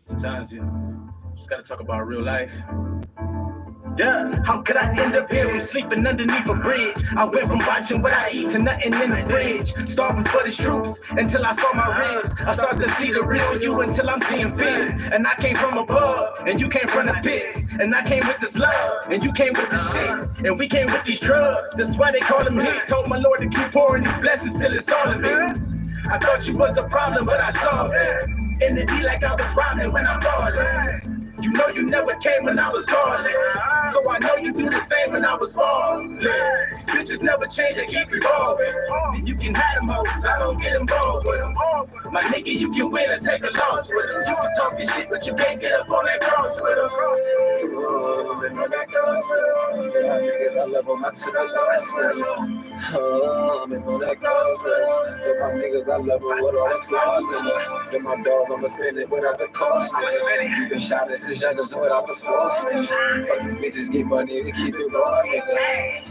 Sometimes you just gotta talk about real life. Yeah, how could I end up here from sleeping underneath a bridge? I went from watching what I eat to nothing in the fridge. Starving for this truth until I saw my ribs. I started to see the real you until I'm seeing fibs. And I came from above, and you came from the pits. And I came with this love, and you came with the shits. And we came with these drugs, that's why they call them hit. Told my Lord to keep pouring these blessings till it's all of it. I thought you was a problem, but I solved it. In the D like I was robbing when I'm balling. You know you never came when I was calling. So I know you do the same when I was falling. These bitches never change, they keep evolving. You can have them hoes, I don't get involved with them. My nigga, you can win or take a loss with them. You can talk your shit, but you can't get up on that cross with them. I love them, I took a loss with them. I'm in on that cross with them. Then my niggas, I love them with all the flaws in them. Then my dog, I'ma spend it without the cost. You been shot since young as without the force. Fuck these bitches, get money to keep it raw, nigga.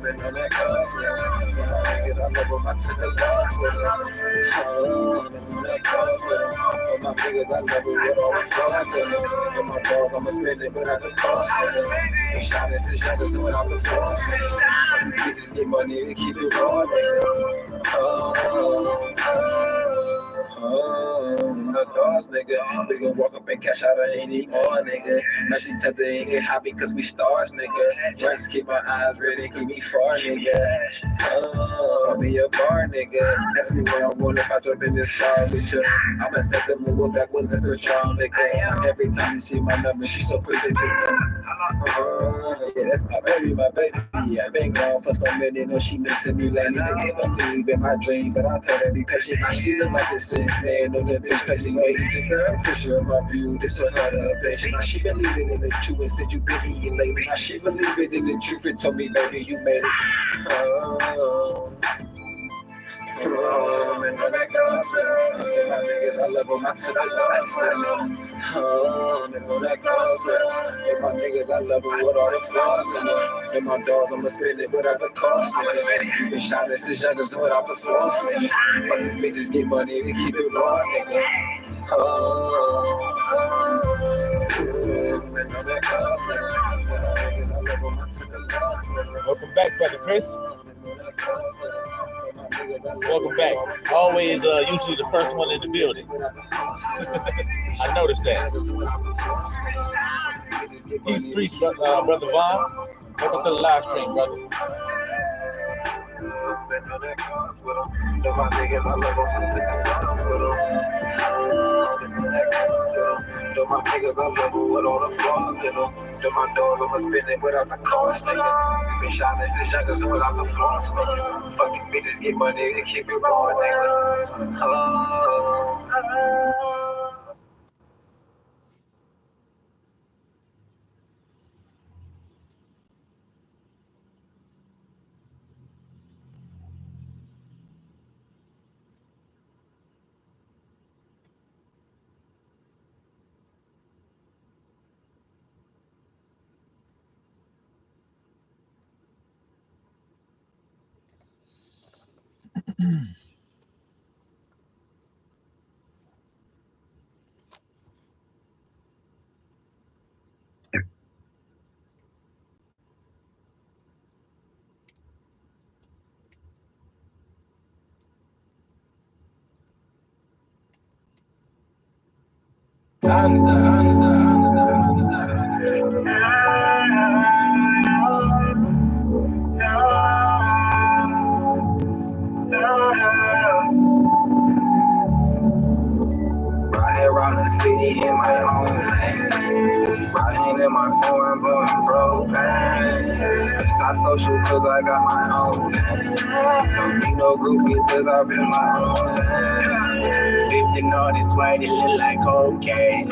Been on that cross with them. I love them, I took a loss with them. Been on that cross with them. My niggas, I love them with all the flaws in them. Then my dog, I'ma spend it without the cost. Been shot since young as without the force. Fuck these bitches, get money to keep it raw, nigga. My dogs, nigga. We gon' walk up and cash out anymore, nigga. Matchy tell they ain't get happy cause we stars, nigga. Rest keep my eyes ready, keep me far, nigga. I'll be a bar, nigga. Ask me where I'm going if I jump in this car with you. I'ma set the move backwards in control, nigga. Every time you see my number, she so quick to pick up. Yeah, that's my baby, my baby. Yeah, I've been gone for so many, know she missing me lately. They can't believe in my dream, but I tell her be patient. She look like this since man, know that bitch patient. Easy girl, picture of my view, this on her update. Now she believing in the truth and said you been eating lately. Now she believing in the truth and told me, baby, you made it. I love them, I took a loss with them. On that cross with them. And my niggas, I love them with all the flaws in them. And my dog, I'ma spend it without the cost. You been shot since young as without the force. Fuck these bitches, get money to keep it raw, nigga. Welcome back, brother Chris. Welcome back. Always usually the first one in the building. I noticed that. Peace, preach, Brother Vaughn. Welcome to the live stream, brother. My niggas, I love them with all the flaws in them. To my dog, I'ma spend it without the cost, nigga. Been shot since young as without the flaws, nigga. Fuck these bitches, get money to keep it raw, nigga. Around the city in my own lane. Riding in my foreign going propane. It's not social cause I got my own lane. Don't need no groupies cause I built my own lane. Dipped in all this white, it look like cocaine.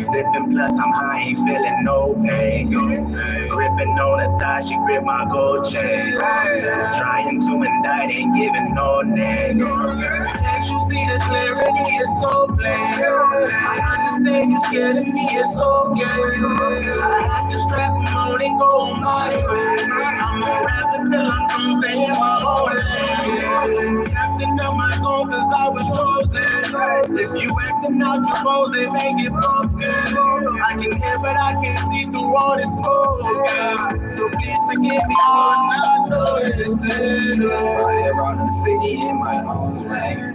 Sipping plus I'm high, ain't feeling no pain. Gripping on the thigh, she grip my gold chain. Trying to indict, ain't giving no names. Can't you see the clarity is so plain? I understand you scared of me, it's okay. I have to strap them on and go my way. I'ma rap until I'm done, stay in my own lane. Captain of my zone cause I was chosen. If you acting out your bones, they make it broken. I can hear, but I can't see through all this smoke. So please forgive me for not noticing. Right around the city in my own lane.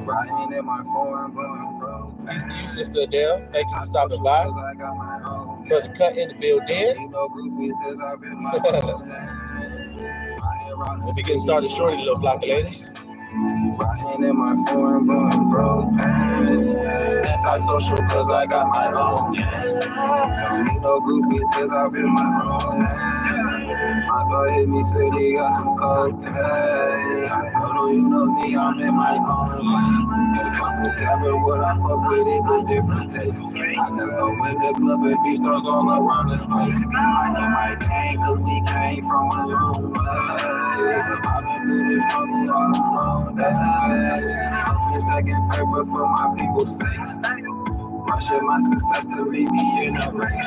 Riding in my foreign bro. Thanks to you, Sister Adele. Thank you for stopping by. I got my own. Brother Cut in the building. Ain't no groupies cause I've been my own lane. We'll be getting started shortly, little flock of ladies. Riding in my foreign bro. Anti-social cause I got my own. Don't need no groupies cause I've been my own. My boy hit me, said he got some cocaine. I told him, you know me, I'm in my own lane. Yo, talk to Kevin, what I fuck with is a different taste. I never go in the club and be stars all around this place. I know my gang, cause we came from a long way. So I've been through this struggle all alone. I'm stacking paper for my people's sakes. Rushing my success to leave me in a race. I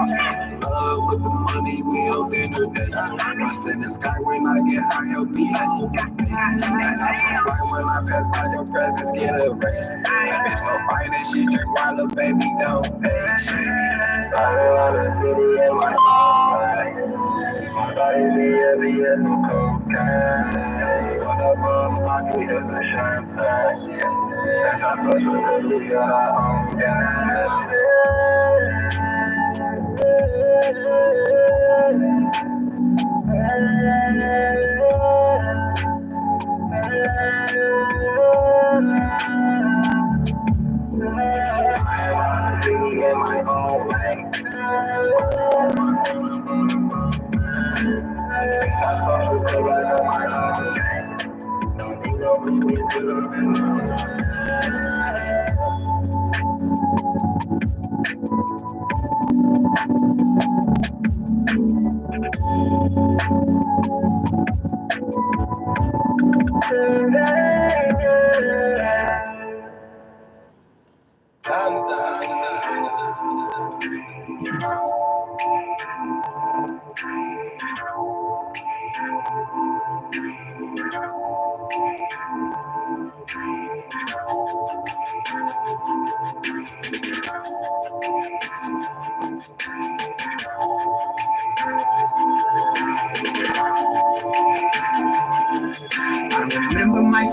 fell in love with the money we on dinner dates. I said the sky when I get high, you'll be at and I'm so fine when I pass by your presence, get erased. That bitch so fine and she drink while the baby don't pay. Sorry, all the city in my mind. My body be heavy as no cocaine. When I bum, my feet in the champagne. And I push with the league on our own game.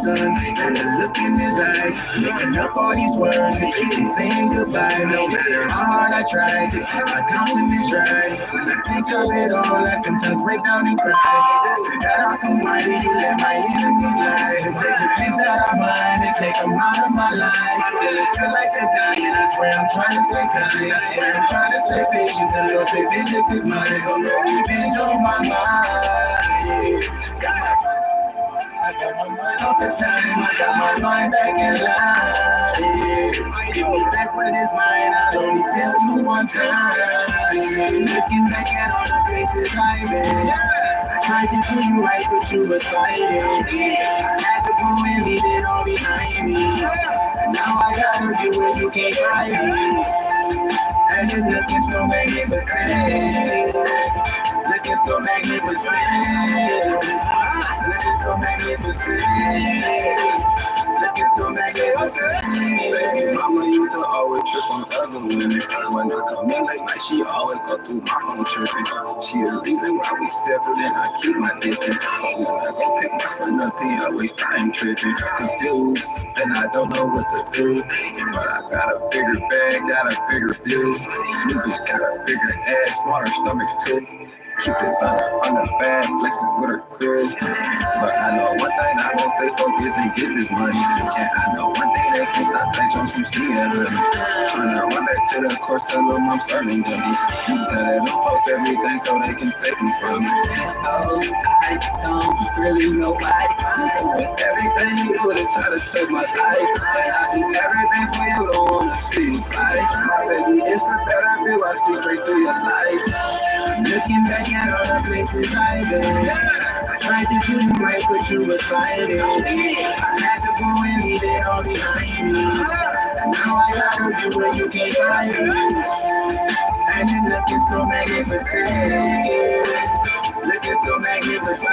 And the look in his eyes, making up all these words to keep him saying goodbye. No matter how hard I try to keep my countenance dry, when I think of it all, I sometimes break down and cry. So that I come why do you let my enemies lie? And take the things that are mine and take them out of my life. My feelings feel like they're dying. I swear I'm trying to stay kind. I swear I'm trying to stay patient. The Lord say vengeance is mine, so no revenge on my mind. I got my mind all the time, I got my mind back in line. Give me back what is mine, I'll only tell you one time. Looking back at all the places I've been, I tried to do you right, but you were fighting. I had to go and leave it all behind me. And now I gotta do where you can't find me. And it's looking so magnificent. Looking so magnificent. Looking so magnificent. Looking so magnificent. Baby mama used to always trip on other women. When I come in late night, she always go through my phone tripping. She the reason why we separate and I keep my distance. So when I go pick my son up, he always time tripping. Confused, and I don't know what to do. But I got a bigger bag, got a bigger view. New bitch got a bigger ass, smaller stomach too. Keep it on the bag, flexing with her crew. But I know one thing, I gon' stay focused and get this money. And I know one thing, they can't stop that Jones from seeing hoodies. Tryna run back to the course, tell them I'm serving jummies. You tell them folks everything so they can take them from me. Oh, I don't really know why. You doing everything you do to try to take my life. And I do everything for you, don't wanna see you fight. My baby, it's a better view, I see straight through your lies. Looking back at all the places I've been, I tried to do you right, but you were fighting. I had to go and leave it all behind me. And now I gotta do where you can't find me. And it's looking so magnificent. Looking so magnificent.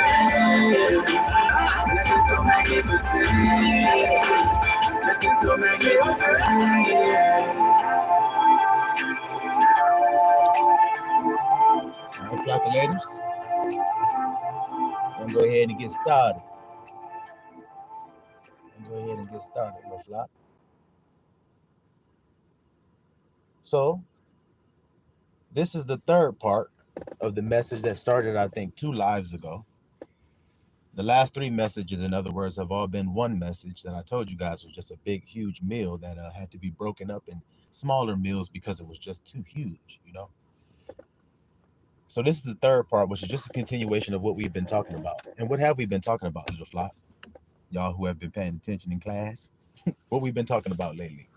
Looking so magnificent. Looking so magnificent. All right, flockulators. I'm gonna go ahead and get started. Little flock. So, this is the third part of the message that started, I think, 2 lives ago. The last 3 messages, in other words, have all been one message that I told you guys was just a big, huge meal that had to be broken up in smaller meals because it was just too huge, you know? So this is the third part, which is just a continuation of what we've been talking about. And what have we been talking about, little flock? Y'all who have been paying attention in class, what we've been talking about lately.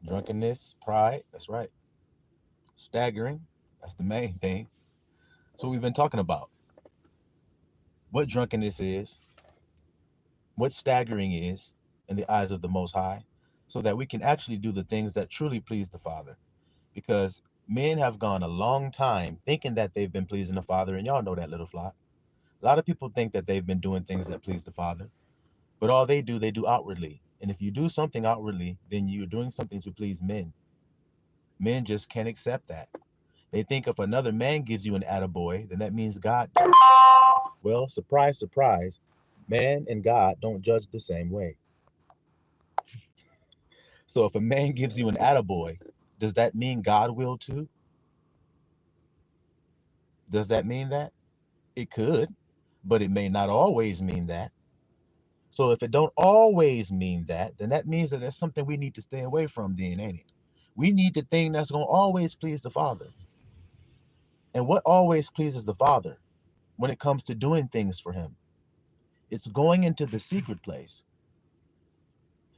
Drunkenness, pride, that's right. Staggering, that's the main thing. So we've been talking about what drunkenness is, what staggering is in the eyes of the Most High, so that we can actually do the things that truly please the Father. Because men have gone a long time thinking that they've been pleasing the Father, and y'all know that, little flock. A lot of people think that they've been doing things that please the Father, but all they do outwardly. And if you do something outwardly, then you're doing something to please men. Men just can't accept that. They think if another man gives you an attaboy, then that means God does. Well, surprise, surprise, man and God don't judge the same way. So if a man gives you an attaboy, does that mean God will too? Does that mean that? It could, but it may not always mean that. So if it don't always mean that, then that means that there's something we need to stay away from then, ain't it? We need the thing that's going to always please the Father. And what always pleases the Father when it comes to doing things for him? It's going into the secret place.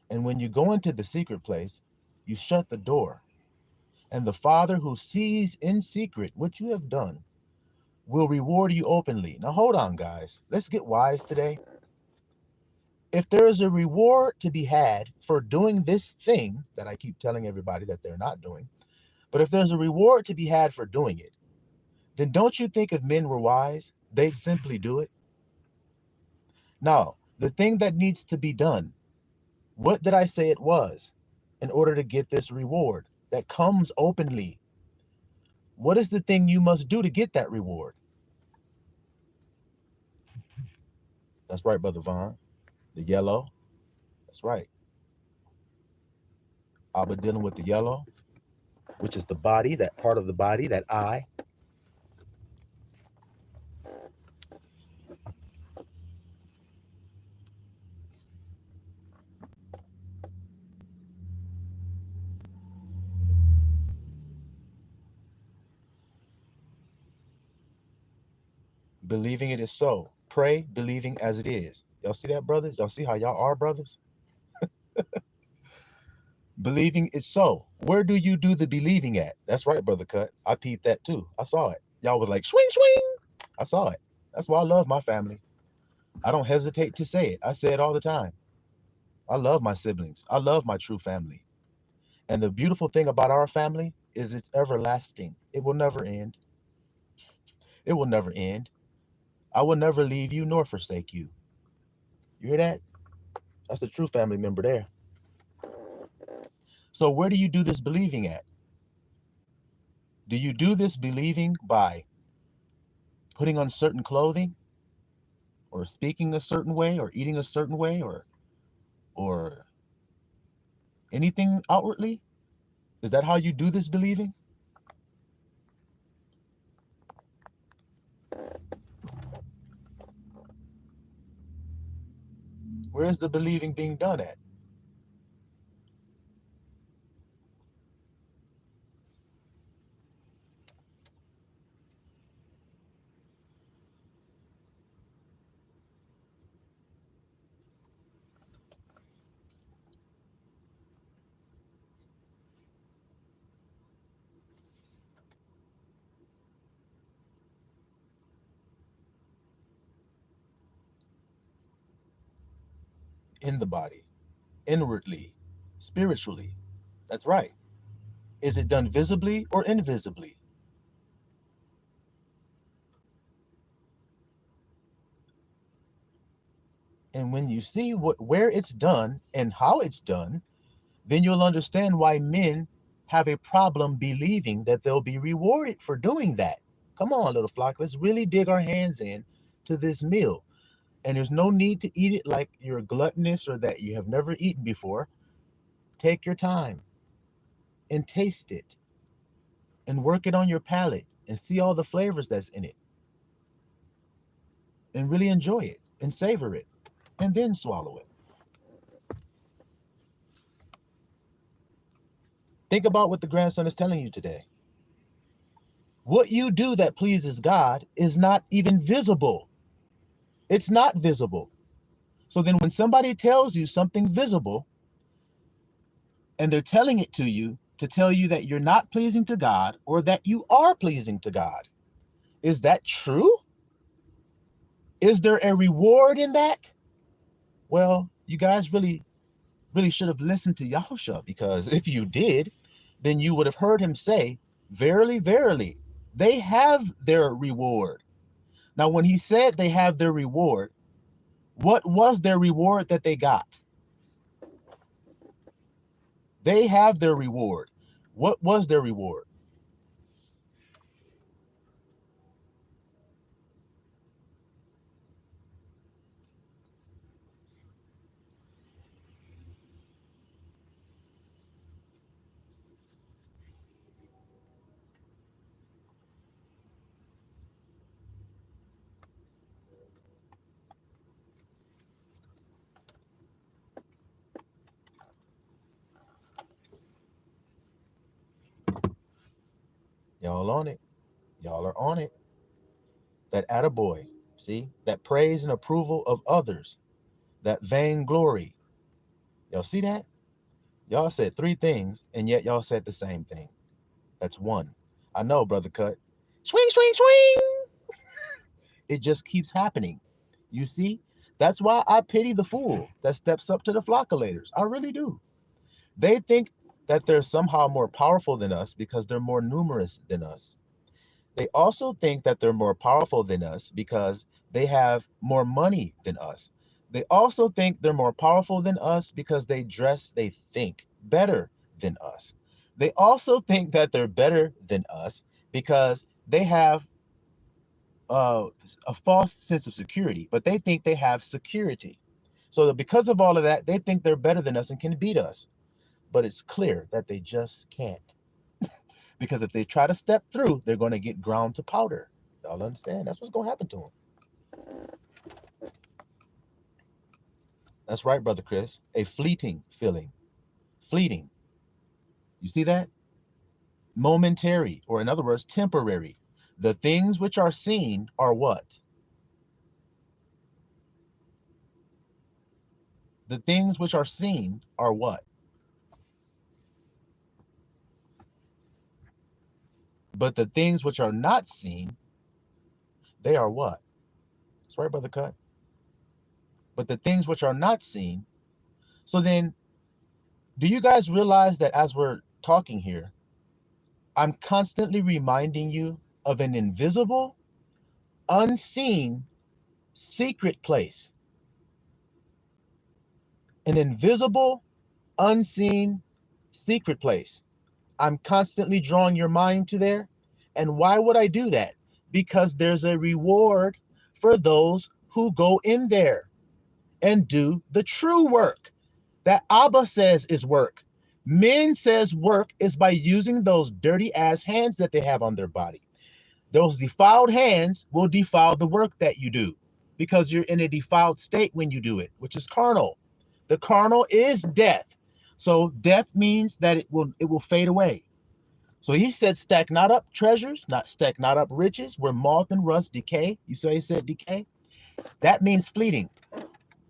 And when you go into the secret place, you shut the door. And the Father who sees in secret what you have done will reward you openly. Now hold on, guys. Let's get wise today. If there is a reward to be had for doing this thing that I keep telling everybody that they're not doing, but if there's a reward to be had for doing it, then don't you think if men were wise, they'd simply do it? Now, the thing that needs to be done, what did I say it was in order to get this reward that comes openly? What is the thing you must do to get that reward? That's right, Brother Vaughn. The yellow. That's right. I'll be dealing with the yellow, which is the body, that part of the body, that eye. Believing it is so. Pray, believing as it is. Y'all see that, brothers? Y'all see how y'all are, brothers? Believing it's so. Where do you do the believing at? That's right, Brother Cut. I peeped that too. I saw it. Y'all was like, swing, swing. I saw it. That's why I love my family. I don't hesitate to say it. I say it all the time. I love my siblings. I love my true family. And the beautiful thing about our family is it's everlasting. It will never end. It will never end. I will never leave you nor forsake you. You hear that? That's a true family member there. So where do you do this believing at? Do you do this believing by putting on certain clothing or speaking a certain way or eating a certain way or anything outwardly? Is that how you do this believing? Where is the believing being done at? in the body, inwardly, spiritually. That's right. Is it done visibly or invisibly? And when you see where it's done and how it's done, then you'll understand why men have a problem believing that they'll be rewarded for doing that. Come on, little flock, let's really dig our hands in to this meal. And there's no need to eat it like you're gluttonous or that you have never eaten before. Take your time and taste it and work it on your palate and see all the flavors that's in it and really enjoy it and savor it and then swallow it. Think about what the grandson is telling you today. What you do that pleases God is not even visible. It's not visible. So then when somebody tells you something visible and they're telling it to you to tell you that you're not pleasing to God or that you are pleasing to God, is that true? Is there a reward in that? Well, you guys really should have listened to Yahusha, because if you did, then you would have heard him say, verily, verily, they have their reward. Now, when he said they have their reward, what was their reward that they got? They have their reward. What was their reward? Y'all on it. Y'all are on it. That attaboy, see? That praise and approval of others. That vainglory. Y'all see that? Y'all said three things, and yet y'all said the same thing. That's one. I know, Brother Cut. Swing, swing, swing. It just keeps happening. You see? That's why I pity the fool that steps up to the flockulators. I really do. They think that they're somehow more powerful than us because they're more numerous than us. They also think that they're more powerful than us because they have more money than us. They also think they're more powerful than us because they think better than us. They also think that they're better than us because they have a false sense of security, but they think they have security. So that because of all of that, they think they're better than us and can beat us. But it's clear that they just can't. Because if they try to step through, they're going to get ground to powder. Y'all understand? That's what's going to happen to them. That's right, Brother Chris. A fleeting feeling. Fleeting. You see that? Momentary, or in other words, temporary. The things which are seen are what? The things which are seen are what? But the things which are not seen, they are what? That's right, Brother Cut. But the things which are not seen. So then, do you guys realize that as we're talking here, I'm constantly reminding you of an invisible, unseen, secret place? An invisible, unseen, secret place. I'm constantly drawing your mind to there. And why would I do that? Because there's a reward for those who go in there and do the true work that Abba says is work. Men says work is by using those dirty ass hands that they have on their body. Those defiled hands will defile the work that you do because you're in a defiled state when you do it, which is carnal. The carnal is death. So death means that it will fade away. So he said, stack not up treasures, stack not up riches where moth and rust decay. You saw he said decay? That means fleeting.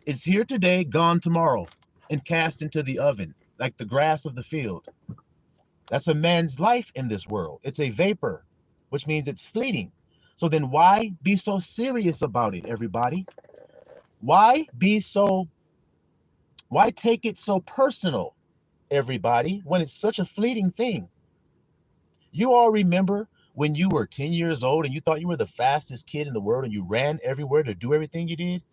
It's here today, gone tomorrow, and cast into the oven, like the grass of the field. That's a man's life in this world. It's a vapor, which means it's fleeting. So then why be so serious about it, everybody? Why be so Why take it so personal, everybody, when it's such a fleeting thing? You all remember when you were 10 years old and you thought you were the fastest kid in the world and you ran everywhere to do everything you did?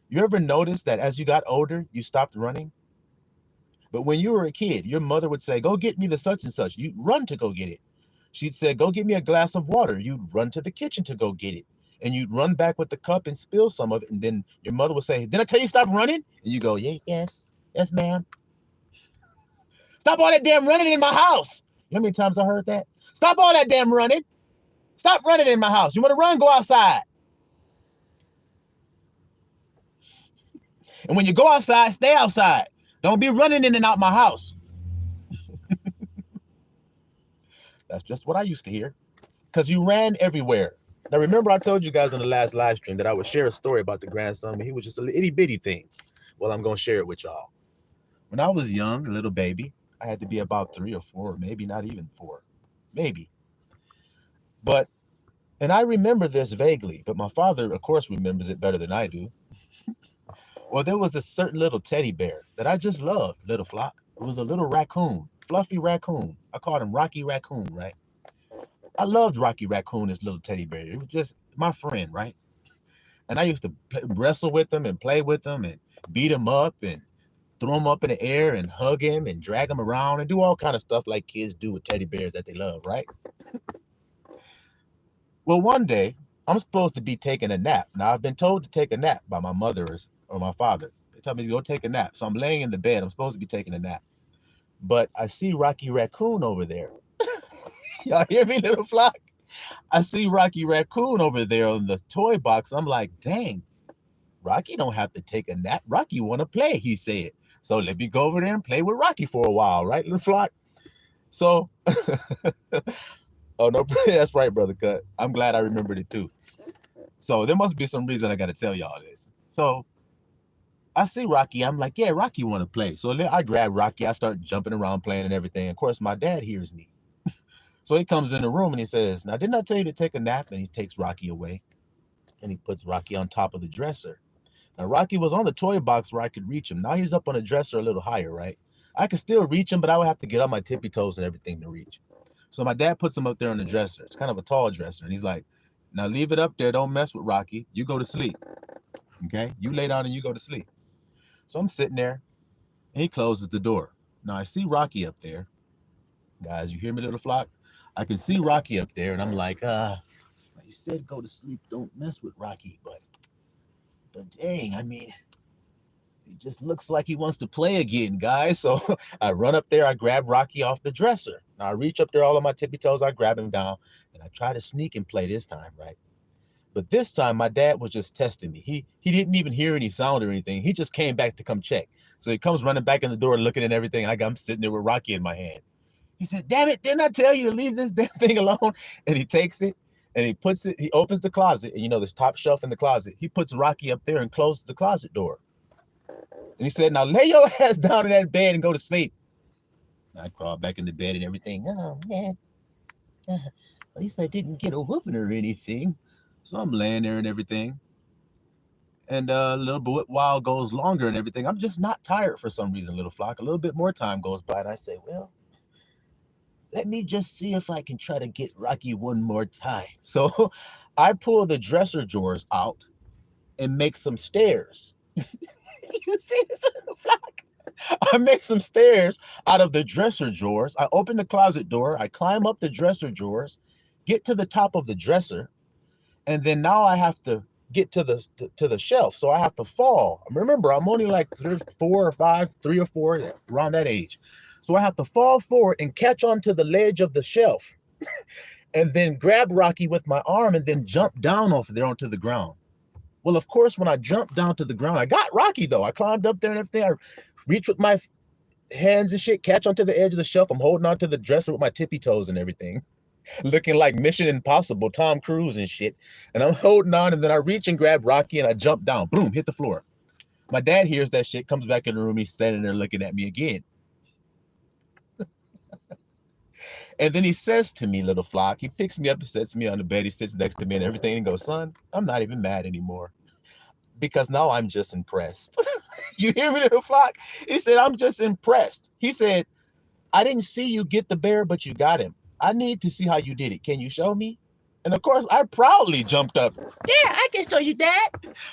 You ever notice that as you got older, you stopped running? But when you were a kid, your mother would say, go get me the such and such. You'd run to go get it. She'd say, go get me a glass of water. You'd run to the kitchen to go get it. And you'd run back with the cup and spill some of it. And then your mother would say, did I tell you stop running? And you go, yeah, yes, ma'am. Stop all that damn running in my house. You know how many times I heard that? Stop all that damn running. Stop running in my house. You want to run? Go outside. And when you go outside, stay outside. Don't be running in and out my house. That's just what I used to hear. Because you ran everywhere. Now, remember I told you guys on the last live stream that I would share a story about the grandson, but he was just a itty bitty thing. Well, I'm going to share it with y'all. When I was young, a little baby, I had to be about 3 or 4, maybe not even 4, maybe. And I remember this vaguely, but my father, of course, remembers it better than I do. Well, there was a certain little teddy bear that I just loved, little flock. It was a little raccoon, fluffy raccoon. I called him Rocky Raccoon, right? I loved Rocky Raccoon, this little teddy bear. It was just my friend, right? And I used to wrestle with him and play with him and beat him up and throw him up in the air and hug him and drag him around and do all kind of stuff like kids do with teddy bears that they love, right? Well, one day, I'm supposed to be taking a nap. Now, I've been told to take a nap by my mother or my father. They tell me to go take a nap. So I'm laying in the bed. I'm supposed to be taking a nap. But I see Rocky Raccoon over there. Y'all hear me, little flock? I see Rocky Raccoon over there on the toy box. I'm like, dang, Rocky don't have to take a nap. Rocky want to play, he said. So let me go over there and play with Rocky for a while, right, little flock? So, oh, no, that's right, Brother Cut. I'm glad I remembered it too. So there must be some reason I got to tell y'all this. So I see Rocky. I'm like, yeah, Rocky want to play. So I grab Rocky. I start jumping around playing and everything. Of course, my dad hears me. So he comes in the room and he says, now, didn't I tell you to take a nap? And he takes Rocky away and he puts Rocky on top of the dresser. Now, Rocky was on the toy box where I could reach him. Now he's up on the dresser a little higher, right? I could still reach him, but I would have to get on my tippy toes and everything to reach. So my dad puts him up there on the dresser. It's kind of a tall dresser. And he's like, now leave it up there. Don't mess with Rocky. You go to sleep. Okay? You lay down and you go to sleep. So I'm sitting there and he closes the door. Now I see Rocky up there. Guys, you hear me, little flock? I can see Rocky up there and I'm like, you said go to sleep. Don't mess with Rocky. But dang, I mean, it just looks like he wants to play again, guys. So I run up there. I grab Rocky off the dresser. Now I reach up there all on my tippy toes. I grab him down and I try to sneak and play this time, right? But this time my dad was just testing me. He didn't even hear any sound or anything. He just came back to come check. So he comes running back in the door looking at everything. I'm sitting there with Rocky in my hand. He said, damn it, didn't I tell you to leave this damn thing alone? And he takes it and he puts it, he opens the closet. And you know, this top shelf in the closet. He puts Rocky up there and closes the closet door. And he said, now lay your ass down in that bed and go to sleep. And I crawled back in the bed and everything. Oh, man. At least I didn't get a whooping or anything. So I'm laying there and everything. And a little bit while goes longer and everything. I'm just not tired for some reason, little flock. A little bit more time goes by and I say, well, let me just see if I can try to get Rocky one more time. So I pull the dresser drawers out and make some stairs. You see this, little flock? I make some stairs out of the dresser drawers. I open the closet door. I climb up the dresser drawers, get to the top of the dresser. And then now I have to get to the shelf. So I have to fall. Remember, I'm only like 3 or 4, around that age. So I have to fall forward and catch onto the ledge of the shelf and then grab Rocky with my arm and then jump down off there onto the ground. Well, of course, when I jumped down to the ground, I got Rocky, though. I climbed up there and everything. I reached with my hands and shit, catch onto the edge of the shelf. I'm holding onto the dresser with my tippy toes and everything, looking like Mission Impossible, Tom Cruise and shit. And I'm holding on, and then I reach and grab Rocky, and I jump down. Boom, hit the floor. My dad hears that shit, comes back in the room. He's standing there looking at me again. And then he says to me, little flock, he picks me up and sets me on the bed. He sits next to me and everything and goes, son, I'm not even mad anymore. because now I'm just impressed. You hear me, little flock? He said, I'm just impressed. He said, I didn't see you get the bear, but you got him. I need to see how you did it. Can you show me? And of course, I proudly jumped up. Yeah, I can show you that.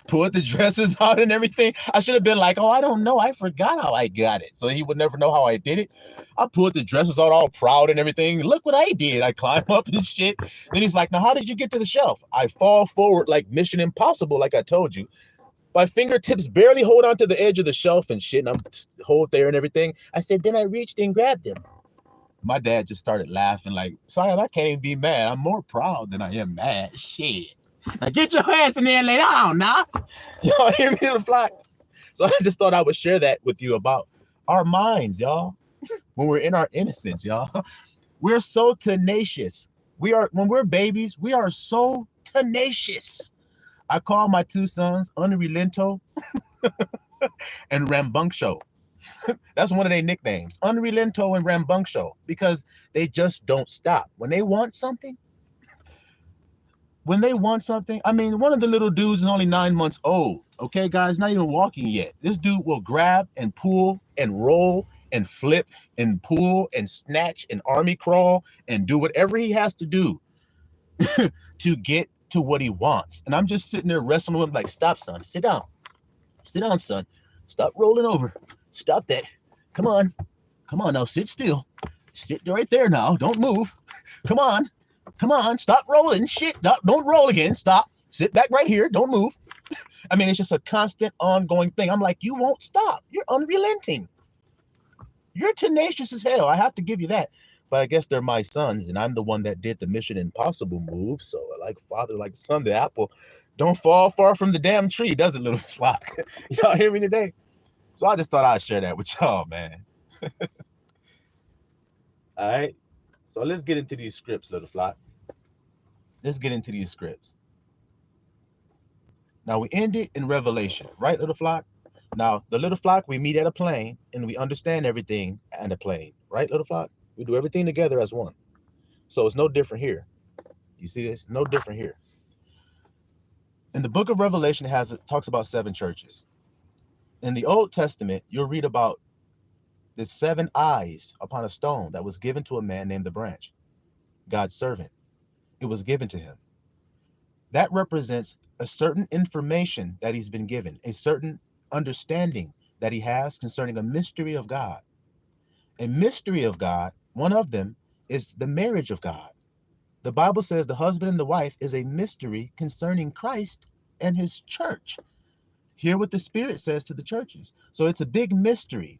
Pulled the dresses out and everything. I should have been like, oh, I don't know. I forgot how I got it. So he would never know how I did it. I pulled the dresses out all proud and everything. Look what I did. I climbed up and shit. Then he's like, now how did you get to the shelf? I fall forward like Mission Impossible, like I told you. My fingertips barely hold onto the edge of the shelf and shit. And I'm hold there and everything. I said, then I reached and grabbed him. My dad just started laughing like, son, I can't even be mad. I'm more proud than I am mad. Shit. Now get your ass in there and lay down now. Y'all hear me, the flock? So I just thought I would share that with you about our minds, y'all. When we're in our innocence, y'all. We're so tenacious. When we're babies, we are so tenacious. I call my two sons Unrelento and Rambunctio. That's one of their nicknames, Unrelento and Rambunctio, because they just don't stop. When they want something, I mean, one of the little dudes is only 9 months old. Okay, guys, not even walking yet. This dude will grab and pull and roll and flip and pull and snatch and army crawl and do whatever he has to do to get to what he wants. And I'm just sitting there wrestling with him like, stop, son, sit down. Sit down, son. Stop rolling over. Stop that. Come on. Come on now. Sit still. Sit right there now. Don't move. Come on. Come on. Stop rolling. Shit. Don't roll again. Stop. Sit back right here. Don't move. I mean, it's just a constant ongoing thing. I'm like, you won't stop. You're unrelenting. You're tenacious as hell. I have to give you that. But I guess they're my sons, and I'm the one that did the Mission Impossible move. So like father, like son, the apple don't fall far from the damn tree, does it, little flock? Y'all hear me today? So I just thought I'd share that with y'all, man. All right. So let's get into these scripts, little flock. Let's get into these scripts. Now we ended in Revelation, right, little flock? Now, the little flock, we meet at a plane and we understand everything at a plane, right, little flock? We do everything together as one. So it's no different here. You see this? No different here. In the book of Revelation, it talks about 7 churches. In the Old Testament, you'll read about the 7 eyes upon a stone that was given to a man named the branch, God's servant. It was given to him. That represents a certain information that he's been given, a certain understanding that he has concerning a mystery of God. A mystery of God, one of them is the marriage of God. The Bible says the husband and the wife is a mystery concerning Christ and his church. Hear what the Spirit says to the churches. So it's a big mystery.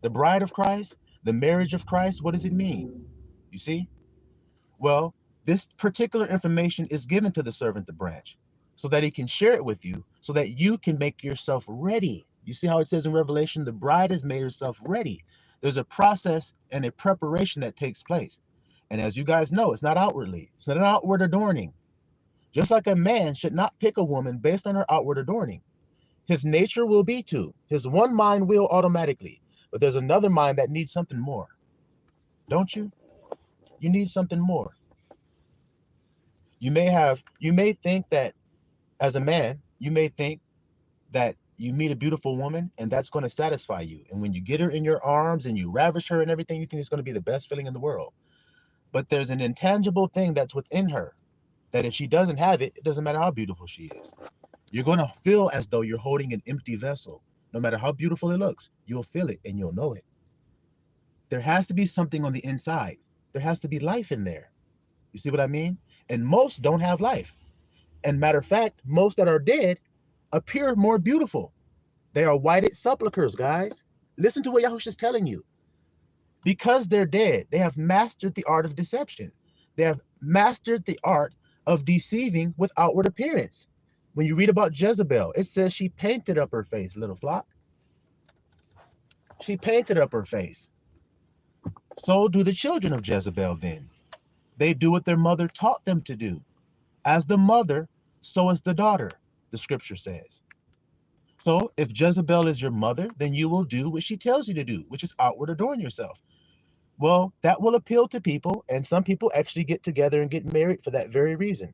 The bride of Christ, the marriage of Christ, what does it mean? You see? Well, this particular information is given to the servant, the branch, so that he can share it with you, so that you can make yourself ready. You see how it says in Revelation, the bride has made herself ready. There's a process and a preparation that takes place. And as you guys know, it's not outwardly. It's not an outward adorning. Just like a man should not pick a woman based on her outward adorning. His nature will be to. His one mind will automatically. But there's another mind that needs something more. Don't you? You need something more. You may think that as a man, you may think that you meet a beautiful woman and that's going to satisfy you. And when you get her in your arms and you ravish her and everything, you think it's going to be the best feeling in the world. But there's an intangible thing that's within her that if she doesn't have it, it doesn't matter how beautiful she is. You're going to feel as though you're holding an empty vessel. No matter how beautiful it looks, you'll feel it and you'll know it. There has to be something on the inside. There has to be life in there. You see what I mean? And most don't have life. And matter of fact, most that are dead appear more beautiful. They are whited sepulchres, guys. Listen to what Yahushua is telling you. Because they're dead, they have mastered the art of deception. They have mastered the art of deceiving with outward appearance. When you read about Jezebel, it says she painted up her face, little flock. She painted up her face. So do the children of Jezebel then. They do what their mother taught them to do. As the mother, so is the daughter, the scripture says. So if Jezebel is your mother, then you will do what she tells you to do, which is outward adorn yourself. Well, that will appeal to people, and some people actually get together and get married for that very reason.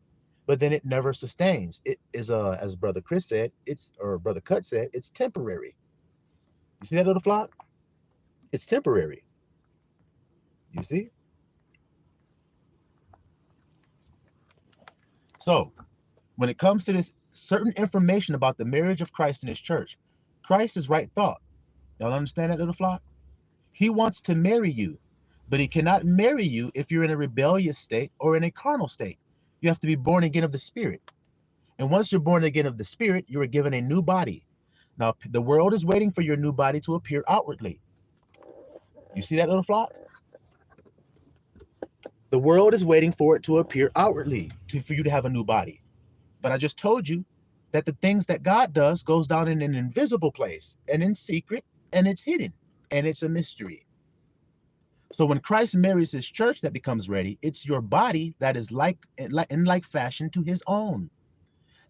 but then it never sustains. It is as Brother Chris said, or Brother Cut said, it's temporary. You see that, little flock? It's temporary. You see? So when it comes to this certain information about the marriage of Christ and his church, Christ is right thought. Y'all understand that, little flock? He wants to marry you, but he cannot marry you if you're in a rebellious state or in a carnal state. You have to be born again of the Spirit. And once you're born again of the Spirit, you are given a new body. Now, the world is waiting for your new body to appear outwardly. You see that, little flock? The world is waiting for it to appear outwardly for you to have a new body. But I just told you that the things that God does goes down in an invisible place and in secret, and it's hidden, and it's a mystery. So when Christ marries his church that becomes ready, it's your body that is in like fashion to his own.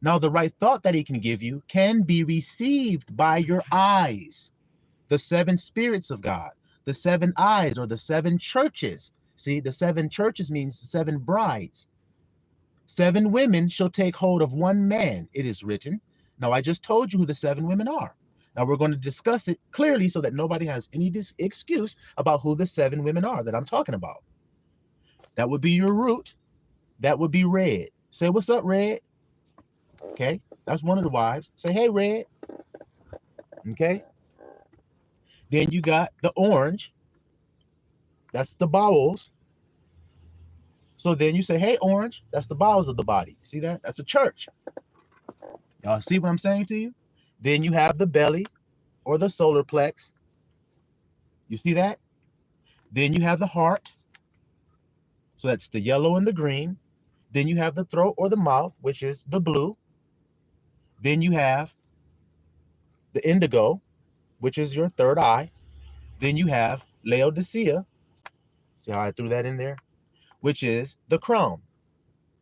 Now, the right thought that he can give you can be received by your eyes. The 7 spirits of God, the 7 eyes, or the 7 churches. See, the 7 churches means 7 brides. 7 women shall take hold of one man, it is written. Now, I just told you who the 7 women are. Now, we're going to discuss it clearly so that nobody has any excuse about who the 7 women are that I'm talking about. That would be your root. That would be red. Say, what's up, red? Okay, that's one of the wives. Say, hey, red. Okay. Then you got the orange. That's the bowels. So then you say, hey, orange, that's the bowels of the body. See that? That's a church. Y'all see what I'm saying to you? Then you have the belly or the solar plex. You see that? Then you have the heart. So that's the yellow and the green. Then you have the throat or the mouth, which is the blue. Then you have the indigo, which is your third eye. Then you have Laodicea. See how I threw that in there? Which is the crown,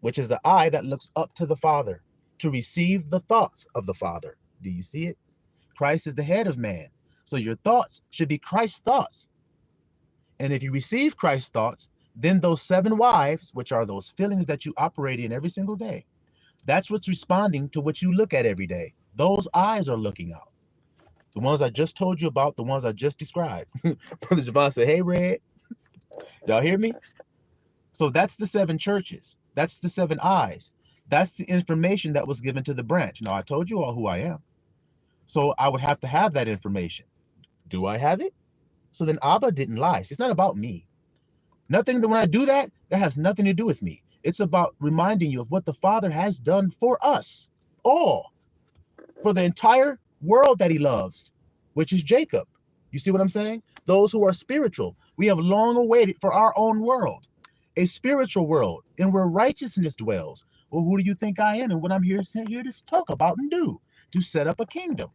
which is the eye that looks up to the Father to receive the thoughts of the Father. Do you see it? Christ is the head of man. So your thoughts should be Christ's thoughts. And if you receive Christ's thoughts, then those 7 wives, which are those feelings that you operate in every single day, that's what's responding to what you look at every day. Those eyes are looking out. The ones I just told you about, the ones I just described. Brother Javon said, hey, Red. Y'all hear me? So that's the 7 churches. That's the 7 eyes. That's the information that was given to the branch. Now, I told you all who I am. So I would have to have that information. Do I have it? So then Abba didn't lie. It's not about me. Nothing that when I do that, that has nothing to do with me. It's about reminding you of what the Father has done for us all, for the entire world that he loves, which is Jacob. You see what I'm saying? Those who are spiritual. We have long awaited for our own world, a spiritual world, and where righteousness dwells. Well, who do you think I am and what I'm here to talk about and do? To set up a kingdom.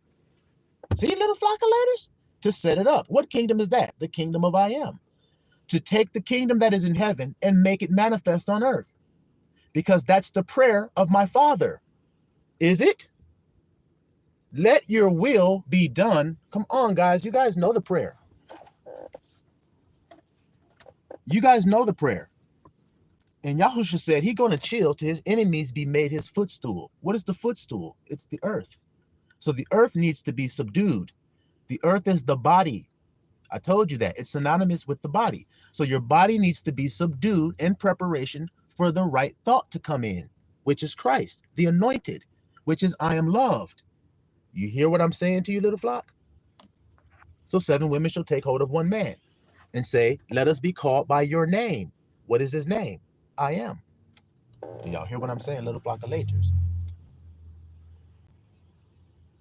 See, little flock of letters? To set it up. What kingdom is that? The kingdom of I am. To take the kingdom that is in heaven and make it manifest on earth. Because that's the prayer of my Father. Is it? Let your will be done. Come on, guys. You guys know the prayer. You guys know the prayer. And Yahusha said he's going to chill till his enemies be made his footstool. What is the footstool? It's the earth. So the earth needs to be subdued. The earth is the body. I told you that. It's synonymous with the body. So your body needs to be subdued in preparation for the right thought to come in, which is Christ, the anointed, which is I am loved. You hear what I'm saying to you, little flock? So 7 women shall take hold of one man and say, let us be called by your name. What is his name? I am. Do y'all hear what I'm saying, little flock of laters?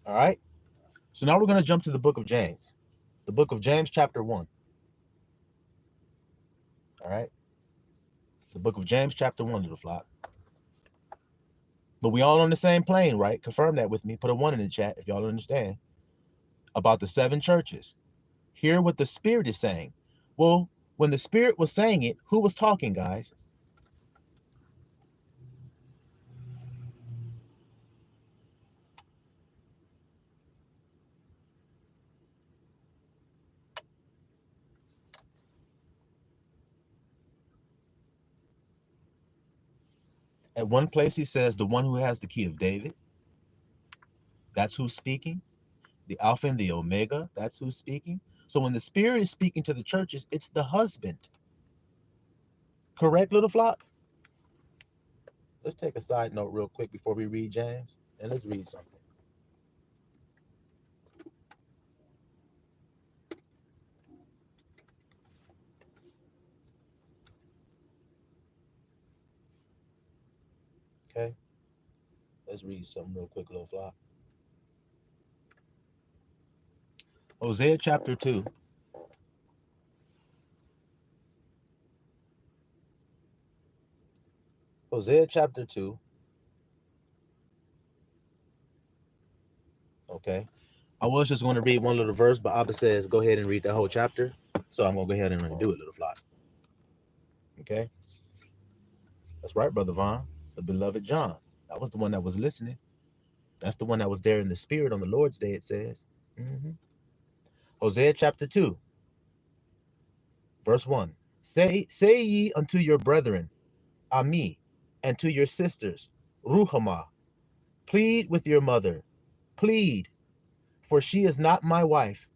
All right. So now we're going to jump to the book of James. The book of James, chapter 1. All right. The book of James, chapter 1, little flock. But we all on the same plane, right? Confirm that with me. Put a 1 in the chat if y'all understand. About the 7 churches. Hear what the Spirit is saying. Well, when the Spirit was saying it, who was talking, guys? At one place, he says, the one who has the key of David, that's who's speaking. The Alpha and the Omega, that's who's speaking. So when the Spirit is speaking to the churches, it's the husband. Correct, little flock? Let's take a side note real quick before we read James, and let's read something. Okay? Let's read something real quick, little flock. Hosea chapter 2. Hosea chapter 2. Okay. I was just going to read one little verse, but Abba says go ahead and read the whole chapter. So I'm going to go ahead and do it, little flock. Okay. That's right, Brother Vaughn. The beloved John. That was the one that was listening. That's the one that was there in the Spirit on the Lord's day, it says. Hosea chapter 2. Verse 1. Say ye unto your brethren, Ami, and to your sisters, Ruhamah, plead with your mother, plead, for she is not my wife.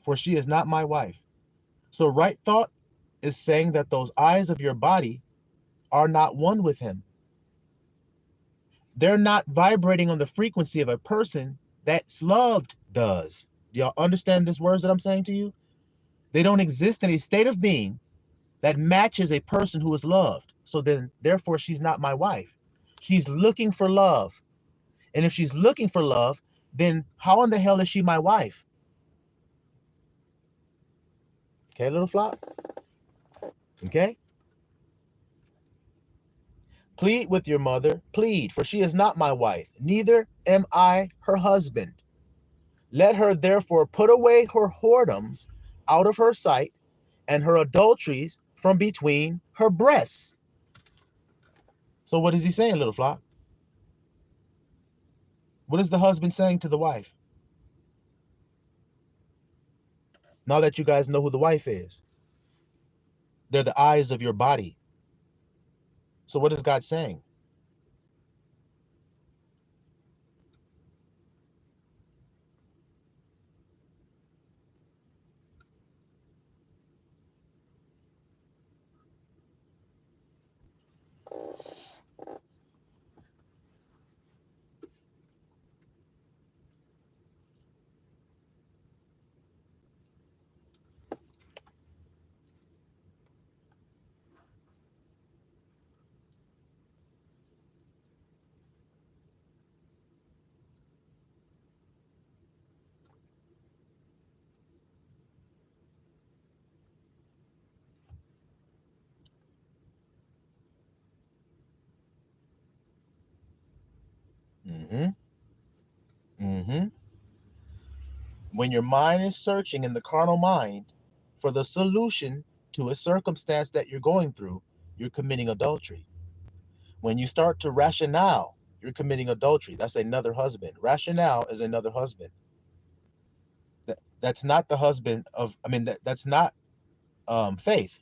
For she is not my wife. So right thought is saying that those eyes of your body are not one with him. They're not vibrating on the frequency of a person that's loved does. Do y'all understand these words that I'm saying to you? They don't exist in a state of being that matches a person who is loved. So then, therefore, she's not my wife. She's looking for love. And if she's looking for love, then how in the hell is she my wife? Okay, little flock? Okay? Plead with your mother, plead, for she is not my wife, neither am I her husband. Let her therefore put away her whoredoms out of her sight, and her adulteries from between her breasts. So what is he saying, little flock? What is the husband saying to the wife? Now that you guys know who the wife is, they're the eyes of your body. So what is God saying? When your mind is searching in the carnal mind for the solution to a circumstance that you're going through, you're committing adultery. When you start to rationale, you're committing adultery. That's another husband. Rationale is another husband. That's not the husband of, that's not faith.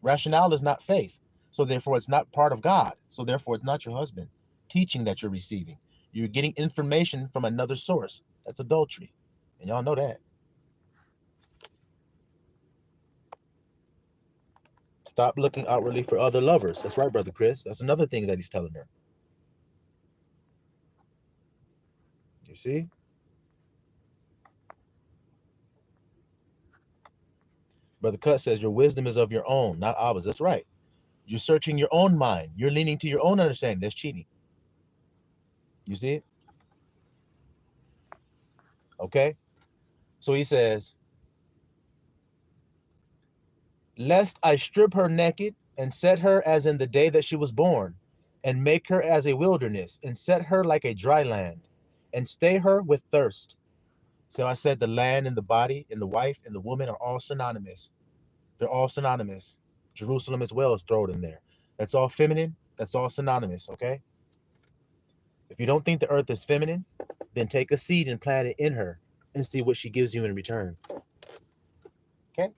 Rationale is not faith. So therefore, it's not part of God. So therefore, it's not your husband teaching that you're receiving. You're getting information from another source. That's adultery. And y'all know that. Stop looking outwardly for other lovers. That's right, Brother Chris. That's another thing that he's telling her. You see? Brother Cut says your wisdom is of your own, not ours. That's right. You're searching your own mind. You're leaning to your own understanding. That's cheating. You see it? Okay? So he says, lest I strip her naked and set her as in the day that she was born, and make her as a wilderness, and set her like a dry land, and stay her with thirst. So I said the land and the body and the wife and the woman are all synonymous. They're all synonymous. Jerusalem as well is thrown in there. That's all feminine. That's all synonymous, okay? If you don't think the earth is feminine, then take a seed and plant it in her and see what she gives you in return. Okay?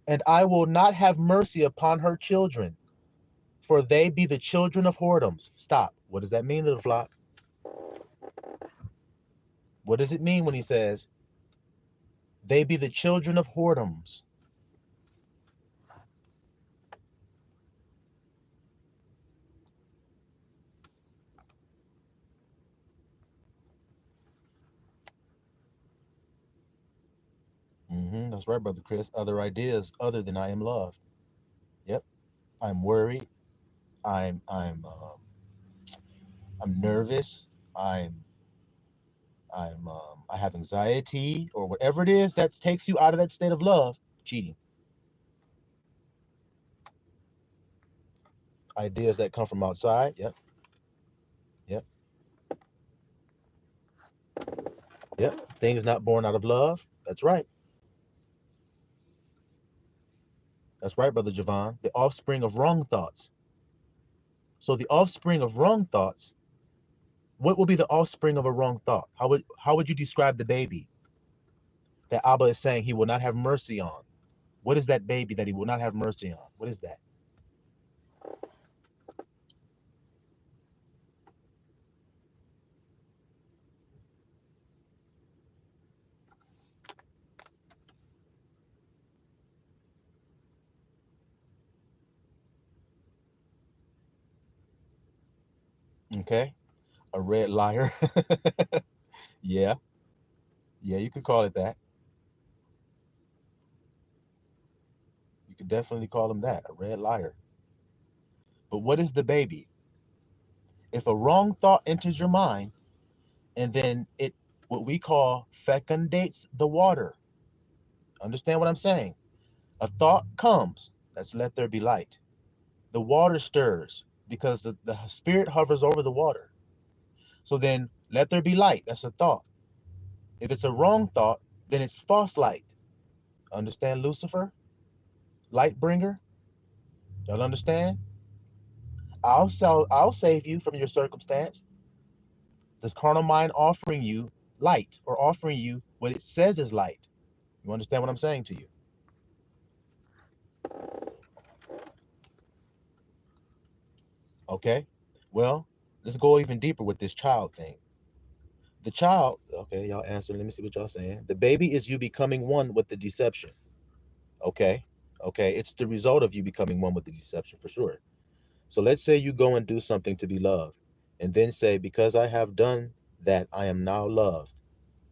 And I will not have mercy upon her children, for they be the children of whoredoms. Stop. What does that mean, little flock? What does it mean when he says, they be the children of whoredoms? That's right, Brother Chris. Other ideas other than I am loved. Yep. I'm worried. I'm nervous. I have anxiety or whatever it is that takes you out of that state of love. Cheating. Ideas that come from outside. Yep. Yep. Yep. Things not born out of love. That's right. That's right, Brother Javon. The offspring of wrong thoughts. So the offspring of wrong thoughts, what will be the offspring of a wrong thought? How would you describe the baby that Abba is saying he will not have mercy on? What is that baby that he will not have mercy on? What is that? Okay. A red liar. Yeah. Yeah, you could call it that. You could definitely call him that, a red liar. But what is the baby? If a wrong thought enters your mind and then it, what we call, fecundates the water. Understand what I'm saying? A thought comes, that's let there be light. The water stirs because the spirit hovers over the water. So then let there be light. That's a thought. If it's a wrong thought, then it's false light. Understand Lucifer? Light bringer? Y'all understand? I'll save you from your circumstance. This carnal mind offering you light or offering you what it says is light. You understand what I'm saying to you? Okay. Well, let's go even deeper with this child thing. The child, okay, y'all answer. Let me see what y'all saying. The baby is you becoming one with the deception. Okay. Okay. It's the result of you becoming one with the deception for sure. So let's say you go and do something to be loved, and then say, because I have done that, I am now loved,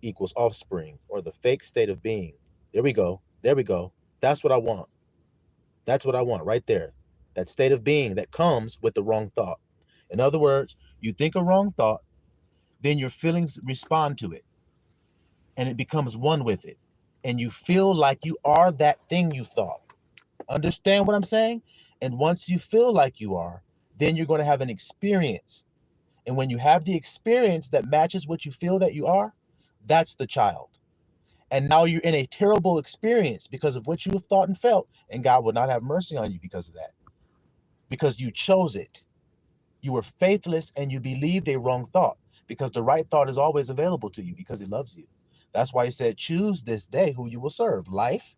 equals offspring or the fake state of being. There we go. There we go. That's what I want. That's what I want right there. That state of being that comes with the wrong thought. In other words, you think a wrong thought, then your feelings respond to it, and it becomes one with it. And you feel like you are that thing you thought. Understand what I'm saying? And once you feel like you are, then you're going to have an experience. And when you have the experience that matches what you feel that you are, that's the child. And now you're in a terrible experience because of what you have thought and felt, and God will not have mercy on you because of that. Because you chose it. You were faithless and you believed a wrong thought, because the right thought is always available to you because he loves you. That's why he said, choose this day who you will serve, life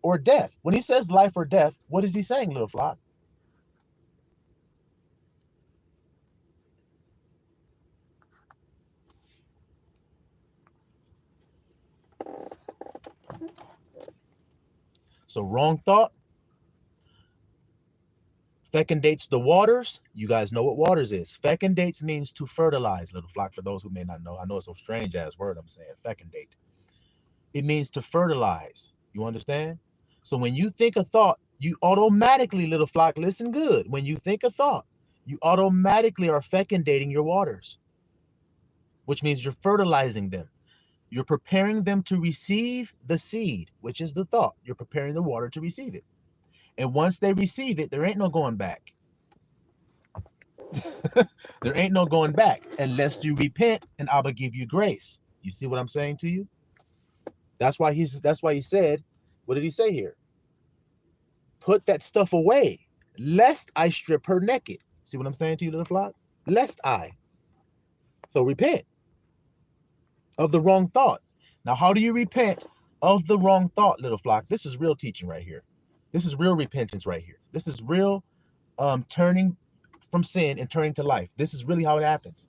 or death. When he says life or death, what is he saying, little flock? So wrong thought fecundates the waters. You guys know what waters is. Fecundates means to fertilize, little flock, for those who may not know. I know it's a strange ass word I'm saying, fecundate. It means to fertilize. You understand? So when you think a thought, you automatically, little flock, listen good. When you think a thought, you automatically are fecundating your waters, which means you're fertilizing them. You're preparing them to receive the seed, which is the thought. You're preparing the water to receive it. And once they receive it, there ain't no going back. There ain't no going back unless you repent and Abba give you grace. You see what I'm saying to you? That's why he said, what did he say here? Put that stuff away, lest I strip her naked. See what I'm saying to you, little flock? Lest I. So repent of the wrong thought. Now, how do you repent of the wrong thought, little flock? This is real teaching right here. This is real repentance right here. This is real turning from sin and turning to life. This is really how it happens.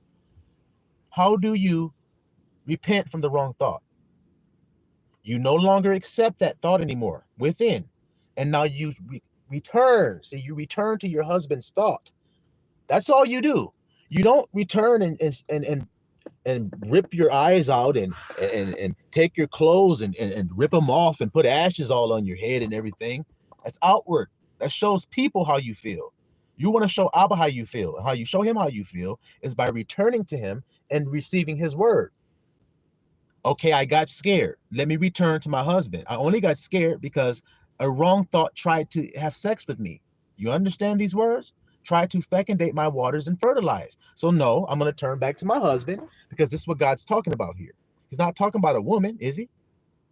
How do you repent from the wrong thought? You no longer accept that thought anymore within. And now you return. See, you return to your husband's thought. That's all you do. You don't return and rip your eyes out and take your clothes and rip them off and put ashes all on your head and everything. That's outward. That shows people how you feel. You want to show Abba how you feel. And how you show him how you feel is by returning to him and receiving his word. Okay, I got scared. Let me return to my husband. I only got scared because a wrong thought tried to have sex with me. You understand these words? Try to fecundate my waters and fertilize. So no, I'm going to turn back to my husband because this is what God's talking about here. He's not talking about a woman, is he?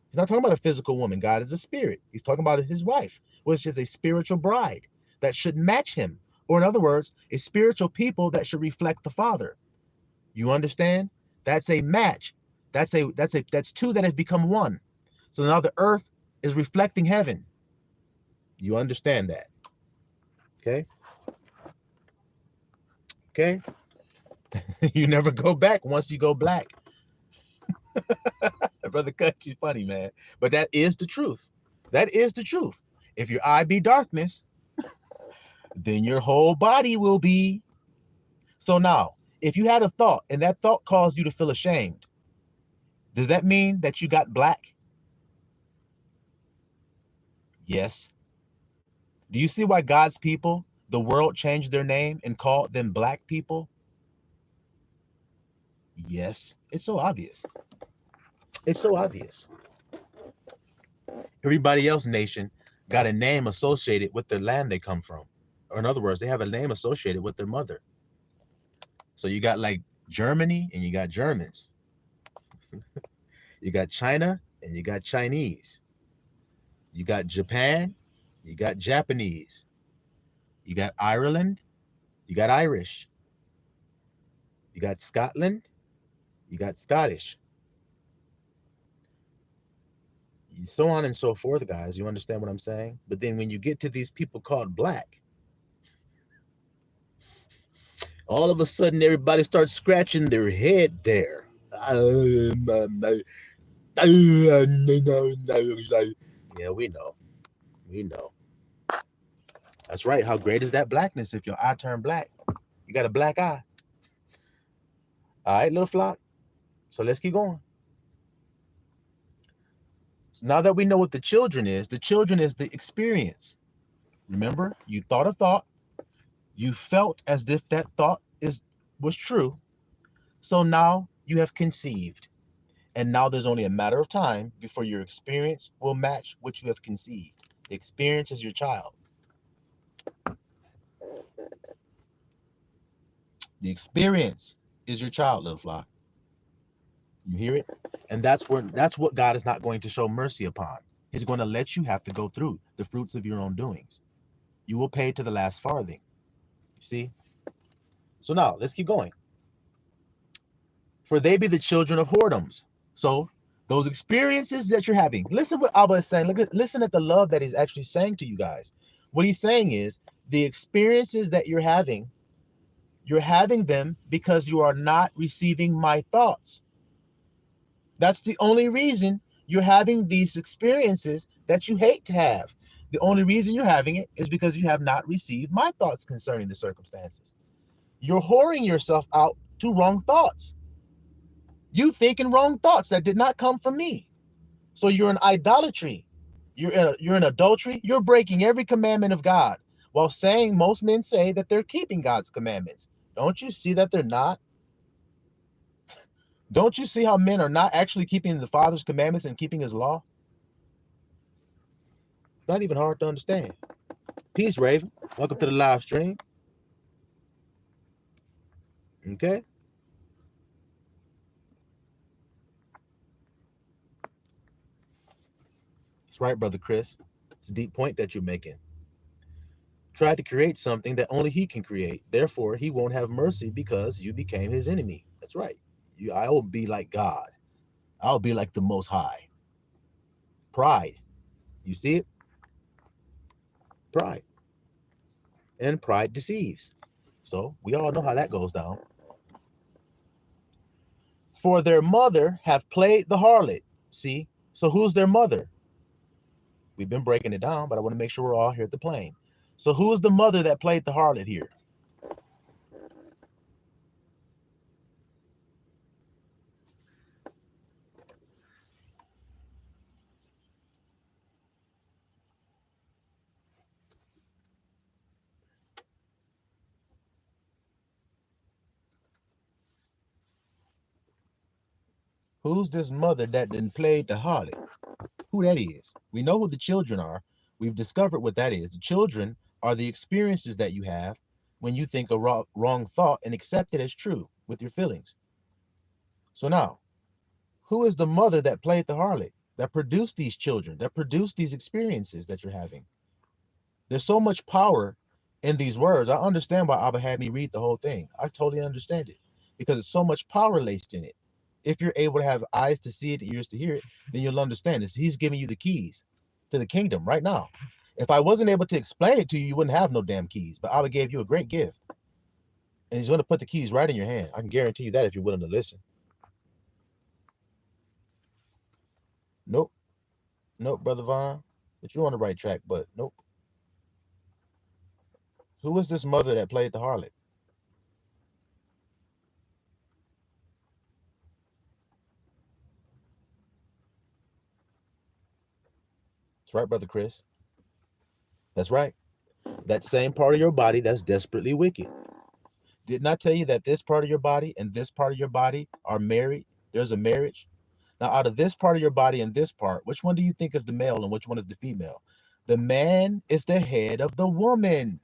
He's not talking about a physical woman. God is a spirit. He's talking about his wife, which is a spiritual bride that should match him. Or in other words, a spiritual people that should reflect the Father. You understand? That's a match. That's two that have become one. So now the earth is reflecting heaven. You understand that? Okay. Okay. You never go back once you go black. Brother Cut, you funny, man. But that is the truth. That is the truth. If your eye be darkness, then your whole body will be. So now, if you had a thought and that thought caused you to feel ashamed, does that mean that you got black? Yes. Do you see why God's people, the world, changed their name and called them black people? Yes. It's so obvious. It's so obvious. Everybody else nation got a name associated with the land they come from. Or in other words, they have a name associated with their mother. So you got like Germany and you got Germans. You got China and you got Chinese. You got Japan, you got Japanese. You got Ireland, you got Irish. You got Scotland, you got Scottish. So on and so forth, guys. You understand what I'm saying? But then when you get to these people called black, all of a sudden everybody starts scratching their head there. Yeah, we know. We know. That's right. How great is that blackness if your eye turned black? You got a black eye. All right, little flock. So let's keep going. So now that we know what the children is the experience. Remember, you thought a thought. You felt as if that thought was true. So now you have conceived. And now there's only a matter of time before your experience will match what you have conceived. The experience is your child. The experience is your child, little flock. You hear it? And that's what God is not going to show mercy upon. He's going to let you have to go through the fruits of your own doings. You will pay to the last farthing. You see? So now let's keep going. For they be the children of whoredoms. So those experiences that you're having, listen what Abba is saying. Listen at the love that he's actually saying to you guys. What he's saying is the experiences that you're having them because you are not receiving my thoughts. That's the only reason you're having these experiences that you hate to have. The only reason you're having it is because you have not received my thoughts concerning the circumstances. You're whoring yourself out to wrong thoughts. You thinking wrong thoughts that did not come from me. So you're in idolatry. You're in adultery. You're breaking every commandment of God while saying most men say that they're keeping God's commandments. Don't you see that they're not? Don't you see how men are not actually keeping the Father's commandments and keeping his law? It's not even hard to understand. Peace, Raven. Welcome to the live stream. Okay. That's right, Brother Chris. It's a deep point that you're making. Try to create something that only he can create. Therefore, he won't have mercy because you became his enemy. That's right. I will be like God. I'll be like the Most High. Pride. You see it? Pride. And pride deceives. So we all know how that goes down. For their mother have played the harlot. See? So who's their mother? We've been breaking it down, but I want to make sure we're all here at the plane. So who is the mother that played the harlot here? Who's this mother that didn't play the harlot? Who that is? We know who the children are. We've discovered what that is. The children are the experiences that you have when you think a wrong thought and accept it as true with your feelings. So now, who is the mother that played the harlot, that produced these children, that produced these experiences that you're having? There's so much power in these words. I understand why Abba had me read the whole thing. I totally understand it because there's so much power laced in it. If you're able to have eyes to see it, ears to hear it, then you'll understand this. He's giving you the keys to the kingdom right now. If I wasn't able to explain it to you, you wouldn't have no damn keys. But Abba gave you a great gift. And he's going to put the keys right in your hand. I can guarantee you that if you're willing to listen. Nope. Nope, Brother Vaughn. But you're on the right track, but nope. Who was this mother that played the harlot? That's right, Brother Chris. That's right. That same part of your body that's desperately wicked. Didn't I tell you that this part of your body and this part of your body are married? There's a marriage. Now, out of this part of your body and this part, which one do you think is the male and which one is the female? The man is the head of the woman.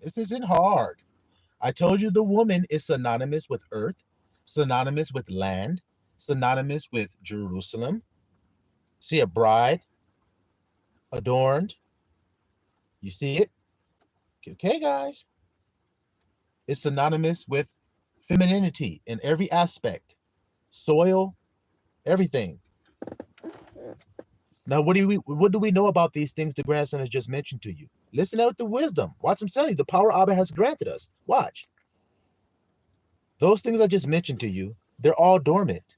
This isn't hard. I told you the woman is synonymous with earth, synonymous with land, synonymous with Jerusalem. See a bride adorned. You see it? Okay, guys. It's synonymous with femininity in every aspect. Soil, everything. Now, what do we know about these things the grandson has just mentioned to you? Listen out the wisdom. Watch him tell you the power Abba has granted us. Watch. Those things I just mentioned to you, they're all dormant.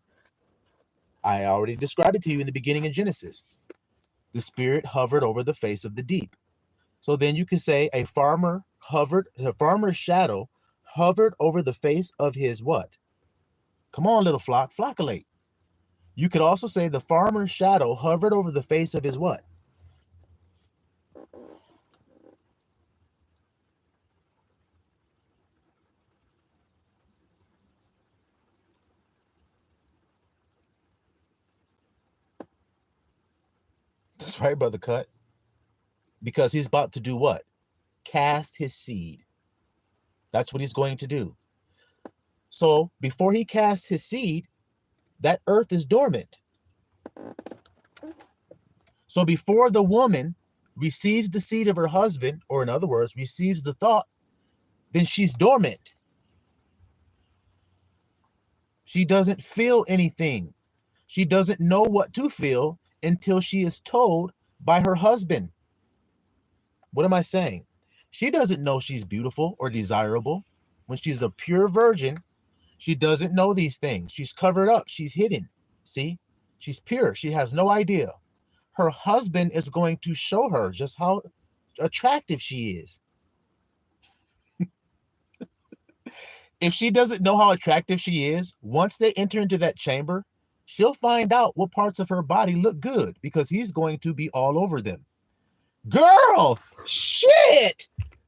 I already described it to you in the beginning in Genesis. The spirit hovered over the face of the deep. So then you can say a farmer's shadow hovered over the face of his what? Come on, little flock, flocculate. You could also say the farmer's shadow hovered over the face of his what? That's right, Brother Cut. Because he's about to do what? Cast his seed. That's what he's going to do. So before he casts his seed, that earth is dormant. So before the woman receives the seed of her husband, or in other words, receives the thought, then she's dormant. She doesn't feel anything. She doesn't know what to feel until she is told by her husband. What am I saying? She doesn't know she's beautiful or desirable. When she's a pure virgin, she doesn't know these things. She's covered up. She's hidden. See? She's pure. She has no idea. Her husband is going to show her just how attractive she is. If she doesn't know how attractive she is, once they enter into that chamber, she'll find out what parts of her body look good because he's going to be all over them. Girl, shit,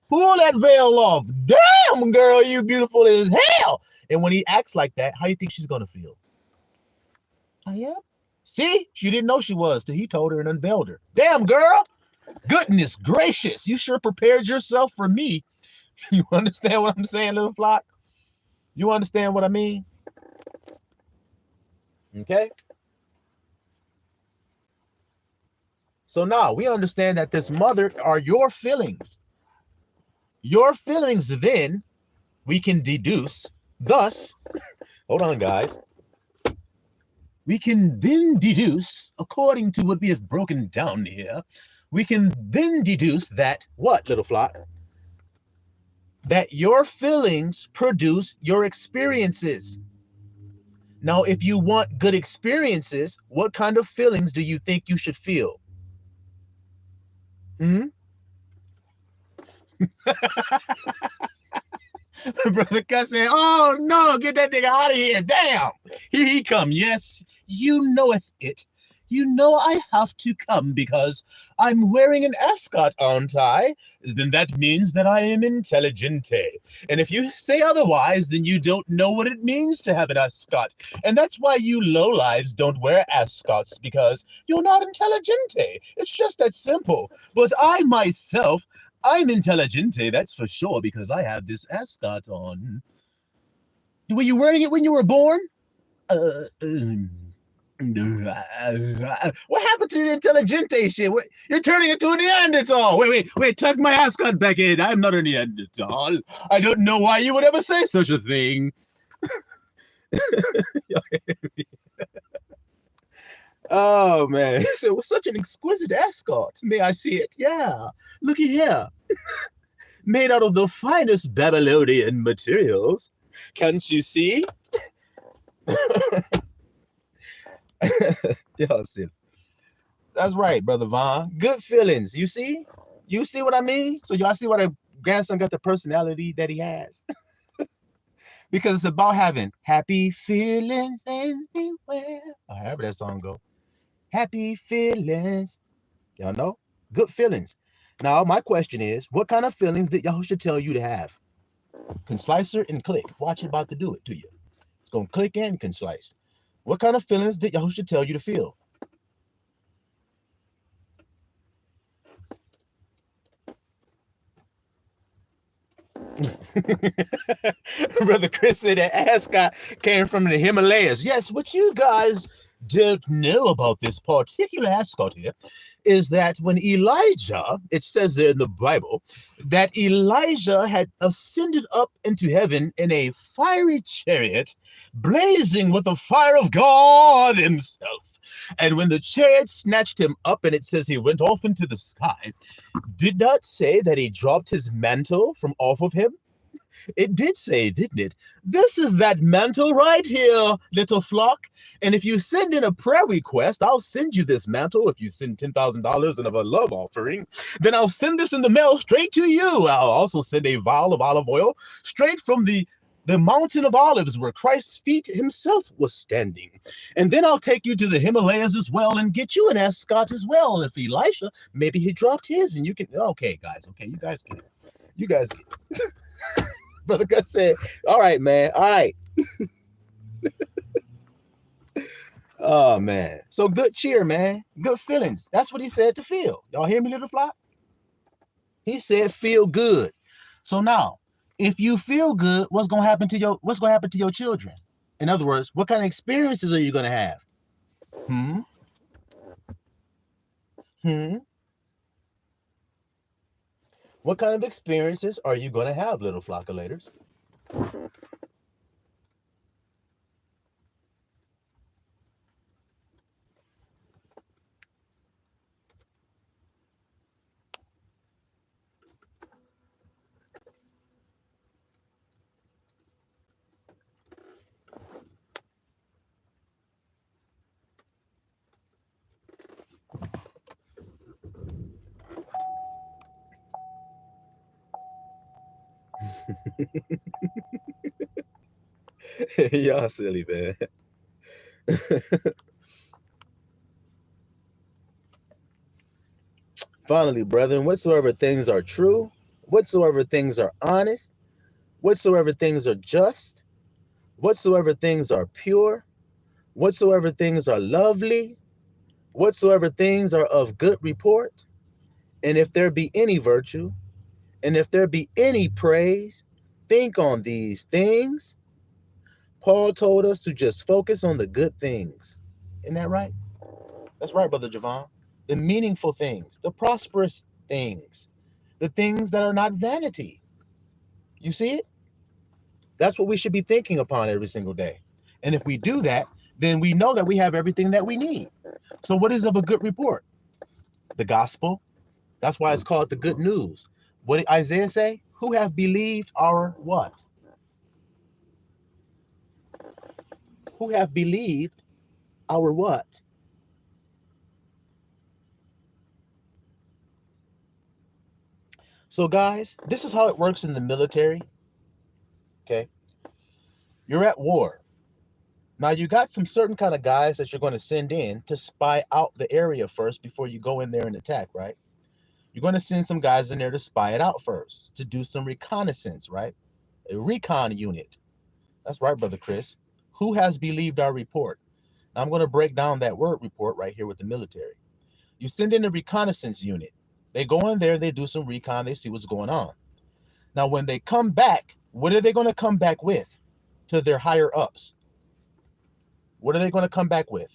pull that veil off. Damn, girl, you beautiful as hell. And when he acts like that, how do you think she's going to feel? I am. See, she didn't know she was till he told her and unveiled her. Damn, girl, goodness gracious, you sure prepared yourself for me. You understand what I'm saying, little flock? You understand what I mean? Okay. So now we understand that this mother are your feelings. Your feelings then we can deduce. Thus, hold on, guys. We can then deduce, according to what we have broken down here, we can then deduce that what, little flock? That your feelings produce your experiences. Now, if you want good experiences, what kind of feelings do you think you should feel? Brother Cuss said, oh no, get that nigga out of here. Damn. Here he come. Yes, you knoweth it. You know I have to come because I'm wearing an ascot, aren't I? Then that means that I am intelligente. And if you say otherwise, then you don't know what it means to have an ascot. And that's why you lowlives don't wear ascots, because you're not intelligente. It's just that simple. But I myself, I'm intelligente, that's for sure, because I have this ascot on. Were you wearing it when you were born? What happened to the intelligente shit? You're turning into a Neanderthal. Wait, tuck my ascot back in. I'm not a Neanderthal. I don't know why you would ever say such a thing. Oh man, he said, "Was such an exquisite ascot. May I see it? Yeah, looky here, made out of the finest Babylonian materials. Can't you see?" Y'all see, that's right, Brother Vaughn. Good feelings. You see what I mean? So y'all see why the grandson got the personality that he has. Because it's about having happy feelings everywhere. Or however that song go. Happy feelings. Y'all know? Good feelings. Now, my question is, what kind of feelings did y'all should tell you to have? Conslicer and click. Watch it about to do it to you. It's going to click and conslice. What kind of feelings did y'all should tell you to feel? Brother Chris said that ascot came from the Himalayas. Yes, what you guys don't know about this particular ascot here is that when Elijah, it says there in the Bible, that Elijah had ascended up into heaven in a fiery chariot, blazing with the fire of God himself. And when the chariot snatched him up, and it says he went off into the sky, did not say that he dropped his mantle from off of him? It did say, didn't it? This is that mantle right here, little flock. And if you send in a prayer request, I'll send you this mantle. If you send $10,000 in of a love offering, then I'll send this in the mail straight to you. I'll also send a vial of olive oil straight from the mountain of olives where Christ's feet himself was standing. And then I'll take you to the Himalayas as well and get you an ascot as well. If Elisha, maybe he dropped his and you can, okay, guys, okay, you guys get it. You guys get it. Brother Gus said, all right, man, all right. Oh, man. So good cheer, man. Good feelings. That's what he said to feel. Y'all hear me, little flock? He said feel good. So now, if you feel good, what's gonna happen to your children? In other words, what kind of experiences are you gonna have? What kind of experiences are you gonna have, little flockulators? Y'all silly, man. Finally, brethren, whatsoever things are true, whatsoever things are honest, whatsoever things are just, whatsoever things are pure, whatsoever things are lovely, whatsoever things are of good report, and if there be any virtue, and if there be any praise, think on these things. Paul told us to just focus on the good things. Isn't that right? That's right, Brother Javon. The meaningful things, the prosperous things, the things that are not vanity. You see it? That's what we should be thinking upon every single day. And if we do that, then we know that we have everything that we need. So what is of a good report? The gospel, That's why it's called the good news. What did Isaiah say? Who have believed our what? Who have believed our what? So guys, this is how it works in the military. Okay. You're at war. Now you got some certain kind of guys that you're going to send in to spy out the area first before you go in there and attack, right? You're going to send some guys in there to spy it out first, to do some reconnaissance, right? A recon unit. That's right, Brother Chris. Who has believed our report? Now, I'm going to break down that word report right here with the military. You send in a reconnaissance unit. They go in there, they do some recon, they see what's going on. Now, when they come back, what are they going to come back with to their higher ups? What are they going to come back with?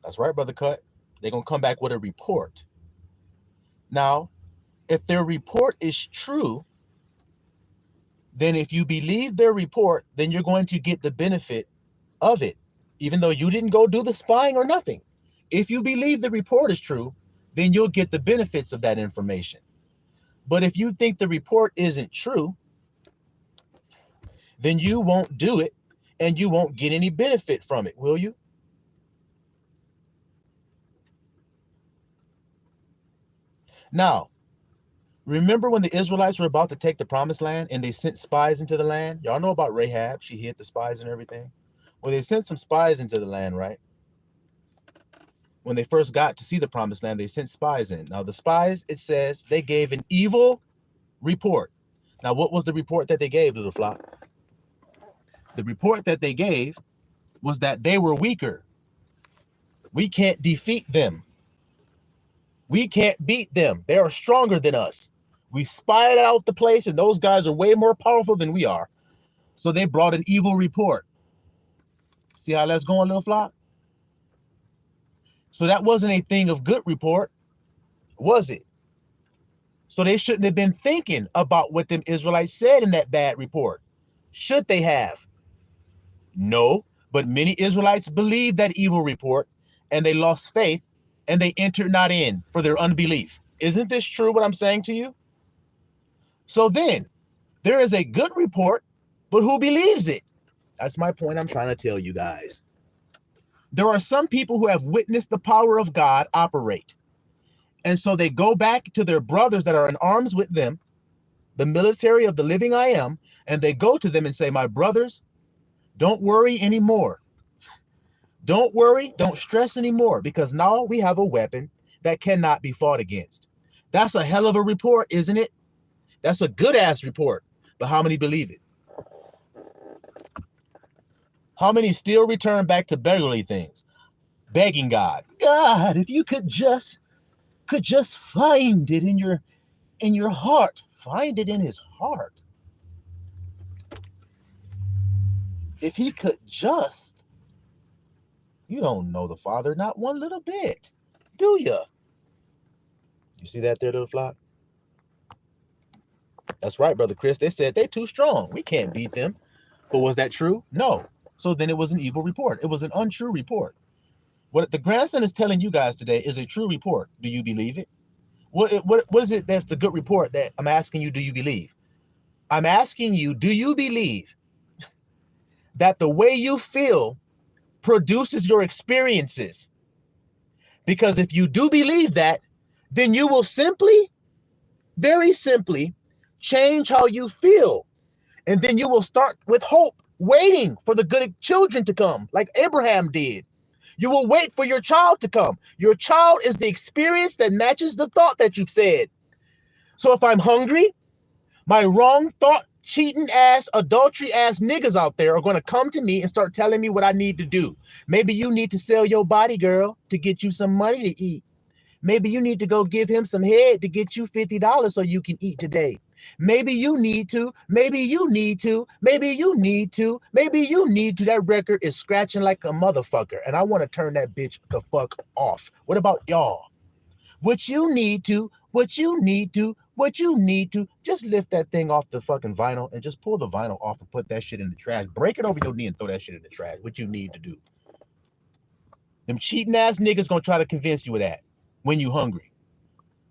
That's right, Brother Cut. They're going to come back with a report. Now, if their report is true, then if you believe their report, then you're going to get the benefit of it, even though you didn't go do the spying or nothing. If you believe the report is true, then you'll get the benefits of that information. But if you think the report isn't true, then you won't do it and you won't get any benefit from it, will you? Now, remember when the Israelites were about to take the promised land and they sent spies into the land? Y'all know about Rahab. She hid the spies and everything. Well, they sent some spies into the land, right? When they first got to see the promised land, they sent spies in. Now, the spies, it says, they gave an evil report. Now, what was the report that they gave, little flock? The report that they gave was that they were weaker. We can't defeat them. We can't beat them. They are stronger than us. We spied out the place, and those guys are way more powerful than we are. So they brought an evil report. See how that's going, little flock? So that wasn't a thing of good report, was it? So they shouldn't have been thinking about what them Israelites said in that bad report. Should they have? No, but many Israelites believed that evil report, and they lost faith, and they entered not in for their unbelief. Isn't this true, what I'm saying to you? So then, there is a good report, but who believes it? That's my point I'm trying to tell you guys. There are some people who have witnessed the power of God operate. And so they go back to their brothers that are in arms with them, the military of the living I am, and they go to them and say, my brothers, don't worry anymore. Don't worry, don't stress anymore, because now we have a weapon that cannot be fought against. That's a hell of a report, isn't it? That's a good ass report, but how many believe it? How many still return back to beggarly things, begging God, God, if you could just find it in your heart, find it in his heart. If he could just. You don't know the Father, not one little bit, do you? You see that there, little flock? That's right, Brother Chris. They said they're too strong. We can't beat them. But was that true? No. So then it was an evil report. It was an untrue report. What the grandson is telling you guys today is a true report. Do you believe it? What is it that's the good report that I'm asking you, do you believe? I'm asking you, do you believe that the way you feel produces your experiences? Because if you do believe that, then you will simply, very simply, change how you feel. And then you will start with hope, waiting for the good children to come, like Abraham did. You will wait for your child to come. Your child is the experience that matches the thought that you've said. So if I'm hungry, my wrong thought, cheating ass, adultery ass niggas out there are going to come to me and start telling me what I need to do. Maybe you need to sell your body, girl, to get you some money to eat. Maybe you need to go give him some head to get you $50 so you can eat today. Maybe you need to, maybe you need to, maybe you need to, maybe you need to. That record is scratching like a motherfucker, and I want to turn that bitch the fuck off. What about y'all? What you need to, what you need to, what you need to, just lift that thing off the fucking vinyl and just pull the vinyl off and put that shit in the trash. Break it over your knee and throw that shit in the trash. What you need to do. Them cheating ass niggas gonna try to convince you of that when you hungry.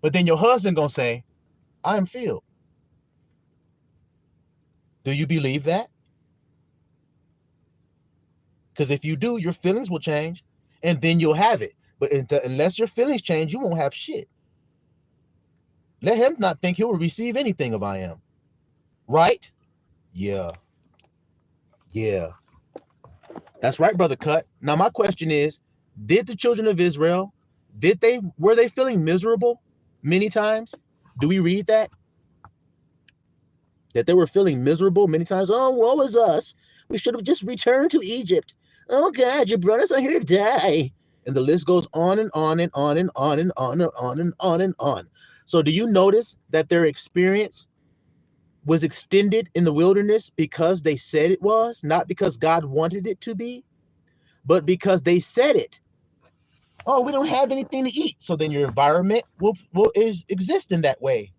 But then your husband gonna say, I am filled. Do you believe that? Because if you do, your feelings will change and then you'll have it. But unless your feelings change, you won't have shit. Let him not think he will receive anything of I am. Right? Yeah. Yeah. That's right, Brother Cut. Now my question is, did the children of Israel, were they feeling miserable many times? Do we read that? That they were feeling miserable many times? Oh, woe is us. We should have just returned to Egypt. Oh God, your brothers are here to die. And the list goes on and on and on and on and on and on and on and on. So do you notice that their experience was extended in the wilderness because they said it was, not because God wanted it to be, but because they said it. Oh, we don't have anything to eat. So then your environment will exist in that way.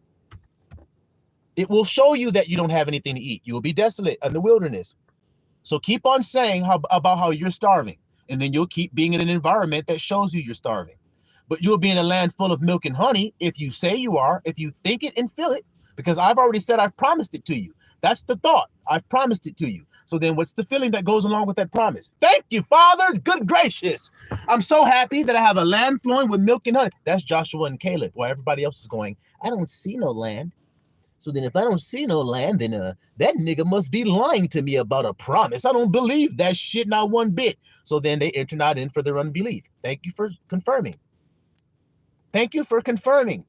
It will show you that you don't have anything to eat. You will be desolate in the wilderness. So keep on saying about how you're starving, and then you'll keep being in an environment that shows you you're starving. But you'll be in a land full of milk and honey if you say you are, if you think it and feel it, because I've already said I've promised it to you. That's the thought. I've promised it to you. So then what's the feeling that goes along with that promise? Thank you, Father. Good gracious. I'm so happy that I have a land flowing with milk and honey. That's Joshua and Caleb, while everybody else is going, I don't see no land. So then if I don't see no land, then that nigga must be lying to me about a promise. I don't believe that shit not one bit. So then they enter not in for their unbelief. Thank you for confirming. Thank you for confirming.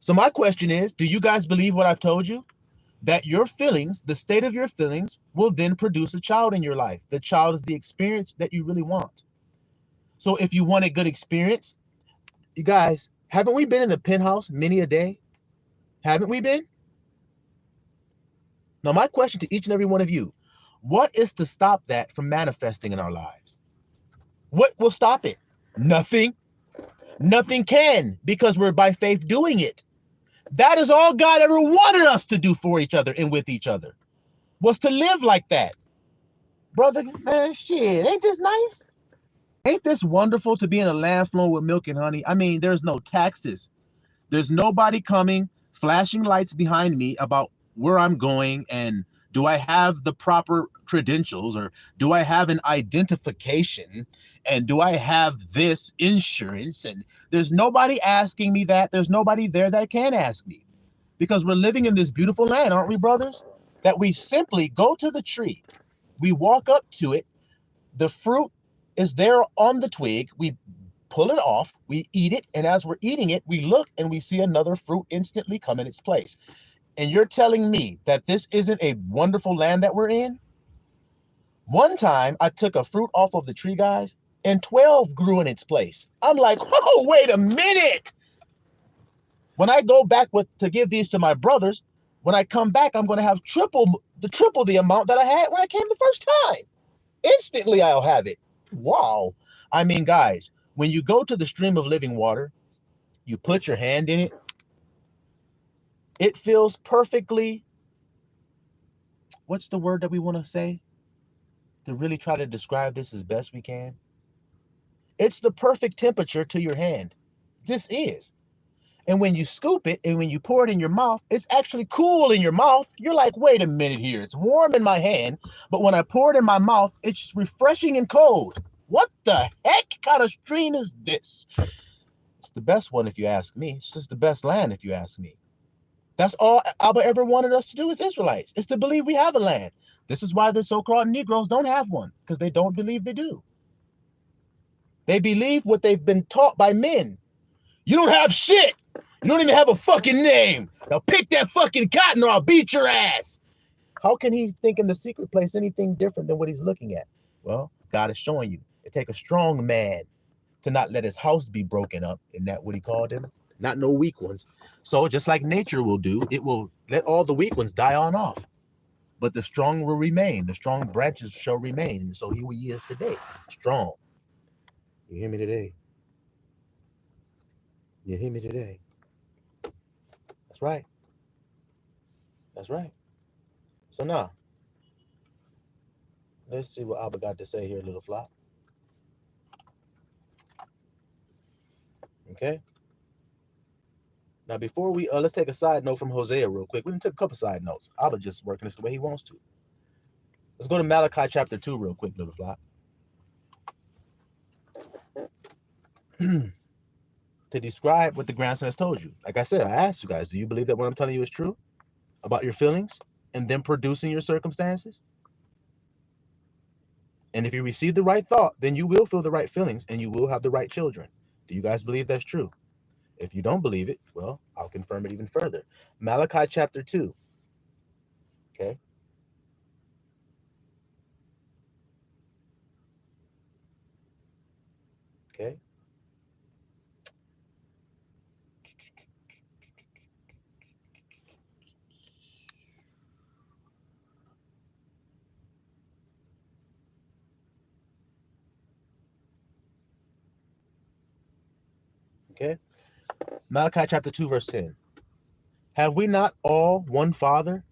So my question is, do you guys believe what I've told you? That your feelings, the state of your feelings, will then produce a child in your life. The child is the experience that you really want. So if you want a good experience, you guys, haven't we been in the penthouse many a day? Haven't we been? Now, my question to each and every one of you, what is to stop that from manifesting in our lives? What will stop it? Nothing. Nothing can, because we're by faith doing it. That is all God ever wanted us to do for each other and with each other, was to live like that. Brother, man, shit, ain't this nice? Ain't this wonderful to be in a land flowing with milk and honey? I mean, there's no taxes. There's nobody coming, flashing lights behind me about where I'm going and do I have the proper credentials or do I have an identification and do I have this insurance? And there's nobody asking me that. There's nobody there that can ask me, because we're living in this beautiful land, aren't we, brothers? That we simply go to the tree. We walk up to it. The fruit is there on the twig. We pull it off. We eat it. And as we're eating it, we look and we see another fruit instantly come in its place. And you're telling me that this isn't a wonderful land that we're in? One time I took a fruit off of the tree, guys, and 12 grew in its place. I'm like, whoa, wait a minute. When I go back to give these to my brothers, when I come back, I'm going to have triple the amount that I had when I came the first time. Instantly, I'll have it. Wow. I mean, guys, when you go to the stream of living water, you put your hand in it. It feels perfectly, what's the word that we want to say to really try to describe this as best we can? It's the perfect temperature to your hand. This is. And when you scoop it and when you pour it in your mouth, it's actually cool in your mouth. You're like, wait a minute here. It's warm in my hand, but when I pour it in my mouth, it's refreshing and cold. What the heck kind of stream is this? It's the best one if you ask me. It's just the best land if you ask me. That's all Abba ever wanted us to do as Israelites, is to believe we have a land. This is why the so-called Negroes don't have one, because they don't believe they do. They believe what they've been taught by men. You don't have shit. You don't even have a fucking name. Now pick that fucking cotton or I'll beat your ass. How can he think in the secret place anything different than what he's looking at? Well, God is showing you. It takes a strong man to not let his house be broken up. Isn't that what he called him? Not no weak ones. So just like nature will do, it will let all the weak ones die on off. But the strong will remain. The strong branches shall remain. And so here he is today, strong. You hear me today? You hear me today? That's right. That's right. So now, let's see what Abba got to say here, little flock. Okay. Now, before we let's take a side note from Hosea real quick. We can take a couple side notes. Abba just working this the way he wants to. Let's go to Malachi chapter 2 real quick, little flock. To describe what the grandson has told you. Like I said, I asked you guys, do you believe that what I'm telling you is true about your feelings and them producing your circumstances? And if you receive the right thought, then you will feel the right feelings and you will have the right children. Do you guys believe that's true? If you don't believe it, well, I'll confirm it even further. Malachi chapter 2. Okay. Okay. Okay. Malachi chapter 2, verse 10. Have we not all one Father?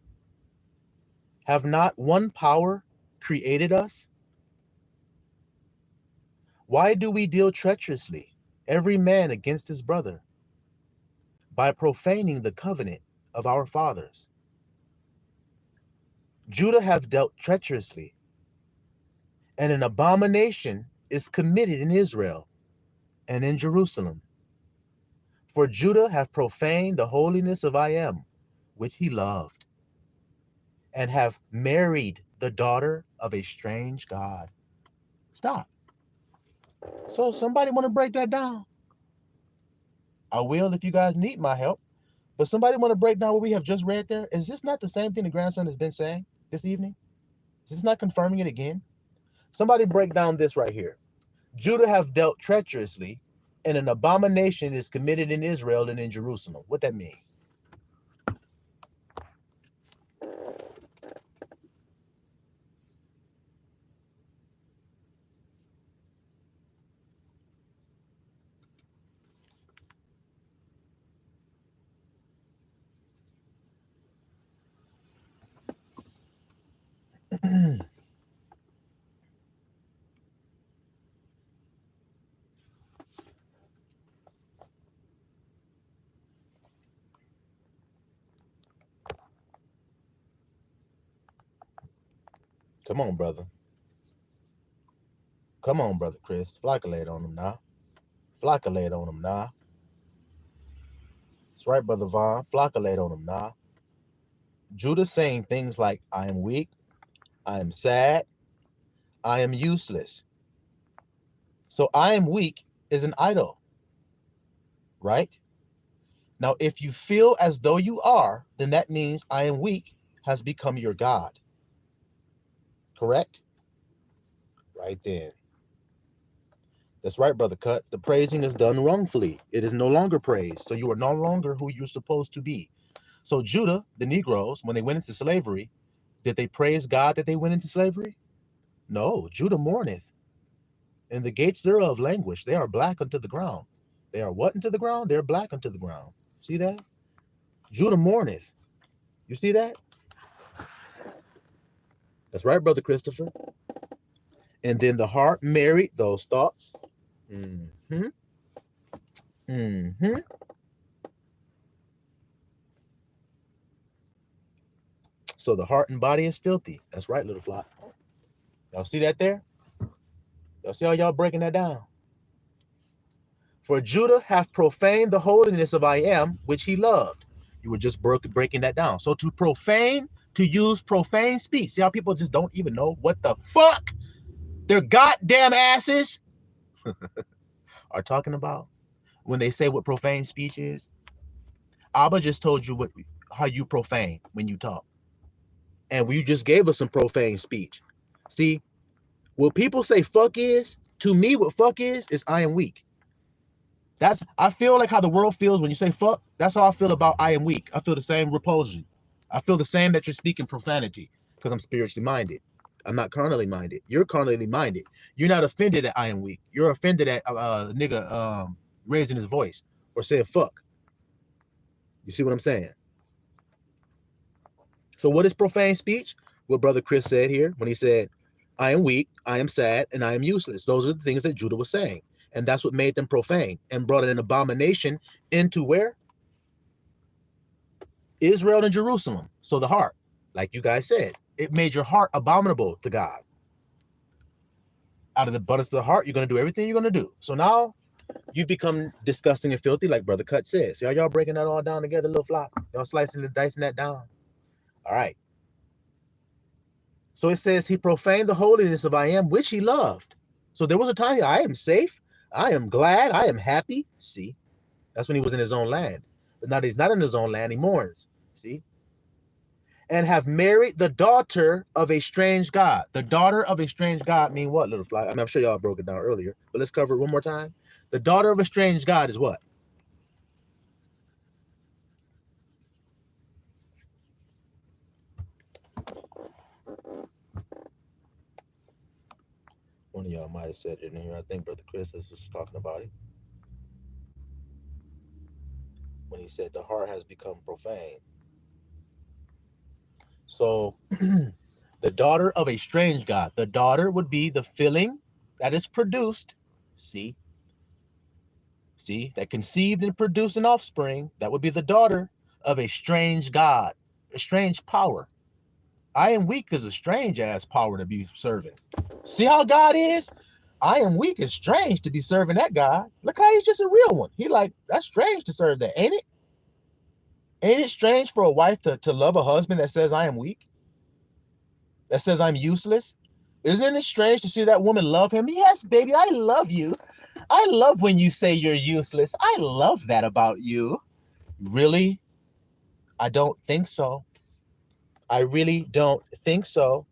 Have not one power created us? Why do we deal treacherously, every man against his brother, by profaning the covenant of our fathers? Judah have dealt treacherously, and an abomination is committed in Israel and in Jerusalem. For Judah have profaned the holiness of I Am, which he loved, and have married the daughter of a strange God. Stop. So somebody want to break that down? I will if you guys need my help. But somebody want to break down what we have just read there? Is this not the same thing the grandson has been saying this evening? Is this not confirming it again? Somebody break down this right here. Judah have dealt treacherously, and an abomination is committed in Israel and in Jerusalem. What that mean? Come on, brother. Come on, brother Chris. Flocculate on him now. Flocculate on him now. That's right, brother Vaughn. Flocculate on him now. Judah saying things like, I am weak, I am sad, I am useless. So I am weak is an idol, right? Now, if you feel as though you are, then that means I am weak has become your God. Correct? Right then. That's right, brother Cut. The praising is done wrongfully. It is no longer praised. So you are no longer who you're supposed to be. So Judah, the Negroes, when they went into slavery, did they praise God that they went into slavery? No, Judah mourneth, and the gates thereof languish. They are black unto the ground. They are what unto the ground? They're black unto the ground. See that? Judah mourneth. You see that? That's right, brother Christopher. And then the heart married those thoughts. So the heart and body is filthy. That's right, little flock. Y'all see that there? Y'all see how y'all breaking that down? For Judah hath profaned the holiness of I Am, which he loved. You were just breaking that down. So to profane, to use profane speech. See how people just don't even know what the fuck their goddamn asses are talking about when they say what profane speech is? Abba just told you how you profane when you talk. And we just gave us some profane speech. See, what people say fuck is, To me, what fuck is I am weak. I feel like how the world feels when you say fuck. That's how I feel about I am weak. I feel the same repulsion. I feel the same that you're speaking profanity because I'm spiritually minded. I'm not carnally minded. You're carnally minded. You're not offended that I am weak. You're offended at nigga raising his voice or saying fuck. You see what I'm saying? So what is profane speech? What Brother Chris said here when he said, I am weak, I am sad, and I am useless. Those are the things that Judah was saying. And that's what made them profane and brought an abomination into where? Israel and Jerusalem. So the heart, like you guys said, it made your heart abominable to God. Out of the abundance of the heart, you're going to do everything you're going to do. So now you've become disgusting and filthy, like Brother Cut says. Y'all breaking that all down together, little flop? Y'all slicing and dicing that down? All right. So it says he profaned the holiness of I am, which he loved. So there was a time I am safe. I am glad. I am happy. See, that's when he was in his own land. But now that he's not in his own land, he mourns. See? And have married the daughter of a strange god. The daughter of a strange god mean what, little fly? I mean, I'm sure y'all broke it down earlier, but let's cover it one more time. The daughter of a strange god is what? One of y'all might have said it in here. I think Brother Chris is just talking about it. When he said the heart has become profane. So the daughter of a strange god. The daughter would be the filling that is produced. See, that conceived and produced an offspring. That would be the daughter of a strange god, a strange power. I am weak is a strange ass power to be serving. See how God is? I am weak is strange to be serving that God. Look how he's just a real one. He like, that's strange to serve that, ain't it? Ain't it strange for a wife to love a husband that says I am weak? That says I'm useless? Isn't it strange to see that woman love him? Yes, baby, I love you. I love when you say you're useless. I love that about you. Really? I don't think so. I really don't think so.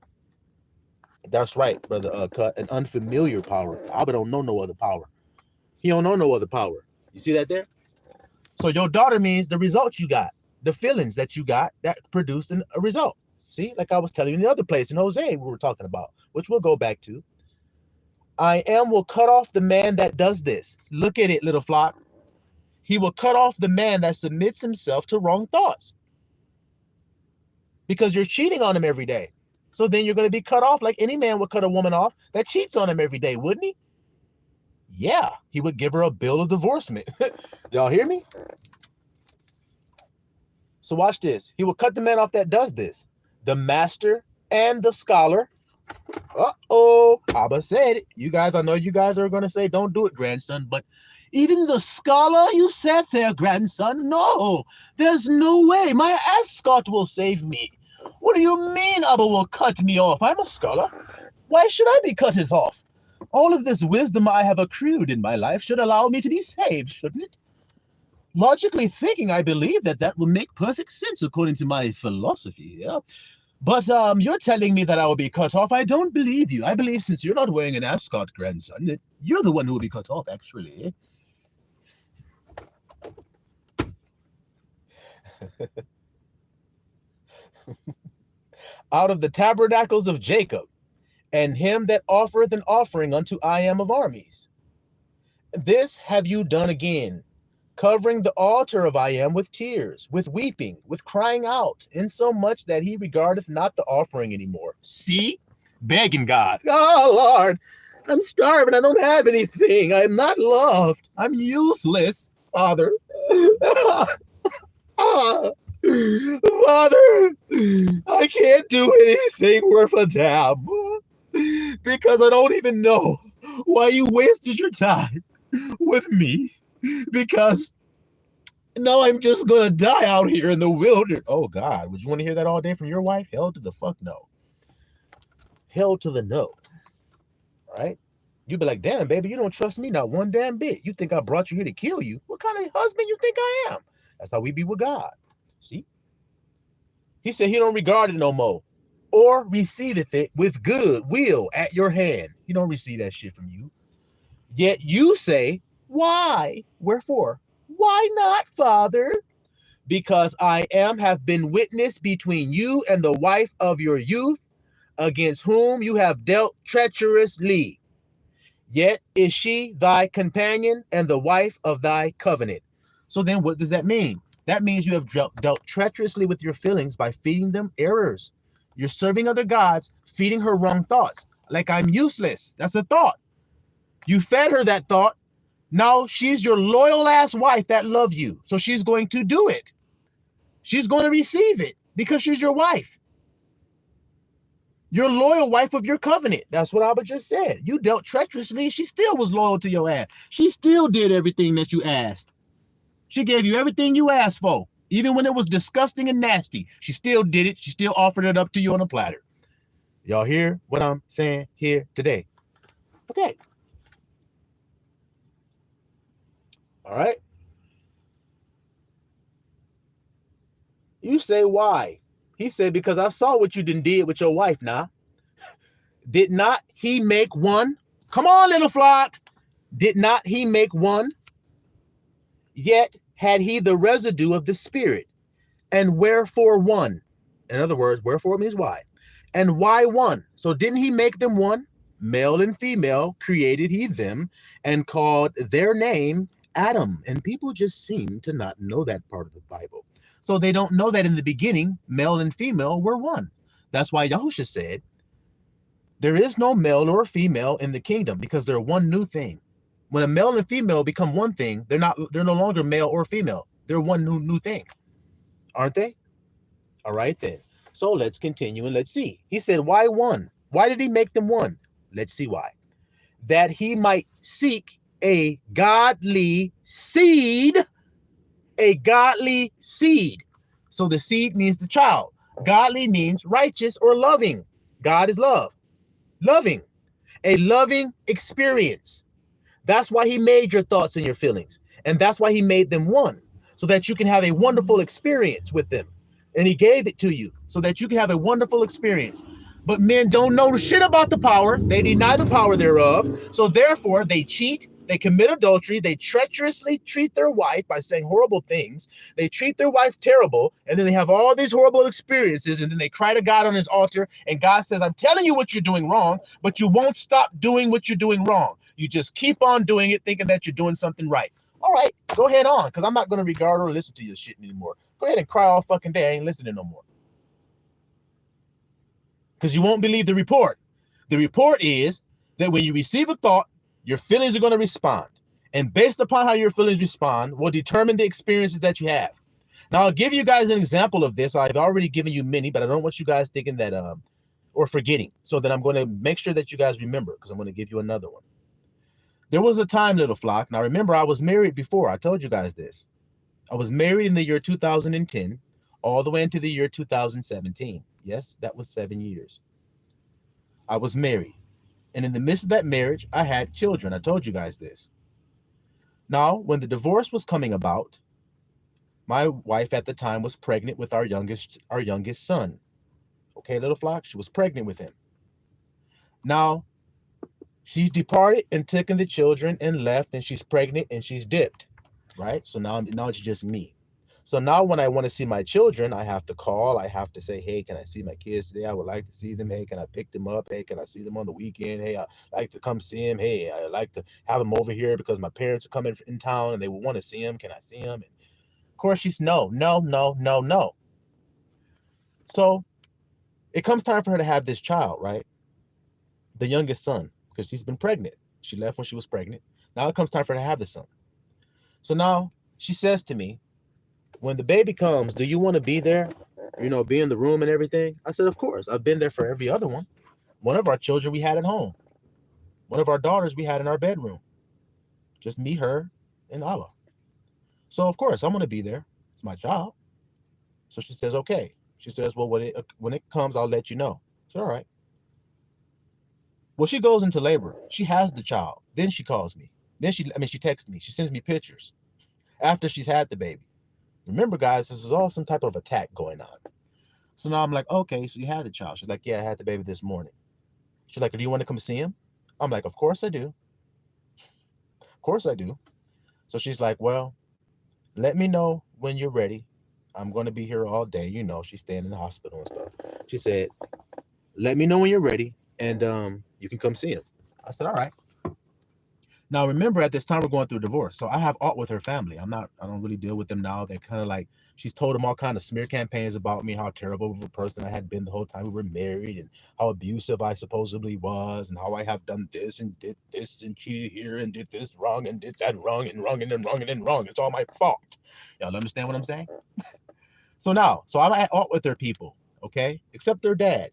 That's right, Brother Cut. An unfamiliar power. Abba don't know no other power. He don't know no other power. You see that there? So your daughter means the results you got, the feelings that you got that produced a result. See, like I was telling you in the other place in Hosea we were talking about, which we'll go back to. I am will cut off the man that does this. Look at it, little flock. He will cut off the man that submits himself to wrong thoughts. Because you're cheating on him every day. So then you're going to be cut off like any man would cut a woman off that cheats on him every day, wouldn't he? Yeah, he would give her a bill of divorcement. Y'all hear me? So watch this. He will cut the man off that does this. The master and the scholar. Uh-oh, Abba said it. You guys, I know you guys are going to say, don't do it, grandson, but even the scholar you said there, grandson, no, there's no way. My ascot will save me. What do you mean Abba will cut me off? I'm a scholar. Why should I be cut off? All of this wisdom I have accrued in my life should allow me to be saved, shouldn't it? Logically thinking, I believe that will make perfect sense according to my philosophy, yeah? But you're telling me that I will be cut off. I don't believe you. I believe since you're not wearing an ascot, grandson, that you're the one who will be cut off, actually. Out of the tabernacles of Jacob, and him that offereth an offering unto I am of armies. This have you done again, covering the altar of I am with tears, with weeping, with crying out, insomuch that he regardeth not the offering anymore. See? Begging God. Oh, Lord, I'm starving. I don't have anything. I'm not loved. I'm useless, Father. Father, I can't do anything worth a damn because I don't even know why you wasted your time with me, because now I'm just gonna die out here in the wilderness. Oh God, would you want to hear that all day from your wife? Hell to the fuck no. Hell to the no. All right? You'd be like, damn, baby, you don't trust me not one damn bit. You think I brought you here to kill you? What kind of husband you think I am? That's how we be with God. See? He said he don't regard it no more, or receiveth it with good will at your hand. He don't receive that shit from you. Yet you say, why? Wherefore? Why not, Father? Because I have been witness between you and the wife of your youth, against whom you have dealt treacherously. Yet is she thy companion and the wife of thy covenant. So then what does that mean? That means you have dealt treacherously with your feelings by feeding them errors. You're serving other gods, feeding her wrong thoughts. Like, I'm useless. That's a thought. You fed her that thought. Now she's your loyal ass wife that loves you. So she's going to do it. She's going to receive it because she's your wife. Your loyal wife of your covenant. That's what Abba just said. You dealt treacherously. She still was loyal to your ass. She still did everything that you asked. She gave you everything you asked for. Even when it was disgusting and nasty, she still did it. She still offered it up to you on a platter. Y'all hear what I'm saying here today? Okay. All right. You say why? He said, because I saw what you did with your wife now. Did not he make one? Come on, little flock. Did not he make one? Yet had he the residue of the Spirit. And wherefore one? In other words, wherefore means why. And why one? So didn't he make them one? Male and female created he them and called their name Adam. And people just seem to not know that part of the Bible. So they don't know that in the beginning, male and female were one. That's why Yahushua said, there is no male or female in the kingdom because they're one new thing. When a male and female become one thing, they're no longer male or female. They're one new thing. Aren't they? All right then. So let's continue and let's see. He said, why one? Why did he make them one? Let's see why. That he might seek a godly seed. A godly seed. So the seed means the child. Godly means righteous or loving. God is love. Loving. A loving experience. That's why he made your thoughts and your feelings. And that's why he made them one. So that you can have a wonderful experience with them. And he gave it to you so that you can have a wonderful experience. But men don't know shit about the power. They deny the power thereof. So therefore, they cheat. They commit adultery. They treacherously treat their wife by saying horrible things. They treat their wife terrible. And then they have all these horrible experiences. And then they cry to God on his altar. And God says, I'm telling you what you're doing wrong, but you won't stop doing what you're doing wrong. You just keep on doing it, thinking that you're doing something right. All right, go ahead on, because I'm not going to regard or listen to your shit anymore. Go ahead and cry all fucking day. I ain't listening no more. Because you won't believe the report. The report is that when you receive a thought, your feelings are going to respond. And based upon how your feelings respond will determine the experiences that you have. Now, I'll give you guys an example of this. I've already given you many, but I don't want you guys thinking that, or forgetting. So that I'm going to make sure that you guys remember, because I'm going to give you another one. There was a time, little flock. Now, remember, I was married before. I told you guys this. I was married in the year 2010, all the way into the year 2017. Yes, that was 7 years. I was married. And in the midst of that marriage, I had children. I told you guys this. Now, when the divorce was coming about, my wife at the time was pregnant with our youngest son. Okay, little flock, she was pregnant with him. Now, she's departed and taken the children and left, and she's pregnant and she's dipped, right? So now it's just me. So now when I want to see my children, I have to call. I have to say, hey, can I see my kids today? I would like to see them. Hey, can I pick them up? Hey, can I see them on the weekend? Hey, I'd like to come see them. Hey, I'd like to have them over here because my parents are coming in town and they will want to see them. Can I see them? And of course, she's no. So it comes time for her to have this child, right? The youngest son, because she's been pregnant. She left when she was pregnant. Now it comes time for her to have the son. So now she says to me, when the baby comes, do you want to be there? You know, be in the room and everything? I said, of course. I've been there for every other one. One of our children we had at home. One of our daughters we had in our bedroom. Just me, her, and Allah. So, of course, I'm going to be there. It's my child. So she says, okay. She says, well, when it comes, I'll let you know. I said, all right. Well, she goes into labor. She has the child. Then she calls me. Then she texts me. She sends me pictures after she's had the baby. Remember, guys, this is all some type of attack going on. So now I'm like, okay, so you had the child. She's like, yeah, I had the baby this morning. She's like, do you want to come see him? I'm like, of course I do. course I do. So she's like, well, let me know when you're ready. I'm going to be here all day. You know, she's staying in the hospital and stuff. She said, let me know when you're ready and you can come see him. I said, all right. Now, remember, at this time, we're going through a divorce. So I have aught with her family. I don't really deal with them now. They're kind of like, she's told them all kind of smear campaigns about me, how terrible of a person I had been the whole time we were married, and how abusive I supposedly was, and how I have done this and did this and cheated here and did this wrong and did that wrong and wrong and then wrong and then wrong. It's all my fault. Y'all understand what I'm saying? So I'm at aught with their people, okay? Except their dad,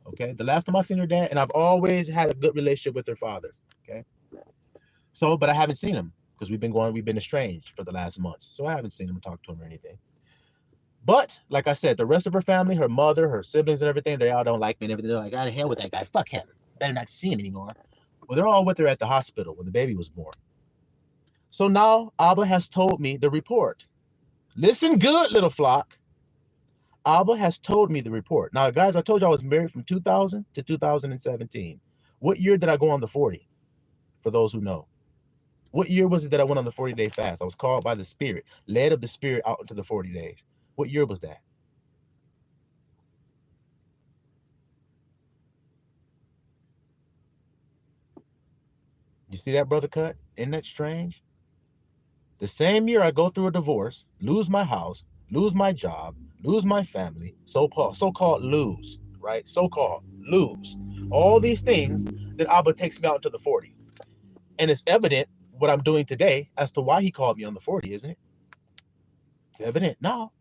okay? The last time I seen her dad, and I've always had a good relationship with her father, okay? So, but I haven't seen him because we've been estranged for the last months. So I haven't seen him or talked to him or anything. But like I said, the rest of her family, her mother, her siblings and everything, they all don't like me and everything. They're like, out of hell with that guy. Fuck him. Better not see him anymore. Well, they're all with her at the hospital when the baby was born. So now Abba has told me the report. Listen good, little flock. Abba has told me the report. Now, guys, I told you I was married from 2000 to 2017. What year did I go on the 40? For those who know. What year was it that I went on the 40-day fast? I was called by the Spirit, led of the Spirit out into the 40 days. What year was that? You see that, Brother Cut? Isn't that strange? The same year I go through a divorce, lose my house, lose my job, lose my family, so-called lose, right? So-called lose. All these things that Abba takes me out to the 40. And it's evident what I'm doing today as to why he called me on the 40, isn't it? It's evident now.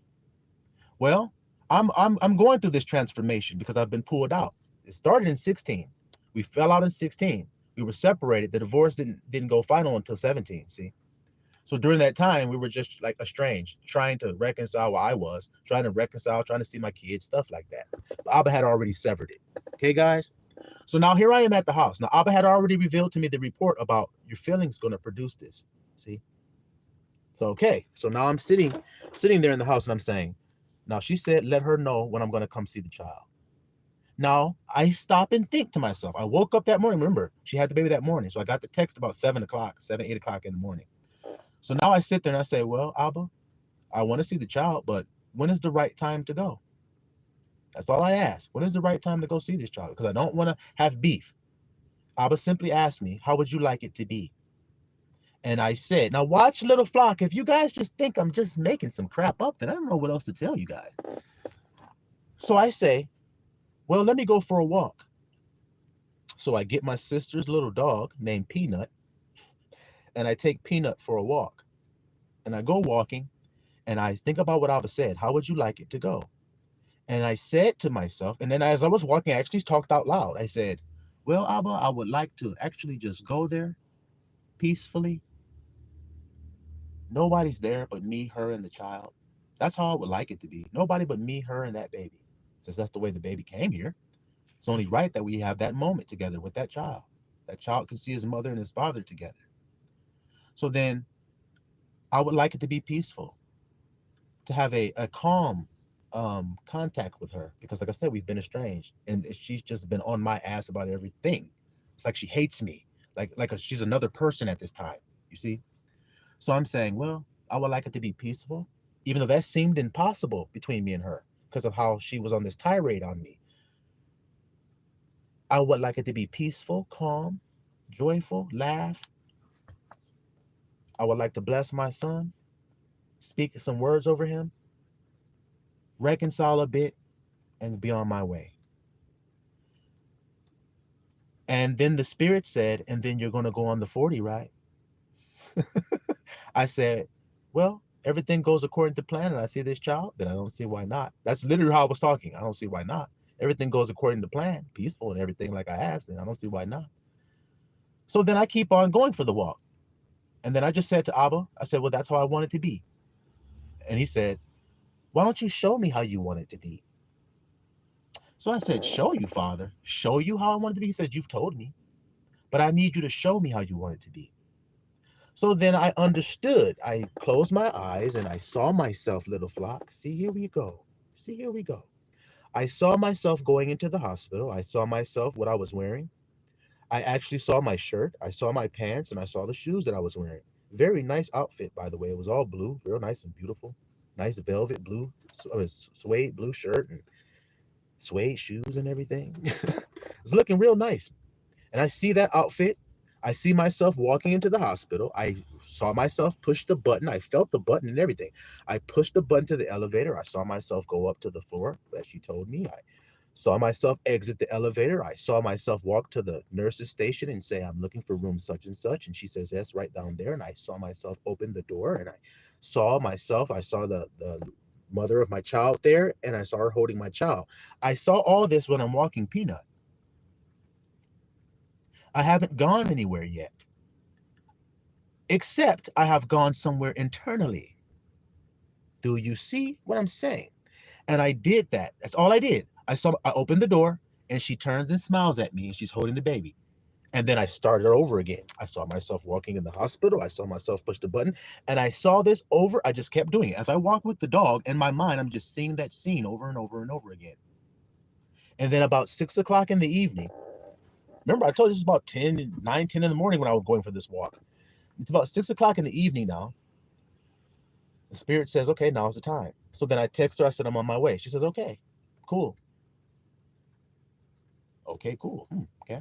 Well, I'm going through this transformation because I've been pulled out. It started in 16. We fell out in 16. We were separated. The divorce didn't go final until 17, see? So during that time, we were just like estranged, trying to reconcile where I was, trying to see my kids, stuff like that. But Abba had already severed it. Okay, guys? So now here I am at the house. Now, Abba had already revealed to me the report about your feelings going to produce this. See? So, okay. So now I'm sitting there in the house and I'm saying, now she said, let her know when I'm going to come see the child. Now, I stop and think to myself. I woke up that morning. Remember, she had the baby that morning. So I got the text about 8 o'clock in the morning. So now I sit there and I say, well, Abba, I want to see the child, but when is the right time to go? That's all I ask. When is the right time to go see this child? Because I don't want to have beef. Abba simply asked me, how would you like it to be? And I said, now watch, little flock. If you guys just think I'm just making some crap up, then I don't know what else to tell you guys. So I say, well, let me go for a walk. So I get my sister's little dog named Peanut, and I take Peanut for a walk. And I go walking, and I think about what Abba said. How would you like it to go? And I said to myself, and then as I was walking, I actually talked out loud. I said, well, Abba, I would like to actually just go there peacefully. Nobody's there but me, her, and the child. That's how I would like it to be. Nobody but me, her, and that baby. Since that's the way the baby came here, it's only right that we have that moment together with that child. That child can see his mother and his father together. So then I would like it to be peaceful, to have a calm contact with her, because like I said, we've been estranged and she's just been on my ass about everything. It's like she hates me, like she's another person at this time, you see? So I'm saying, well, I would like it to be peaceful, even though that seemed impossible between me and her because of how she was on this tirade on me. I would like it to be peaceful, calm, joyful, laugh. I would like to bless my son, speak some words over him, reconcile a bit, and be on my way. And then the Spirit said, and then you're going to go on the 40, right? I said, well, everything goes according to plan and I see this child, then I don't see why not. That's literally how I was talking. I don't see why not. Everything goes according to plan, peaceful and everything like I asked, and I don't see why not. So then I keep on going for the walk. And then I just said to Abba, I said, well, that's how I want it to be. And he said, why don't you show me how you want it to be? So I said, show you, Father. Show you how I want it to be? He said, you've told me, but I need you to show me how you want it to be. So then I understood. I closed my eyes and I saw myself, little flock. See, here we go. See, here we go. I saw myself going into the hospital. I saw myself, what I was wearing. I actually saw my shirt, I saw my pants, and I saw the shoes that I was wearing. Very nice outfit, by the way. It was all blue, real nice and beautiful. Nice velvet blue, suede blue shirt and suede shoes and everything. It's looking real nice. And I see that outfit. I see myself walking into the hospital. I saw myself push the button. I felt the button and everything. I pushed the button to the elevator. I saw myself go up to the floor that she told me. I saw myself exit the elevator. I saw myself walk to the nurse's station and say, I'm looking for room such and such. And she says, yes, right down there. And I saw myself open the door and I saw the mother of my child there and I saw her holding my child. I saw all this when I'm walking Peanut. I haven't gone anywhere yet, except I have gone somewhere internally. Do you see what I'm saying? And I did that. That's all I did. I opened the door and she turns and smiles at me and she's holding the baby. And then I started over again. I saw myself walking in the hospital. I saw myself push the button and I saw this over. I just kept doing it. As I walk with the dog in my mind, I'm just seeing that scene over and over and over again. And then about 6 o'clock in the evening, remember, I told you it's about 10 in the morning when I was going for this walk. It's about 6 o'clock in the evening now. The spirit says, okay, now's the time. So then I text her. I said, I'm on my way. She says, okay, cool. Okay, cool. Okay.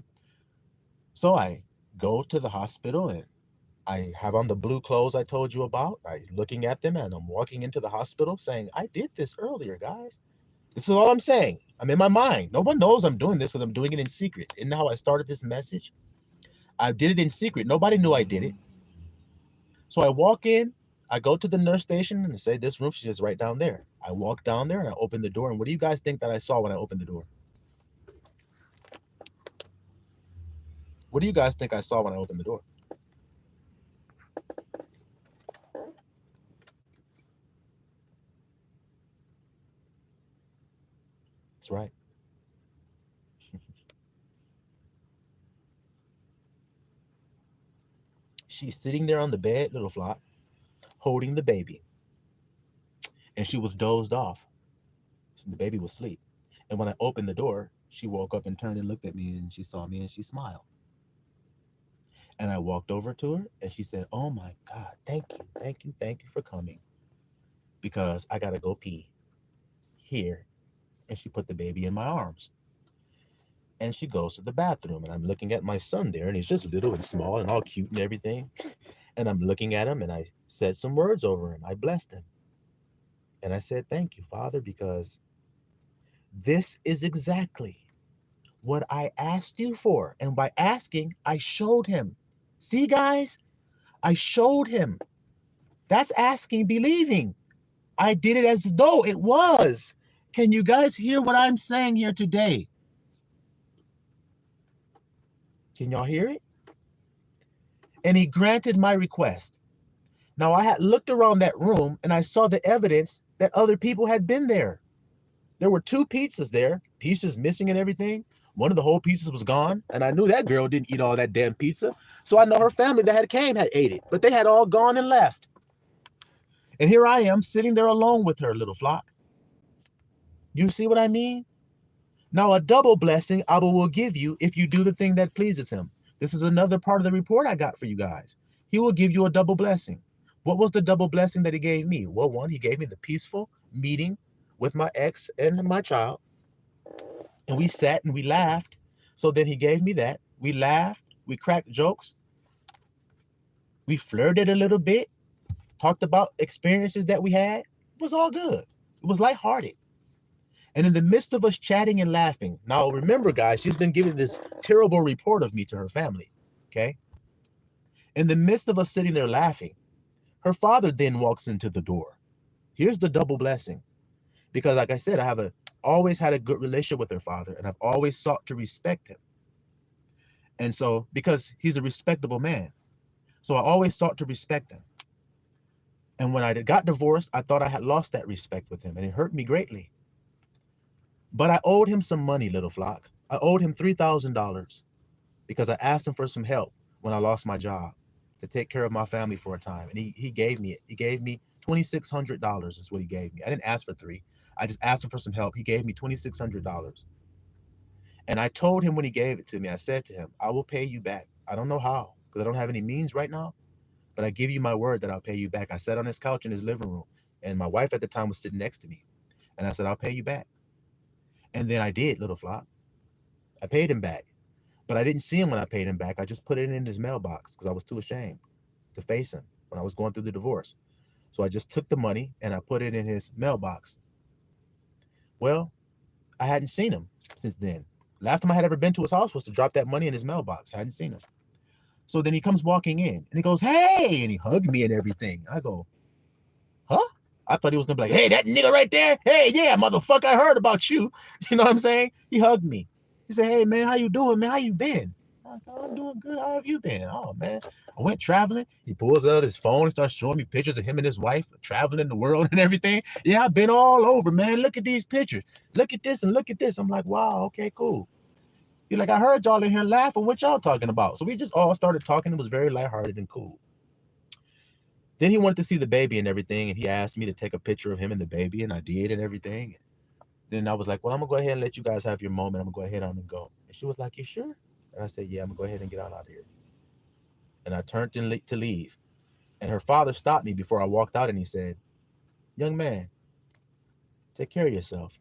So I go to the hospital and I have on the blue clothes I told you about. I'm looking at them and I'm walking into the hospital saying, I did this earlier, guys. This is all I'm saying. I'm in my mind. No one knows I'm doing this because I'm doing it in secret. Isn't that how I started this message? I did it in secret. Nobody knew I did it. So I walk in, I go to the nurse station and say, this room, she says, right down there. I walk down there and I open the door. And what do you guys think that I saw when I opened the door? What do you guys think I saw when I opened the door? That's right. She's sitting there on the bed, little flock, holding the baby. And she was dozed off. So the baby was asleep. And when I opened the door, she woke up and turned and looked at me and she saw me and she smiled. And I walked over to her and she said, oh my God, thank you for coming. Because I gotta go pee here. And she put the baby in my arms. And she goes to the bathroom and I'm looking at my son there and he's just little and small and all cute and everything. And I'm looking at him and I said some words over him. I blessed him. And I said, thank you, Father, because this is exactly what I asked you for. And by asking, I showed him. See, guys, I showed him. That's asking, believing. I did it as though it was. Can you guys hear what I'm saying here today? Can y'all hear it? And he granted my request. Now, I had looked around that room and I saw the evidence that other people had been there. There were 2 pizzas there, pieces missing and everything. One of the whole pizzas was gone. And I knew that girl didn't eat all that damn pizza. So I know her family that had ate it, but they had all gone and left. And here I am sitting there alone with her, little flock. You see what I mean? Now, a double blessing Abba will give you if you do the thing that pleases him. This is another part of the report I got for you guys. He will give you a double blessing. What was the double blessing that he gave me? Well, one, he gave me the peaceful meeting with my ex and my child. And we sat and we laughed. So then he gave me that. We laughed. We cracked jokes. We flirted a little bit. Talked about experiences that we had. It was all good. It was lighthearted. And in the midst of us chatting and laughing, now remember, guys, she's been giving this terrible report of me to her family, okay? In the midst of us sitting there laughing, her father then walks into the door. Here's the double blessing. Because like I said, I have always had a good relationship with her father, and I've always sought to respect him. And so, because he's a respectable man, so I always sought to respect him. And when I got divorced, I thought I had lost that respect with him, and it hurt me greatly. But I owed him some money, little flock. I owed him $3,000 because I asked him for some help when I lost my job to take care of my family for a time. And he gave me it. He gave me $2,600 is what he gave me. I didn't ask for $3,000. I just asked him for some help. He gave me $2,600. And I told him when he gave it to me, I said to him, I will pay you back. I don't know how, because I don't have any means right now, but I give you my word that I'll pay you back. I sat on his couch in his living room, and my wife at the time was sitting next to me. And I said, I'll pay you back. And then I did, Little Flock. I paid him back. But I didn't see him when I paid him back. I just put it in his mailbox because I was too ashamed to face him when I was going through the divorce. So I just took the money and I put it in his mailbox. Well, I hadn't seen him since then. Last time I had ever been to his house was to drop that money in his mailbox. I hadn't seen him. So then he comes walking in and he goes, hey, and he hugged me and everything. I go, huh? I thought he was gonna be like, hey, that nigga right there. Hey, yeah, motherfucker, I heard about you. You know what I'm saying? He hugged me. He said, hey, man, how you doing, man? How you been? I thought, I'm doing good. How have you been? Oh, man, I went traveling. He pulls out his phone and starts showing me pictures of him and his wife traveling the world and everything. Yeah, I've been all over, man. Look at these pictures. Look at this and look at this. I'm like, wow, okay, cool. He's like, I heard y'all in here laughing. What y'all talking about? So we just all started talking. It was very lighthearted and cool. Then he wanted to see the baby and everything, and he asked me to take a picture of him and the baby, and I did and everything. Then I was like, well, I'm going to go ahead and let you guys have your moment. I'm going to go ahead on and go. And she was like, you sure? And I said, yeah, I'm going to go ahead and get out of here. And I turned to leave. And her father stopped me before I walked out, and he said, young man, take care of yourself.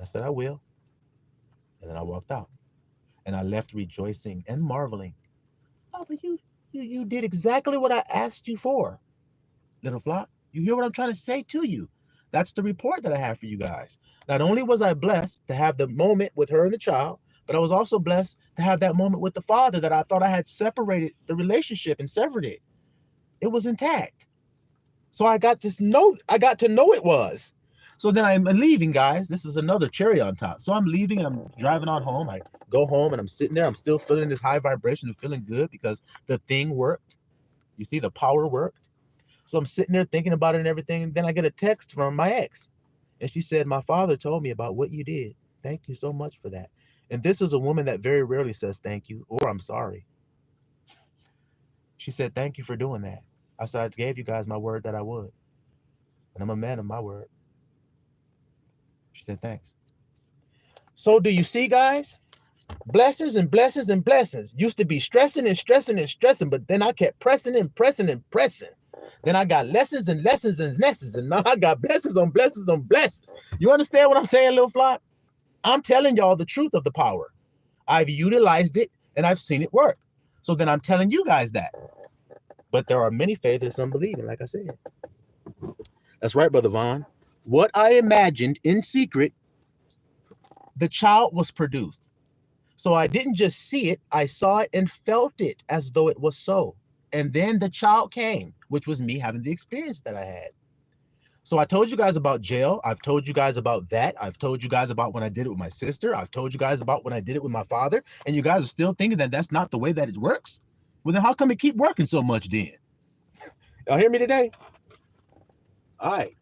I said, I will. And then I walked out. And I left rejoicing and marveling. Oh, but you did exactly what I asked you for, Little Flock. You hear what I'm trying to say to you? That's the report that I have for you guys. Not only was I blessed to have the moment with her and the child, but I was also blessed to have that moment with the father that I thought I had separated the relationship and severed it. It was intact. So I got to know it was. So then I'm leaving, guys. This is another cherry on top. So I'm leaving and I'm driving on home. I go home and I'm sitting there. I'm still feeling this high vibration and feeling good because the thing worked. You see, the power worked. So I'm sitting there thinking about it and everything. And then I get a text from my ex. And she said, my father told me about what you did. Thank you so much for that. And this is a woman that very rarely says thank you or I'm sorry. She said, thank you for doing that. I said, I gave you guys my word that I would. And I'm a man of my word. She said, thanks. So do you see, guys? Blessings and blessings and blessings. Used to be stressing and stressing and stressing, but then I kept pressing and pressing and pressing. Then I got lessons and lessons and lessons, and now I got blessings on blessings on blessings. You understand what I'm saying, Little Flock? I'm telling y'all the truth of the power. I've utilized it, and I've seen it work. So then I'm telling you guys that. But there are many faiths and some believing, like I said. That's right, Brother Vaughn. What I imagined in secret, the child was produced. So I didn't just see it, I saw it and felt it as though it was so. And then the child came, which was me having the experience that I had. So I told you guys about jail. I've told you guys about that. I've told you guys about when I did it with my sister. I've told you guys about when I did it with my father. And you guys are still thinking that that's not the way that it works? Well, then how come it keep working so much then? Y'all hear me today? All right.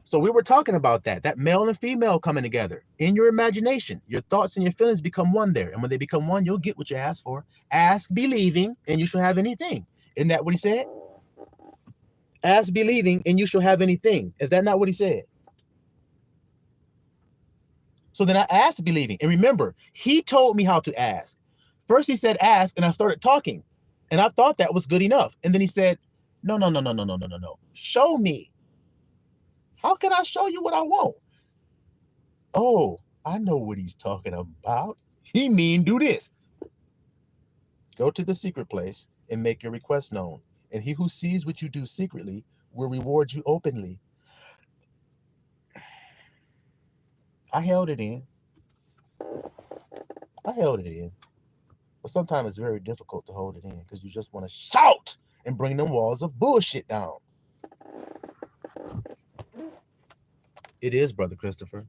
So we were talking about that male and female coming together in your imagination. Your thoughts and your feelings become one there. And when they become one, you'll get what you ask for. Ask believing and you shall have anything. Isn't that what he said? Ask believing and you shall have anything. Is that not what he said? So then I asked believing. And remember, he told me how to ask. First he said ask and I started talking. And I thought that was good enough. And then he said, no. Show me. How can I show you what I want? Oh, I know what he's talking about. He mean do this. Go to the secret place and make your request known. And he who sees what you do secretly will reward you openly. I held it in. But sometimes it's very difficult to hold it in because you just want to shout and bring them walls of bullshit down. It is, Brother Christopher.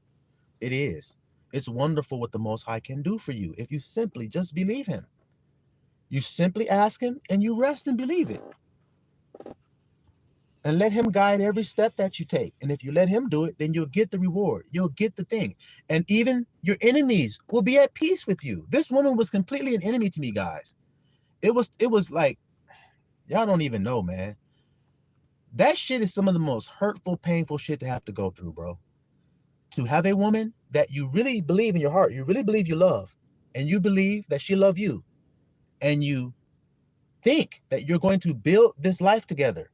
It is. It's wonderful what the Most High can do for you if you simply just believe him. You simply ask him and you rest and believe it. And let him guide every step that you take. And if you let him do it, then you'll get the reward. You'll get the thing. And even your enemies will be at peace with you. This woman was completely an enemy to me, guys. It was like, y'all don't even know, man. That shit is some of the most hurtful, painful shit to have to go through, bro. to have a woman that you really believe in your heart, you really believe you love, and you believe that she loves you, and you think that you're going to build this life together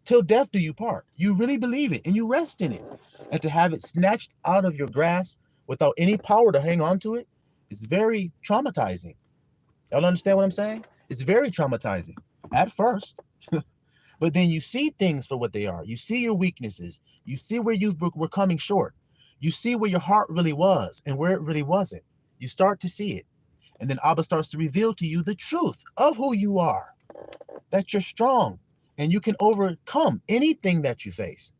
till death do you part. You really believe it and you rest in it. And to have it snatched out of your grasp without any power to hang on to it is very traumatizing. Y'all understand what I'm saying? It's very traumatizing at first. But then you see things for what they are. You see your weaknesses. You see where you were coming short. You see where your heart really was and where it really wasn't. You start to see it. And then Abba starts to reveal to you the truth of who you are, that you're strong and you can overcome anything that you face.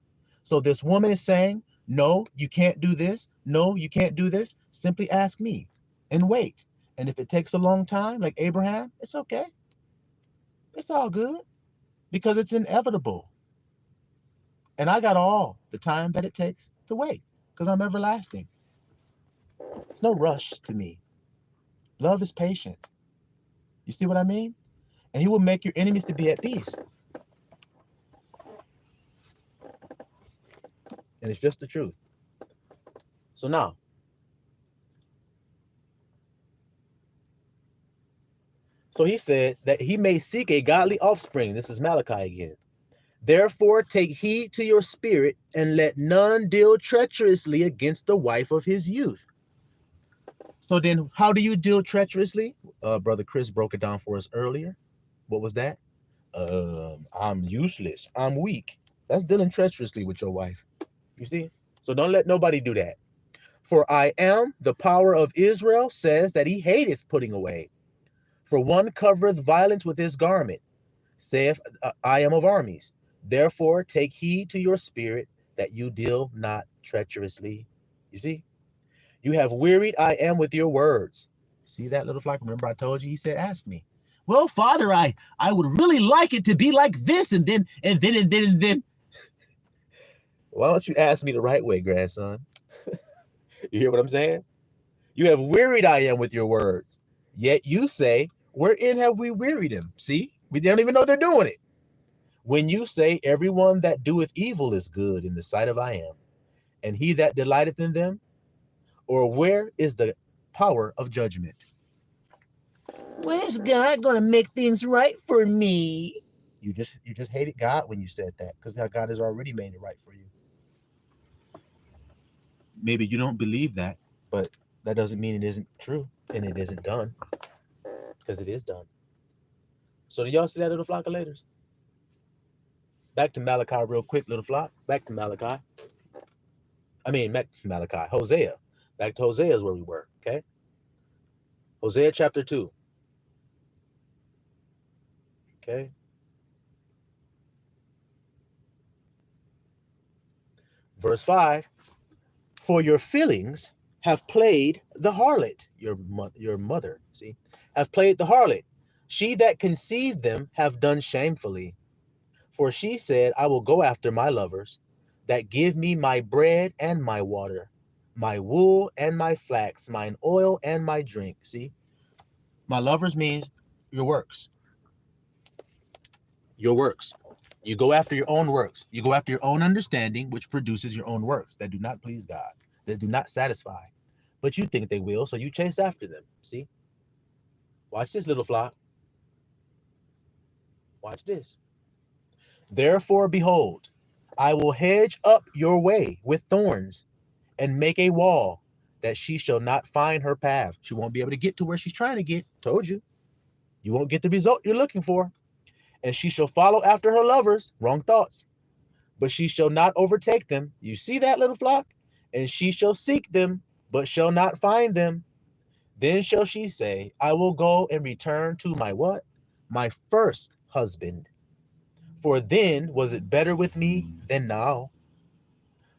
So this woman is saying, no, you can't do this. No, you can't do this. Simply ask me and wait. And if it takes a long time, like Abraham, it's okay. It's all good because it's inevitable. And I got all the time that it takes to wait because I'm everlasting. It's no rush to me. Love is patient. You see what I mean? And he will make your enemies to be at peace. And it's just the truth. So now, so he said that he may seek a godly offspring. This is Malachi again. Therefore, take heed to your spirit and let none deal treacherously against the wife of his youth. So then how do you deal treacherously? Brother Chris broke it down for us earlier. What was that? I'm useless. I'm weak. That's dealing treacherously with your wife. You see? So don't let nobody do that. For I am the power of Israel says that he hateth putting away. For one covereth violence with his garment, saith I am of armies. Therefore take heed to your spirit that you deal not treacherously. You see? You have wearied I am with your words. See that, little flock? Remember I told you, he said, ask me. Well, Father, I would really like it to be like this and then. Why don't you ask me the right way, grandson? You hear what I'm saying? You have wearied I am with your words. Yet you say, wherein have we wearied him? See, we don't even know they're doing it. When you say everyone that doeth evil is good in the sight of I am, and he that delighteth in them, or where is the power of judgment? When is God going to make things right for me? You just hated God when you said that because God has already made it right for you. Maybe you don't believe that, but that doesn't mean it isn't true and it isn't done, because it is done. So do y'all see that, little flock of laters? Back to Malachi real quick, little flock. Back to Malachi. Malachi, Hosea. Back to Hosea is where we were, okay? Hosea chapter 2. Okay. Verse 5. For your feelings have played the harlot, your mother, see, have played the harlot. She that conceived them have done shamefully. For she said, I will go after my lovers that give me my bread and my water, my wool and my flax, mine oil and my drink. See, my lovers means your works. Your works. You go after your own works. You go after your own understanding, which produces your own works that do not please God, that do not satisfy. But you think they will, so you chase after them. See? Watch this, little flock. Watch this. Therefore, behold, I will hedge up your way with thorns and make a wall that she shall not find her path. She won't be able to get to where she's trying to get. Told you. You won't get the result you're looking for. And she shall follow after her lovers, wrong thoughts, but she shall not overtake them. You see that, little flock? And she shall seek them, but shall not find them. Then shall she say, I will go and return to my what? My first husband. For then was it better with me than now.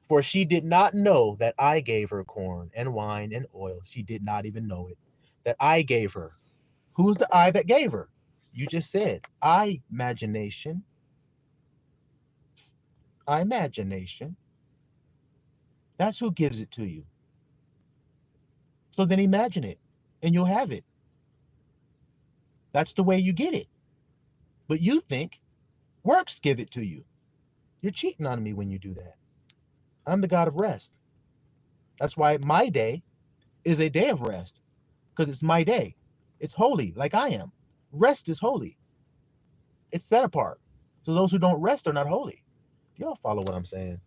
For she did not know that I gave her corn and wine and oil. She did not even know it, that I gave her. Who's the I that gave her? You just said, imagination. Imagination. That's who gives it to you. So then imagine it and you'll have it. That's the way you get it. But you think works give it to you. You're cheating on me when you do that. I'm the God of rest. That's why my day is a day of rest, because it's my day. It's holy, like I am. Rest is holy. It's set apart. So those who don't rest are not holy. Y'all follow what I'm saying?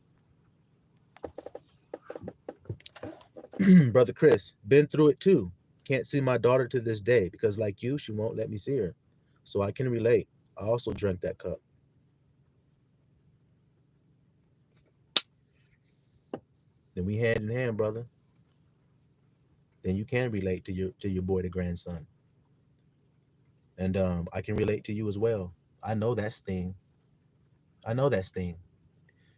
Brother Chris, been through it too. Can't see my daughter to this day because, like you, she won't let me see her. So I can relate. I also drank that cup. Then we hand in hand, brother. Then you can relate to your boy, the grandson. And I can relate to you as well. I know that sting. I know that sting.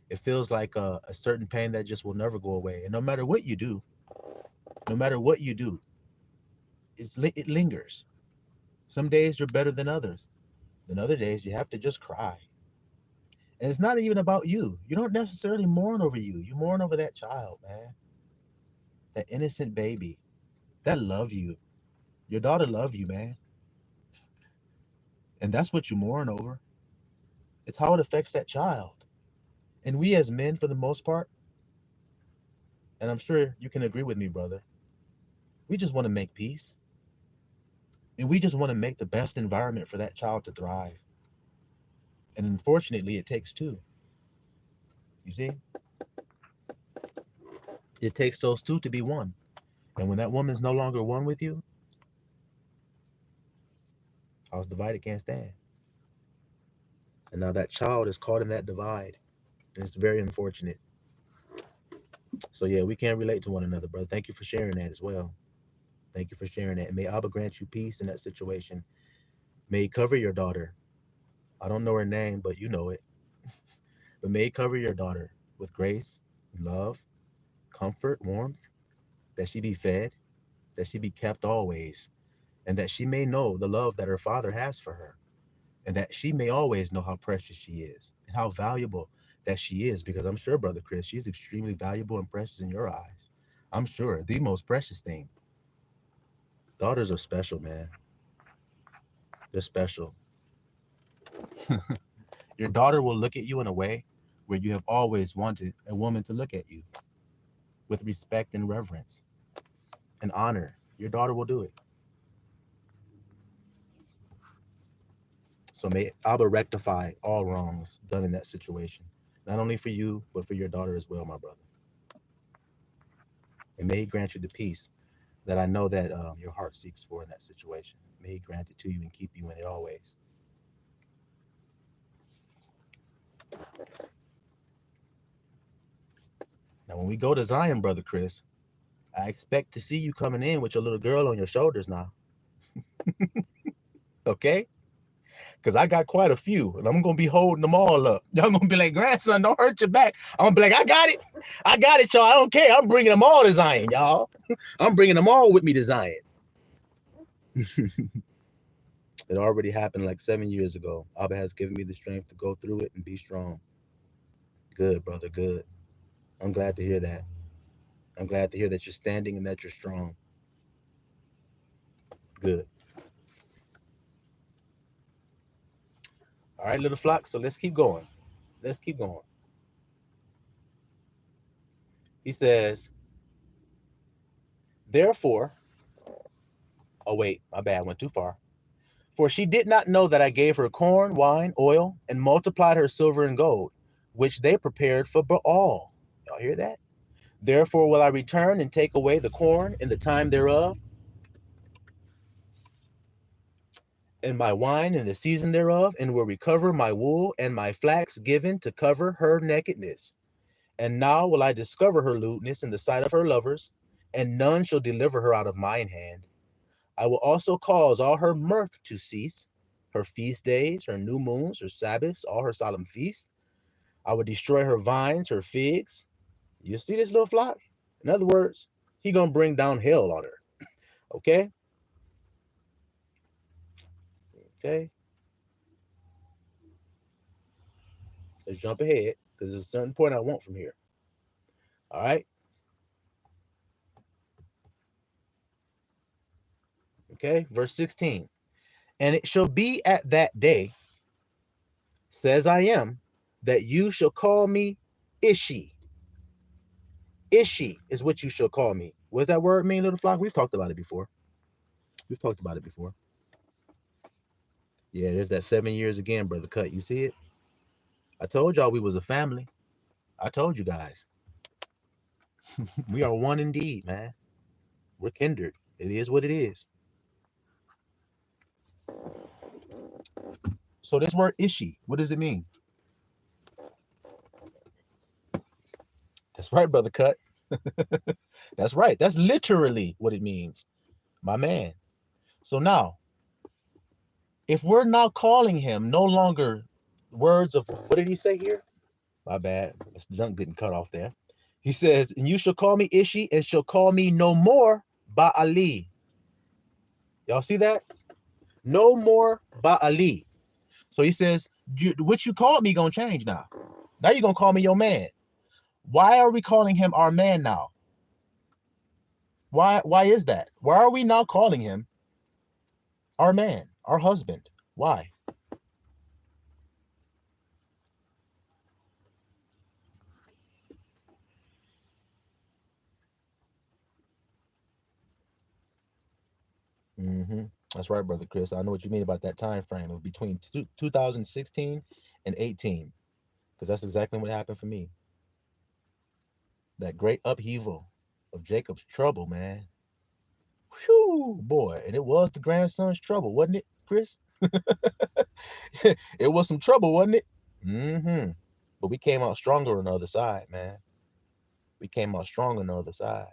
It feels like a certain pain that just will never go away. And no matter what you do, no matter what you do, it lingers. Some days you're better than others. Then other days you have to just cry. And it's not even about you. You don't necessarily mourn over you. You mourn over that child, man. That innocent baby. That love you. Your daughter love you, man. And that's what you mourn over. It's how it affects that child. And we as men, for the most part, and I'm sure you can agree with me, brother, we just want to make peace. And we just want to make the best environment for that child to thrive. And unfortunately, it takes two. You see? It takes those two to be one. And when that woman's no longer one with you, house divided can't stand. And now that child is caught in that divide. And it's very unfortunate. So yeah, we can relate to one another, brother. Thank you for sharing that as well. Thank you for sharing that. And may Abba grant you peace in that situation. May he cover your daughter. I don't know her name, but you know it. But may he cover your daughter with grace, love, comfort, warmth, that she be fed, that she be kept always, and that she may know the love that her father has for her, and that she may always know how precious she is and how valuable that she is, because I'm sure, Brother Chris, she's extremely valuable and precious in your eyes. I'm sure the most precious thing. Daughters are special, man. They're special. Your daughter will look at you in a way where you have always wanted a woman to look at you, with respect and reverence and honor. Your daughter will do it. So may Abba rectify all wrongs done in that situation, not only for you, but for your daughter as well, my brother. And may he grant you the peace that I know that your heart seeks for in that situation. May he grant it to you and keep you in it always. Now, when we go to Zion, Brother Chris, I expect to see you coming in with your little girl on your shoulders now. Okay? Because I got quite a few, and I'm going to be holding them all up. Y'all going to be like, grandson, don't hurt your back. I'm going to be like, I got it. I got it, y'all. I don't care. I'm bringing them all to Zion, y'all. I'm bringing them all with me to Zion. It already happened like 7 years ago. Abba has given me the strength to go through it and be strong. Good, brother, good. I'm glad to hear that. I'm glad to hear that you're standing and that you're strong. Good. All right, little flock, so let's keep going. Let's keep going. He says, therefore, oh wait, my bad, went too far. For she did not know that I gave her corn, wine, oil, and multiplied her silver and gold, which they prepared for Baal. Y'all hear that? Therefore will I return and take away the corn in the time thereof, and my wine in the season thereof, and will recover my wool and my flax given to cover her nakedness. And now will I discover her lewdness in the sight of her lovers, and none shall deliver her out of mine hand. I will also cause all her mirth to cease, her feast days, her new moons, her Sabbaths, all her solemn feasts. I will destroy her vines, her figs. You see this little flock? In other words, he gonna bring down hell on her. Okay? Okay? Let's jump ahead, because there's a certain point I want from here. All right? Okay, verse 16. And it shall be at that day, says I am, that you shall call me Ishi. Ishi is what you shall call me. What does that word mean, little flock? We've talked about it before. We've talked about it before. Yeah, there's that 7 years again, brother Cut. You see it? I told y'all we was a family. I told you guys. We are one indeed, man. We're kindred. It is what it is. So this word Ishi, what does it mean? That's right, brother Cut. That's right. That's literally what it means, my man. So now, if we're now calling him no longer words of, what did he say here? My bad. This junk getting cut off there. He says, and you shall call me Ishi and shall call me no more Ba'ali. Y'all see that? No more Ba'ali. So he says, what you called me gonna change now. Now you're gonna call me your man. Why are we calling him our man now? Why is that? Why are we now calling him our man, our husband? Why? That's right, brother Chris. I know what you mean about that time frame of between 2016 and 18, because that's exactly what happened for me. That great upheaval of Jacob's trouble, man. Whew, boy, and it was the grandson's trouble, wasn't it, Chris? It was some trouble, wasn't it? But we came out stronger on the other side, man. We came out strong on the other side.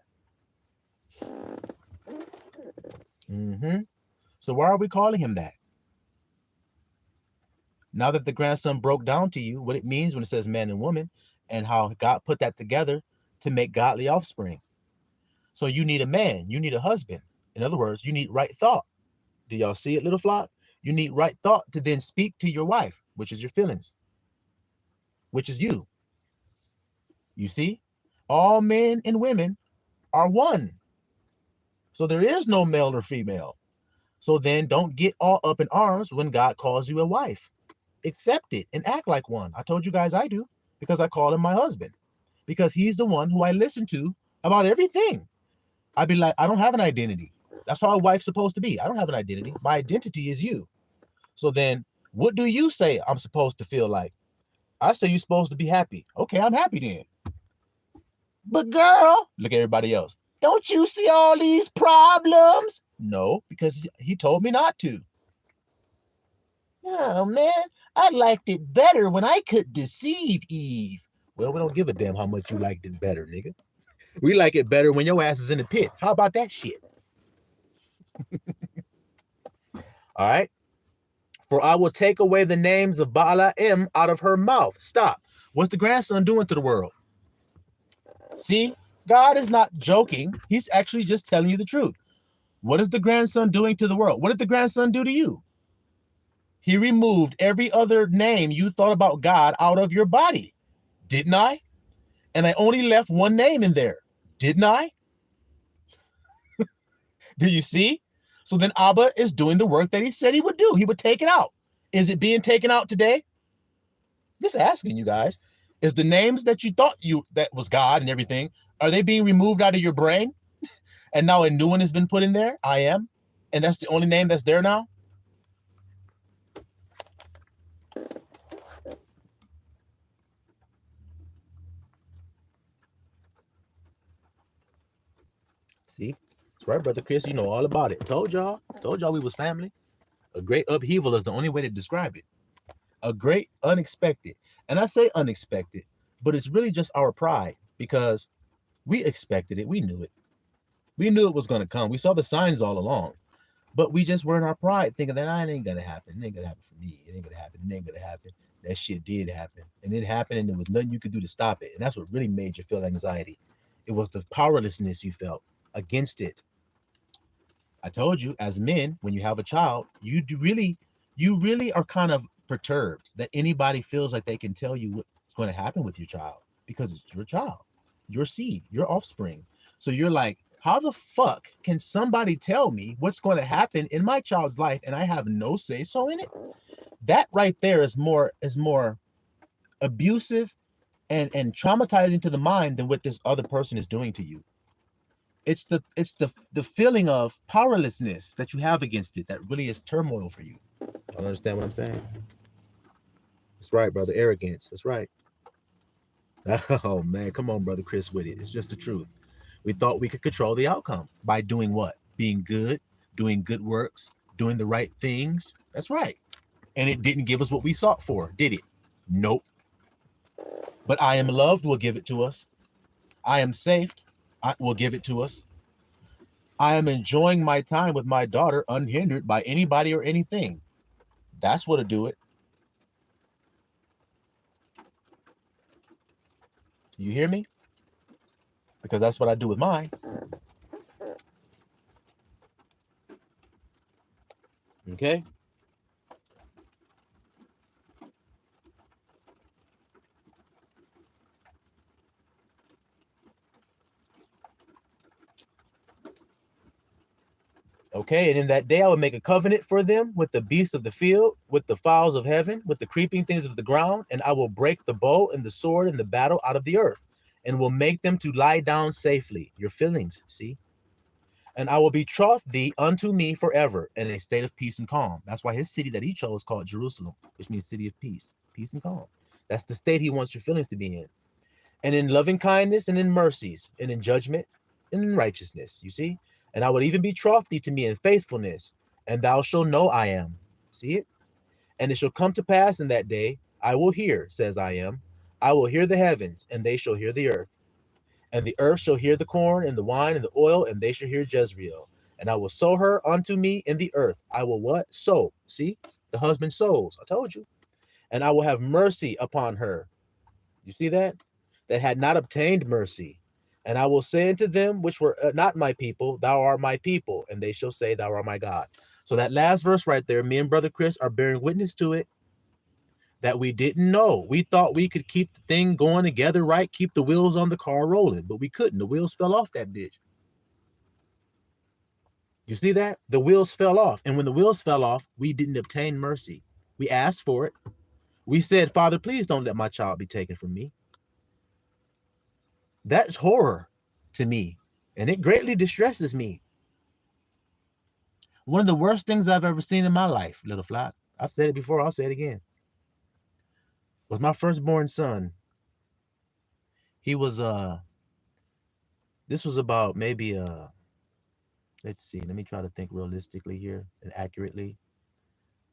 So why are we calling him that? Now that the grandson broke down to you what it means when it says man and woman, and how God put that together to make godly offspring. So you need a man, you need a husband. In other words, you need right thought. Do y'all see it, little flock? You need right thought to then speak to your wife, which is your feelings, which is you. You see, all men and women are one. So there is no male or female. So then don't get all up in arms when God calls you a wife. Accept it and act like one. I told you guys I do, because I call him my husband, because he's the one who I listen to about everything. I'd be like, I don't have an identity. That's how a wife's supposed to be. I don't have an identity. My identity is you. So then what do you say I'm supposed to feel like? I say you're supposed to be happy. Okay, I'm happy then. But girl, look at everybody else. Don't you see all these problems? No, because he told me not to. Oh, man, I liked it better when I could deceive Eve. Well, we don't give a damn how much you liked it better, nigga. We like it better when your ass is in the pit. How about that shit? All right. For I will take away the names of Ba'alaim out of her mouth. Stop. What's the grandson doing to the world? See, God is not joking. He's actually just telling you the truth. What is the grandson doing to the world? What did the grandson do to you? He removed every other name you thought about God out of your body. Didn't I? And I only left one name in there. Didn't I? Do you see? So then Abba is doing the work that he said he would do. He would take it out. Is it being taken out today? Just asking you guys. Is the names that you thought that was God and everything, are they being removed out of your brain? And now a new one has been put in there? I am. And that's the only name that's there now? See? That's right, brother Chris. You know all about it. Told y'all we was family. A great upheaval is the only way to describe it. A great unexpected. And I say unexpected, but it's really just our pride, because we expected it. We knew it. We knew it was going to come. We saw the signs all along, but we just were in our pride thinking that it ain't going to happen. It ain't going to happen for me. It ain't going to happen. It ain't going to happen. That shit did happen, and it happened, and there was nothing you could do to stop it. And that's what really made you feel anxiety. It was the powerlessness you felt against it. I told you, as men, when you have a child, you really are kind of perturbed that anybody feels like they can tell you what's going to happen with your child, because it's your child, your seed, your offspring. So you're like, how the fuck can somebody tell me what's going to happen in my child's life and I have no say so in it? That right there is more abusive and traumatizing to the mind than what this other person is doing to you. It's the feeling of powerlessness that you have against it that really is turmoil for you. You understand what I'm saying? That's right, brother. Arrogance. That's right. Oh man, come on, brother Chris, with it. It's just the truth. We thought we could control the outcome by doing what? Being good, doing good works, doing the right things. That's right. And it didn't give us what we sought for, did it? Nope. But I am loved will give it to us. I am saved. I will give it to us. I am enjoying my time with my daughter unhindered by anybody or anything. That's what'll do it. You hear me? Because that's what I do with mine. Okay? Okay, and in that day I will make a covenant for them with the beasts of the field, with the fowls of heaven, with the creeping things of the ground, and I will break the bow and the sword and the battle out of the earth, and will make them to lie down safely. Your feelings, see? And I will betroth thee unto me forever in a state of peace and calm. That's why his city that he chose called Jerusalem, which means city of peace, peace and calm. That's the state he wants your feelings to be in. And in loving kindness and in mercies and in judgment and in righteousness, you see? And I would even betroth thee to me in faithfulness, and thou shalt know I am. See it? And it shall come to pass in that day, I will hear, says I am. I will hear the heavens, and they shall hear the earth. And the earth shall hear the corn and the wine and the oil, and they shall hear Jezreel. And I will sow her unto me in the earth. I will what? Sow. See? The husband sows. I told you. And I will have mercy upon her. You see that? That had not obtained mercy. And I will say unto them which were not my people, thou art my people. And they shall say, thou art my God. So that last verse right there, me and Brother Chris are bearing witness to it, that we didn't know. We thought we could keep the thing going together, right? Keep the wheels on the car rolling, but we couldn't. The wheels fell off that bitch. You see that? The wheels fell off. And when the wheels fell off, we didn't obtain mercy. We asked for it. We said, Father, please don't let my child be taken from me. That's horror to me, and it greatly distresses me. One of the worst things I've ever seen in my life, little flock, I've said it before, I'll say it again, was my firstborn son. He was, this was about maybe, let's see, let me try to think realistically here and accurately.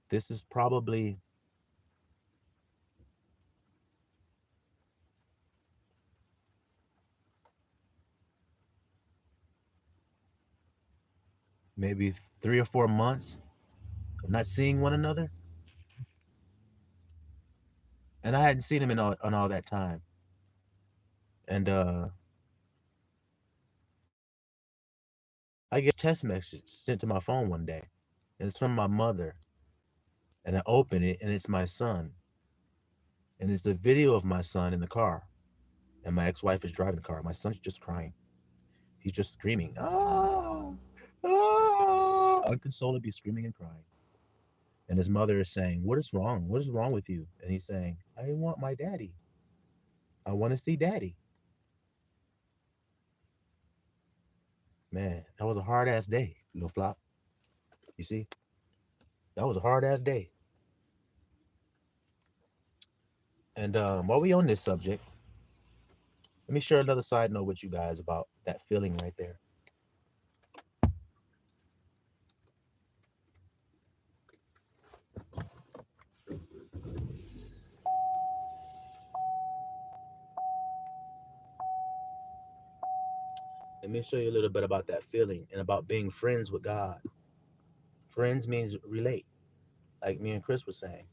This is probably maybe 3 or 4 months of not seeing one another. And I hadn't seen him in all that time. And I get a text message sent to my phone one day, and it's from my mother. And I open it, and it's my son. And it's the video of my son in the car. And my ex-wife is driving the car. My son's just crying. He's just screaming, uncontrollably screaming and crying. And his mother is saying, what is wrong? What is wrong with you? And he's saying, I want my daddy. I want to see daddy. Man, that was a hard ass day, little flop. You see? That was a hard ass day. And while we on this subject, let me share another side note with you guys about that feeling right there. Let me show you a little bit about that feeling and about being friends with God. Friends means relate, like me and Chris were saying.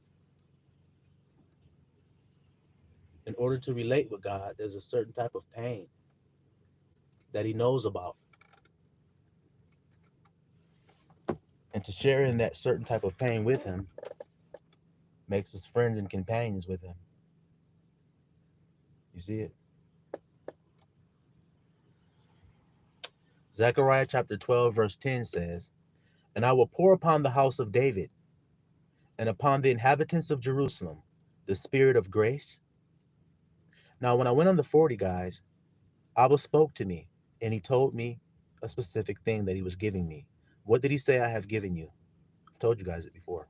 In order to relate with God, there's a certain type of pain that he knows about. And to share in that certain type of pain with him makes us friends and companions with him. You see it? Zechariah chapter 12, verse 10 says, and I will pour upon the house of David and upon the inhabitants of Jerusalem the spirit of grace Now, when I went on the 40, guys, Abba spoke to me and he told me a specific thing that he was giving me. What did he say? I have given you. I've told you guys it before.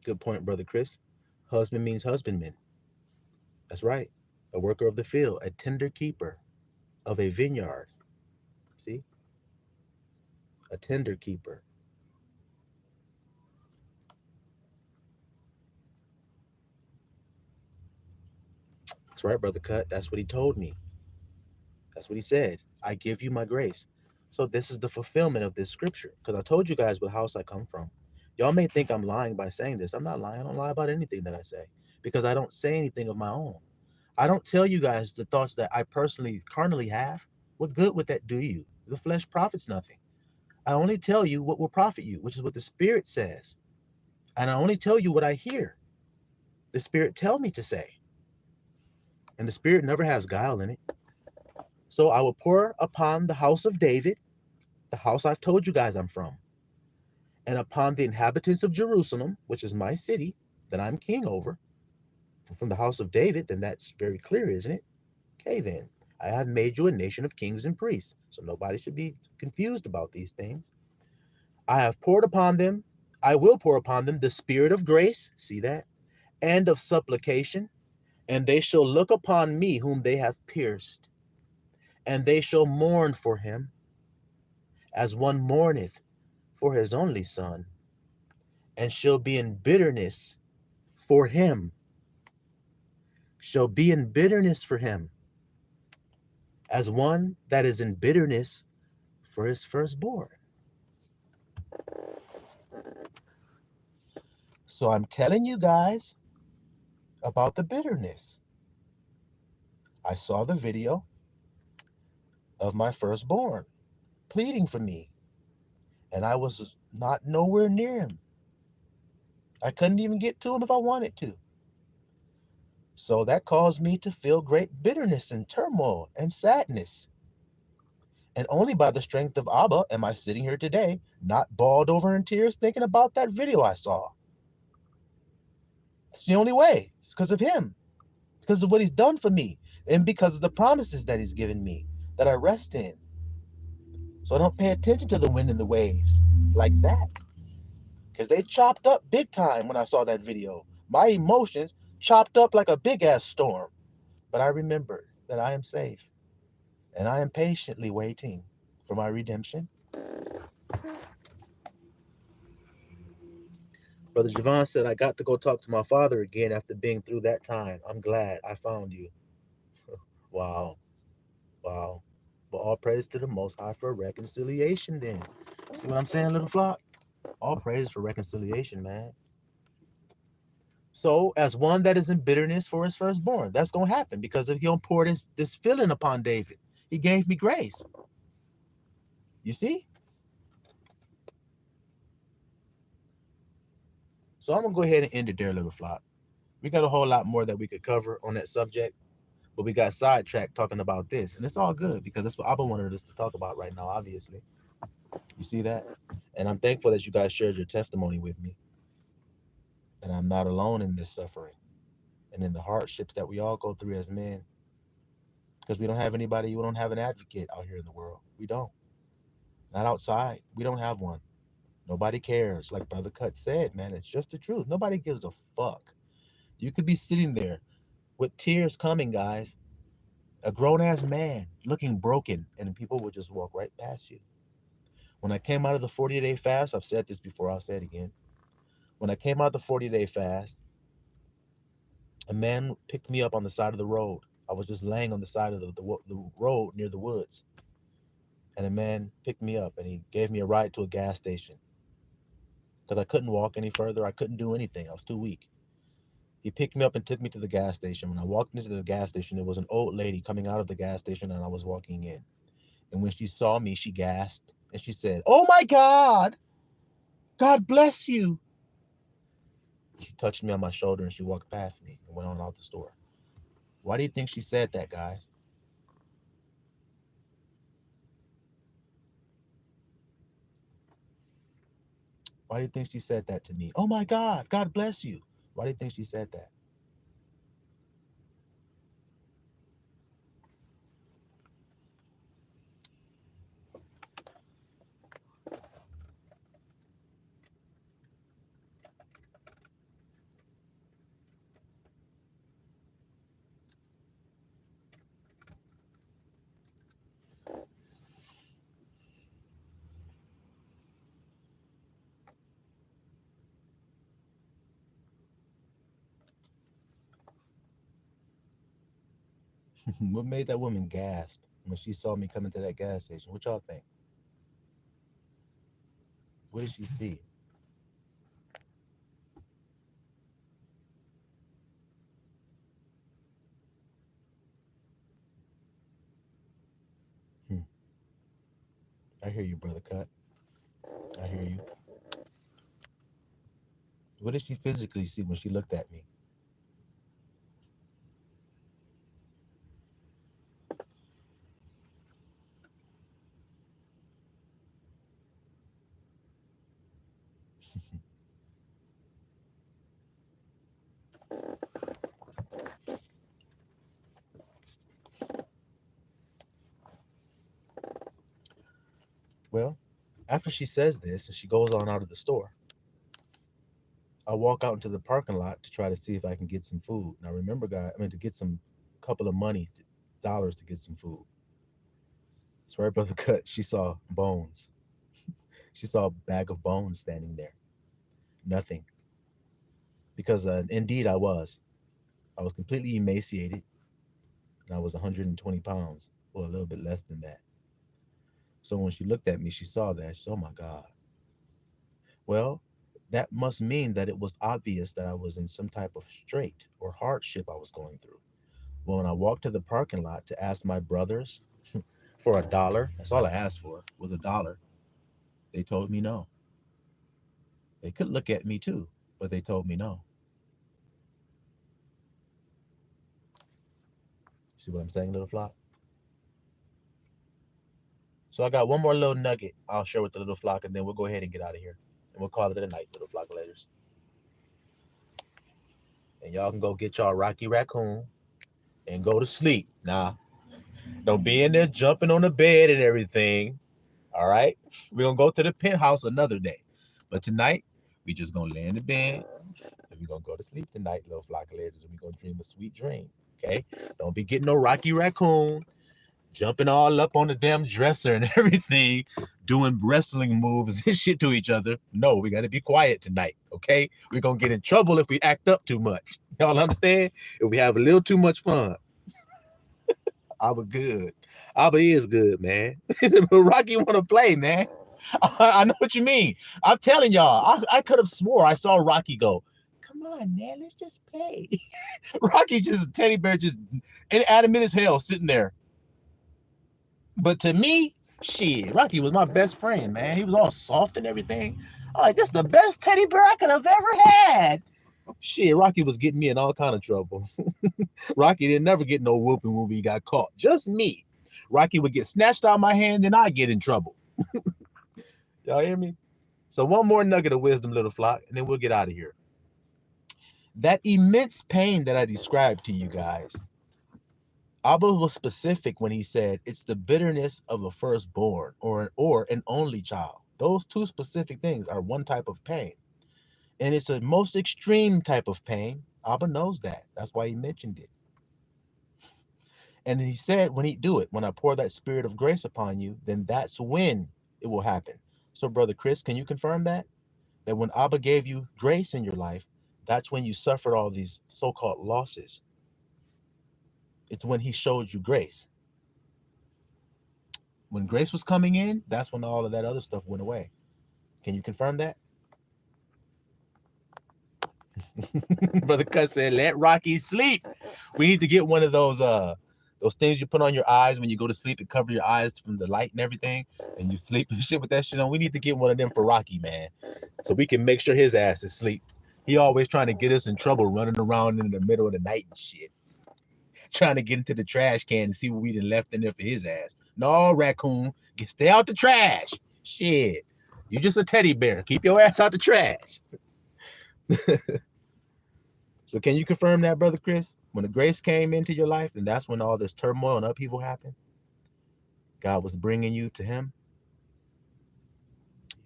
Good point, Brother Chris. Husband means husbandman. That's right. A worker of the field, a tender keeper of a vineyard. See? A tender keeper. That's right, Brother Cut. That's what he told me. That's what he said. I give you my grace. So this is the fulfillment of this scripture. Because I told you guys what house I come from. Y'all may think I'm lying by saying this. I'm not lying. I don't lie about anything that I say. Because I don't say anything of my own. I don't tell you guys the thoughts that I personally, carnally have. What good would that do you? The flesh profits nothing. I only tell you what will profit you, which is what the Spirit says. And I only tell you what I hear. The Spirit tell me to say. And the Spirit never has guile in it. So I will pour upon the house of David, the house I've told you guys I'm from, and upon the inhabitants of Jerusalem, which is my city that I'm king over, from the house of David, then that's very clear, isn't it? Okay, then. I have made you a nation of kings and priests. So nobody should be confused about these things. I have poured upon them, I will pour upon them the spirit of grace, see that? And of supplication, and they shall look upon me whom they have pierced, and they shall mourn for him, as one mourneth for his only son, and shall be in bitterness for him, shall be in bitterness for him, as one that is in bitterness for his firstborn. So I'm telling you guys about the bitterness. I saw the video of my firstborn pleading for me, and I was not nowhere near him. I couldn't even get to him if I wanted to. So that caused me to feel great bitterness and turmoil and sadness. And only by the strength of Abba am I sitting here today, not bawled over in tears thinking about that video I saw. It's the only way. It's because of him, because of what he's done for me, and because of the promises that he's given me that I rest in. So I don't pay attention to the wind and the waves like that, because they chopped up big time when I saw that video. My emotions chopped up like a big ass storm. But I remember that I am safe, and I am patiently waiting for my redemption. Brother Javon said, I got to go talk to my father again after being through that time. I'm glad I found you. Wow. Wow. But all praise to the Most High for reconciliation then. See what I'm saying, little flock? All praise for reconciliation, man. So, as one that is in bitterness for his firstborn, that's going to happen because if he'll pour this feeling upon David, he gave me grace. You see? So, I'm going to go ahead and end it there, little flock. We got a whole lot more that we could cover on that subject, but we got sidetracked talking about this. And it's all good because that's what Abba wanted us to talk about right now, obviously. You see that? And I'm thankful that you guys shared your testimony with me. And I'm not alone in this suffering and in the hardships that we all go through as men. Because we don't have anybody, we don't have an advocate out here in the world. We don't. Not outside. We don't have one. Nobody cares. Like Brother Cut said, man, it's just the truth. Nobody gives a fuck. You could be sitting there with tears coming, guys. A grown-ass man looking broken, and people would just walk right past you. When I came out of the 40-day fast, I've said this before, I'll say it again. When I came out of the 40-day fast, a man picked me up on the side of the road. I was just laying on the side of the road near the woods. And a man picked me up and he gave me a ride to a gas station. Because I couldn't walk any further. I couldn't do anything. I was too weak. He picked me up and took me to the gas station. When I walked into the gas station, there was an old lady coming out of the gas station and I was walking in. And when she saw me, she gasped and she said, "Oh my God, God bless you." She touched me on my shoulder and she walked past me and went on out the store. Why do you think she said that, guys? Why do you think she said that to me? Oh my God, God bless you. Why do you think she said that? What made that woman gasp when she saw me coming to that gas station? What y'all think? What did she see? Hmm. I hear you, brother Cut. I hear you. What did she physically see when she looked at me? Well, after she says this and she goes on out of the store, I walk out into the parking lot to try to see if I can get some food. Now remember, guys, I mean to get some couple of dollars to get some food. It's right, brother Cut. She saw bones. She saw a bag of bones standing there. Nothing. Because indeed I was. I was completely emaciated and I was 120 pounds, or a little bit less than that. So when she looked at me, she saw that. She said, oh my God. Well, that must mean that it was obvious that I was in some type of strait or hardship I was going through. Well, when I walked to the parking lot to ask my brothers for $1, that's all I asked for was $1. They told me no. They could look at me too, but they told me no. See what I'm saying, little flock? So I got one more little nugget I'll share with the little flock, and then we'll go ahead and get out of here. And we'll call it a night, little flock letters. And y'all can go get y'all Rocky Raccoon and go to sleep. Nah, don't be in there jumping on the bed and everything. All right? We're going to go to the penthouse another day. But tonight, we just going to lay in the bed and we're going to go to sleep tonight, little flock of ladies, and we're going to dream a sweet dream. Okay? Don't be getting no Rocky Raccoon, jumping all up on the damn dresser and everything, doing wrestling moves and shit to each other. No, we got to be quiet tonight. Okay? We're going to get in trouble if we act up too much. Y'all understand? If we have a little too much fun. Abba good. Abba is good, man. But Rocky want to play, man. I know what you mean. I'm telling y'all, I could have swore I saw Rocky go, come on, man, let's just play. Rocky just a teddy bear, just inanimate as hell sitting there. But to me, shit, Rocky was my best friend, man. He was all soft and everything. I'm like, this is the best teddy bear I could have ever had. Shit, Rocky was getting me in all kind of trouble. Rocky didn't never get no whooping when we got caught. Just me. Rocky would get snatched out of my hand and I'd get in trouble. Y'all hear me? So one more nugget of wisdom, little flock, and then we'll get out of here. That immense pain that I described to you guys, Abba was specific when he said it's the bitterness of a firstborn or an only child. Those two specific things are one type of pain. And it's a most extreme type of pain. Abba knows that. That's why he mentioned it. And he said, when he do it, when I pour that spirit of grace upon you, then that's when it will happen. So, Brother Chris, can you confirm that? That when Abba gave you grace in your life, that's when you suffered all these so-called losses. It's when he showed you grace. When grace was coming in, that's when all of that other stuff went away. Can you confirm that? Brother Cut said, let Rocky sleep. We need to get one of those things you put on your eyes when you go to sleep and cover your eyes from the light and everything, and you sleep and shit with that shit on. We need to get one of them for Rocky, man, so we can make sure his ass is asleep. He always trying to get us in trouble, running around in the middle of the night and shit, trying to get into the trash can and see what we done left in there for his ass. No, Raccoon, stay out the trash. Shit. You just a teddy bear. Keep your ass out the trash. So can you confirm that, Brother Chris? When the grace came into your life, and that's when all this turmoil and upheaval happened, God was bringing you to him.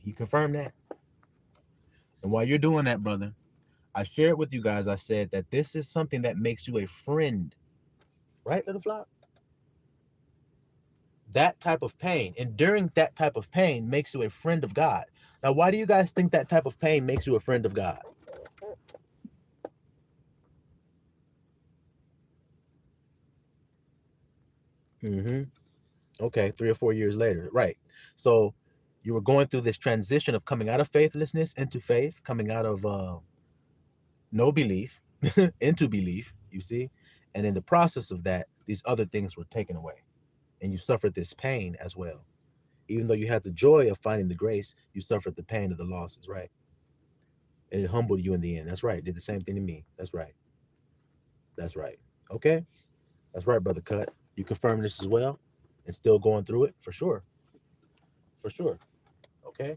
He confirmed that. And while you're doing that, brother, I shared with you guys, I said that this is something that makes you a friend. Right, Little Flock? That type of pain, enduring that type of pain makes you a friend of God. Now, why do you guys think that type of pain makes you a friend of God? Okay, 3 or 4 years later, right? So you were going through this transition of coming out of faithlessness into faith, coming out of no belief into belief, you see? And in the process of that, these other things were taken away. And you suffered this pain as well. Even though you had the joy of finding the grace, you suffered the pain of the losses, right? And it humbled you in the end. That's right. It did the same thing to me. That's right. That's right. Okay? That's right, Brother Cut. You confirm this as well? And still going through it? For sure. For sure. Okay?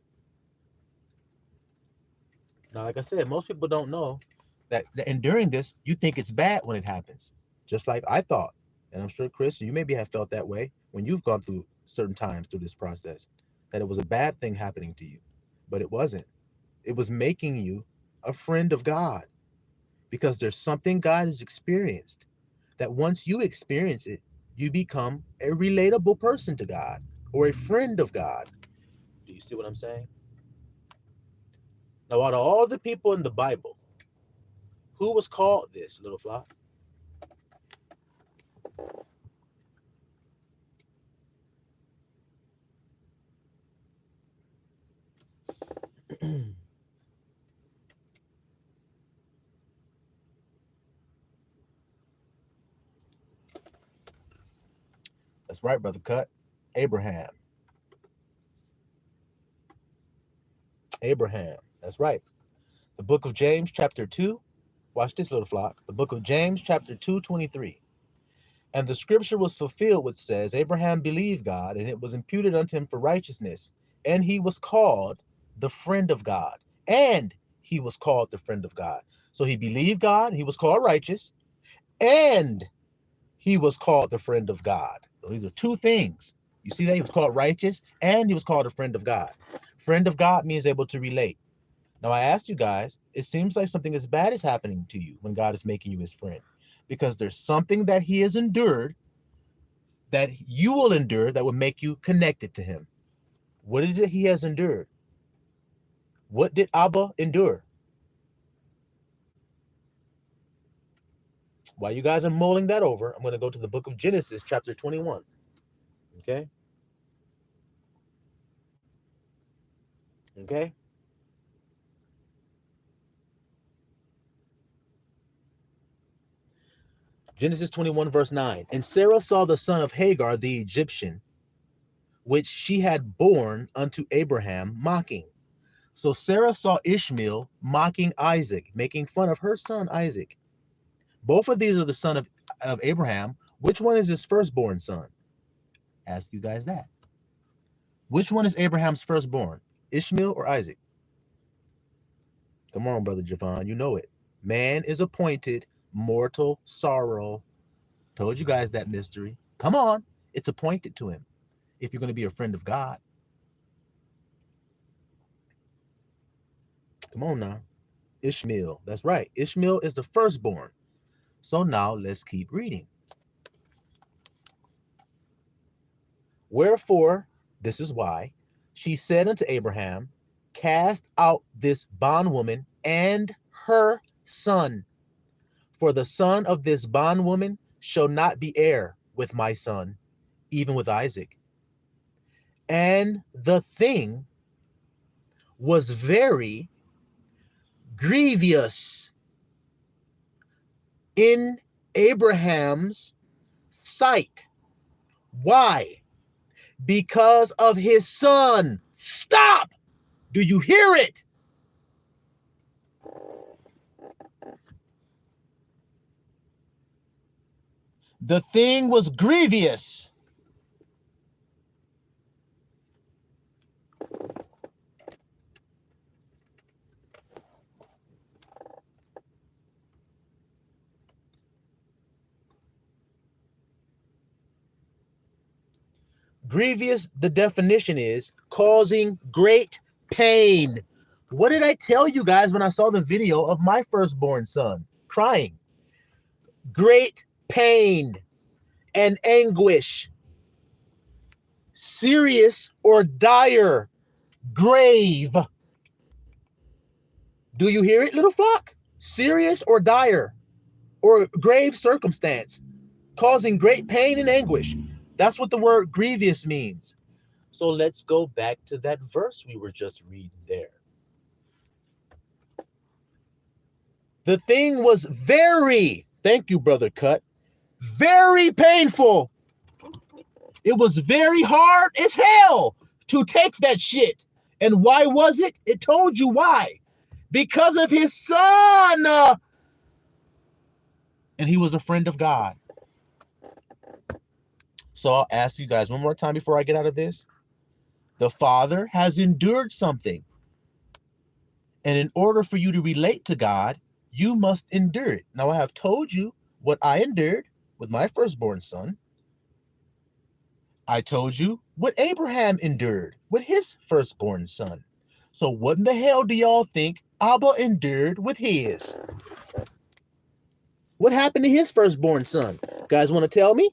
Now, like I said, most people don't know that enduring this, you think it's bad when it happens. Just like I thought. And I'm sure, Chris, you maybe have felt that way when you've gone through certain times through this process, that it was a bad thing happening to you. But it wasn't. It was making you a friend of God, because there's something God has experienced that once you experience it, you become a relatable person to God or a friend of God. Do you see what I'm saying? Now, out of all the people in the Bible, who was called this, Little Flock? That's right, Brother Cut. Abraham. Abraham. That's right. The book of James, chapter 2. Watch this, Little Flock. The book of James, chapter 2, 23. And the scripture was fulfilled, which says, Abraham believed God, and it was imputed unto him for righteousness. And he was called the friend of God. And he was called the friend of God. So he believed God, he was called righteous, and he was called the friend of God. So these are two things. You see that? He was called righteous, and he was called a friend of God. Friend of God means able to relate. Now, I asked you guys, it seems like something as bad is happening to you when God is making you his friend, because there's something that he has endured that you will endure that will make you connected to him. What is it he has endured? What did Abba endure? While you guys are mulling that over, I'm going to go to the book of Genesis, chapter 21. Okay? Okay? Genesis 21, verse 9. And Sarah saw the son of Hagar, the Egyptian, which she had born unto Abraham, mocking. So Sarah saw Ishmael mocking Isaac, making fun of her son Isaac. Both of these are the son of Abraham. Which one is his firstborn son? Ask you guys that. Which one is Abraham's firstborn? Ishmael or Isaac? Come on, Brother Javon, you know it. Man is appointed mortal sorrow. Told you guys that mystery. Come on, it's appointed to him if you're going to be a friend of God. Come on now. Ishmael, that's right. Ishmael is the firstborn. So now let's keep reading. Wherefore, this is why, she said unto Abraham, cast out this bondwoman and her son, for the son of this bondwoman shall not be heir with my son, even with Isaac. And the thing was very grievous in Abraham's sight. Why? Because of his son. Stop! Do you hear it? The thing was grievous. Grievous, the definition is causing great pain. What did I tell you guys when I saw the video of my firstborn son crying? Great pain and anguish. Serious or dire. Grave. Do you hear it, little flock? Serious or dire or grave circumstance, causing great pain and anguish. That's what the word grievous means. So let's go back to that verse we were just reading there. The thing was very, thank you, Brother Cut, very painful. It was very hard as hell to take that shit. And why was it? It told you why. Because of his son. And he was a friend of God. So I'll ask you guys one more time before I get out of this. The Father has endured something. And in order for you to relate to God, you must endure it. Now, I have told you what I endured with my firstborn son. I told you what Abraham endured with his firstborn son. So what in the hell do y'all think Abba endured with his? What happened to his firstborn son? Guys want to tell me?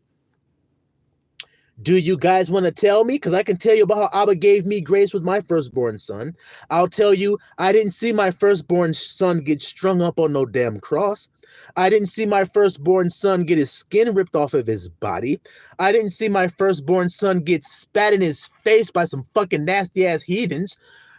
Do you guys want to tell me? Because I can tell you about how Abba gave me grace with my firstborn son. I'll tell you, I didn't see my firstborn son get strung up on no damn cross. I didn't see my firstborn son get his skin ripped off of his body. I didn't see my firstborn son get spat in his face by some fucking nasty ass heathens.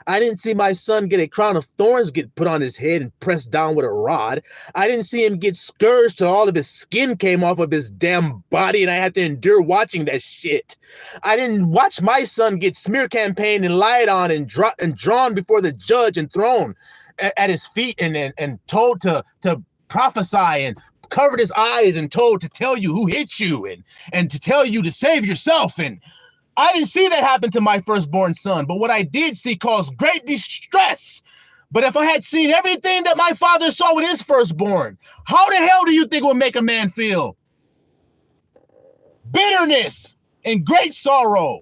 I didn't see my son get a crown of thorns get put on his head and pressed down with a rod. I didn't see him get scourged till all of his skin came off of his damn body and I had to endure watching that shit. I didn't watch my son get smear campaigned and lied on and drawn before the judge and thrown at his feet and told to prophesy and covered his eyes and told to tell you who hit you and to tell you to save yourself. And I didn't see that happen to my firstborn son, but what I did see caused great distress. But if I had seen everything that my father saw with his firstborn, how the hell do you think it would make a man feel? Bitterness and great sorrow.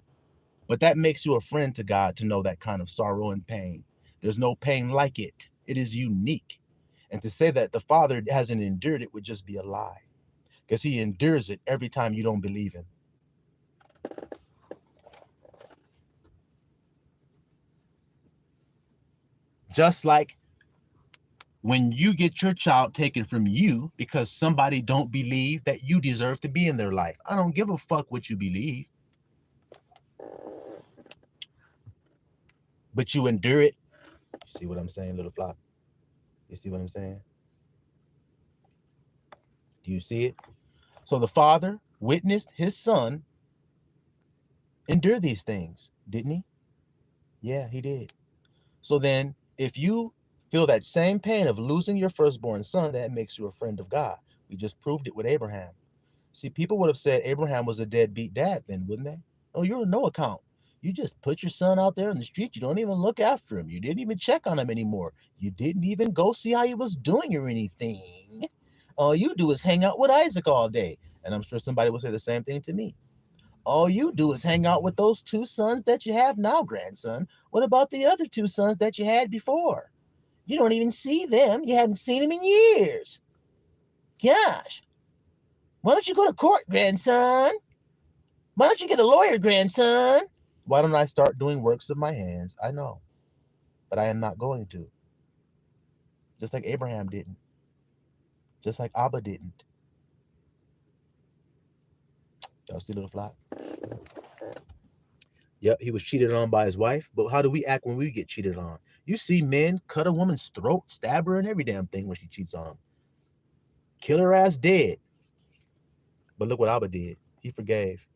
But that makes you a friend to God to know that kind of sorrow and pain. There's no pain like it. It is unique. And to say that the Father hasn't endured it would just be a lie, because he endures it every time you don't believe him. Just like when you get your child taken from you because somebody don't believe that you deserve to be in their life. I don't give a fuck what you believe. But you endure it. You see what I'm saying, little flock? You see what I'm saying? Do you see it? So the Father witnessed his son endure these things, didn't he? Yeah, he did. So then, if you feel that same pain of losing your firstborn son, that makes you a friend of God. We just proved it with Abraham. See, people would have said Abraham was a deadbeat dad then, wouldn't they? Oh, you're a no account. You just put your son out there in the street. You don't even look after him. You didn't even check on him anymore. You didn't even go see how he was doing or anything. All you do is hang out with Isaac all day. And I'm sure somebody will say the same thing to me. All you do is hang out with those two sons that you have now, grandson. What about the other two sons that you had before? You don't even see them. You haven't seen them in years. Gosh. Why don't you go to court, grandson? Why don't you get a lawyer, grandson? Why don't I start doing works of my hands? I know. But I am not going to. Just like Abraham didn't. Just like Abba didn't. Y'all see little flock? Yep, he was cheated on by his wife. But how do we act when we get cheated on? You see men cut a woman's throat, stab her and every damn thing when she cheats on them. Kill her ass dead. But look what Abba did. He forgave.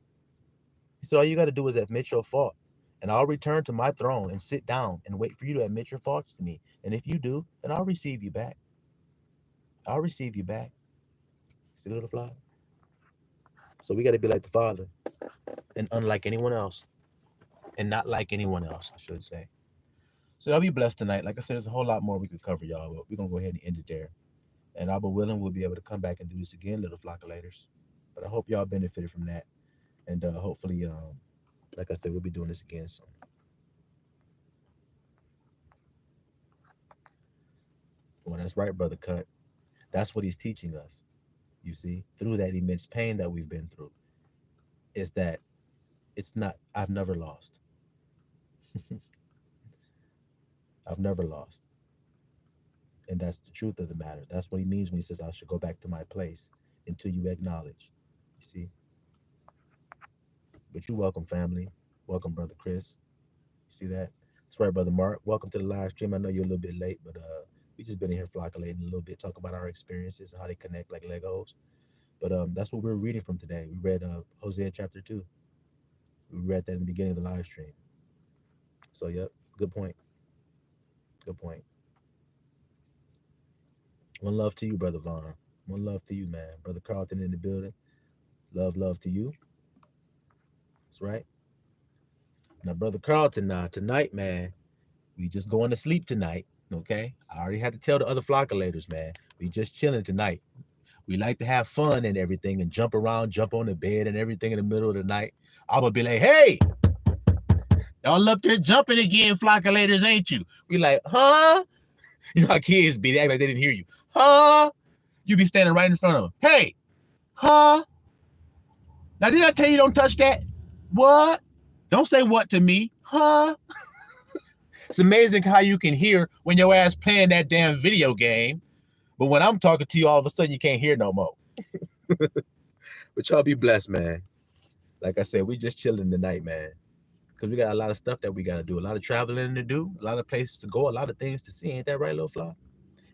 He said, all you got to do is admit your fault, and I'll return to my throne and sit down and wait for you to admit your faults to me. And if you do, then I'll receive you back. I'll receive you back. See, little flock? So we got to be like the Father and unlike anyone else, and not like anyone else, I should say. So y'all be blessed tonight. Like I said, there's a whole lot more we could cover, y'all, but we're going to go ahead and end it there. And Abba willing, we'll be able to come back and do this again, little flockulators. But I hope y'all benefited from that. And hopefully Like I said, we'll be doing this again soon. Well, that's right, brother Cut. That's what he's teaching us. You see, through that immense pain that we've been through, is that it's not, I've never lost. I've never lost. And that's the truth of the matter. That's what he means when he says, I should go back to my place until you acknowledge. You see? But you're welcome, family. Welcome, brother Chris. You see that? That's right, brother Mark. Welcome to the live stream. I know you're a little bit late, but we just been in here flocculating a little bit, talk about our experiences and how they connect like Legos. But that's what we're reading from today. We read Hosea chapter 2. We read that in the beginning of the live stream. So, yep, good point. Good point. One love to you, brother Vaughn. One love to you, man. Brother Carlton in the building. Love to you. That's right. Now, brother Carlton, tonight, man, we just going to sleep tonight. Okay, I already had to tell the other flockulators, man. We just chilling tonight. We like to have fun and everything and jump around, jump on the bed and everything in the middle of the night. I would be like, hey, y'all up there jumping again, flockulators, ain't you? We like, huh? You know how kids be, they act like they didn't hear you. Huh? You be standing right in front of them. Hey, huh? Now, did I tell you don't touch that? What? Don't say what to me. Huh? It's amazing how you can hear when your ass playing that damn video game. But when I'm talking to you, all of a sudden you can't hear no more. But y'all be blessed, man. Like I said, we just chilling tonight, man. Because we got a lot of stuff that we got to do. A lot of traveling to do. A lot of places to go. A lot of things to see. Ain't that right, little flock?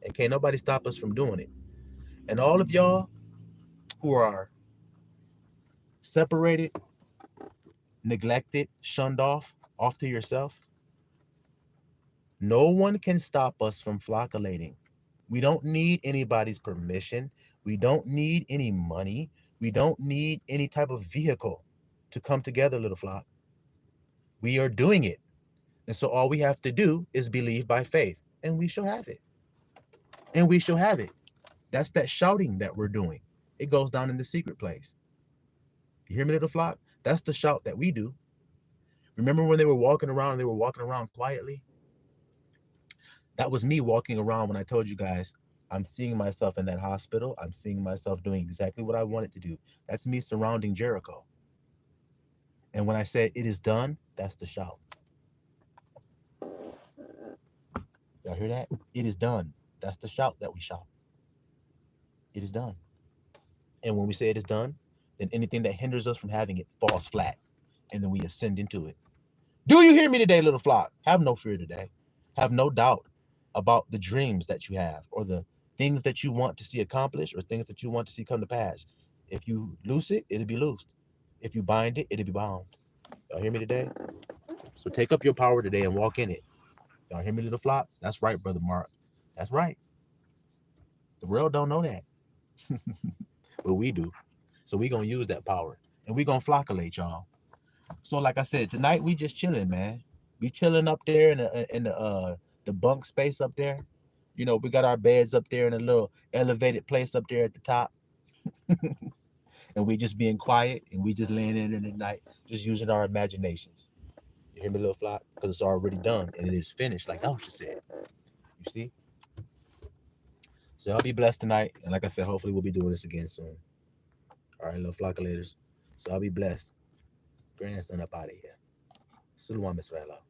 And can't nobody stop us from doing it. And all of y'all who are separated, neglected, shunned off to yourself, no one can stop us from flocculating. We don't need anybody's permission. We don't need any money. We don't need any type of vehicle to come together, little flock. We are doing it. And so all we have to do is believe by faith, and we shall have it. And we shall have it. That's that shouting that we're doing. It goes down in the secret place. You hear me, little flock? That's the shout that we do. Remember when they were walking around quietly? That was me walking around when I told you guys, I'm seeing myself in that hospital. I'm seeing myself doing exactly what I wanted to do. That's me surrounding Jericho. And when I said it is done, that's the shout. Y'all hear that? It is done. That's the shout that we shout. It is done. And when we say it is done, then anything that hinders us from having it falls flat. And then we ascend into it. Do you hear me today, little flock? Have no fear today. Have no doubt about the dreams that you have or the things that you want to see accomplished or things that you want to see come to pass. If you loose it, it'll be loosed. If you bind it, it'll be bound. Y'all hear me today? So take up your power today and walk in it. Y'all hear me, little flock? That's right, brother Mark. That's right. The world don't know that. But we do. So we gonna use that power. And we gonna flocculate, y'all. So like I said, tonight we just chilling, man. We chilling up there in the bunk space up there. You know, we got our beds up there in a little elevated place up there at the top. And we just being quiet and we just laying in the night, just using our imaginations. You hear me, little flock? Because it's already done and it is finished, like Elsha said. You see? So y'all be blessed tonight. And like I said, hopefully we'll be doing this again soon. All right, little flockulators. So I'll be blessed. Grandson up out of here. Sulwan Israel.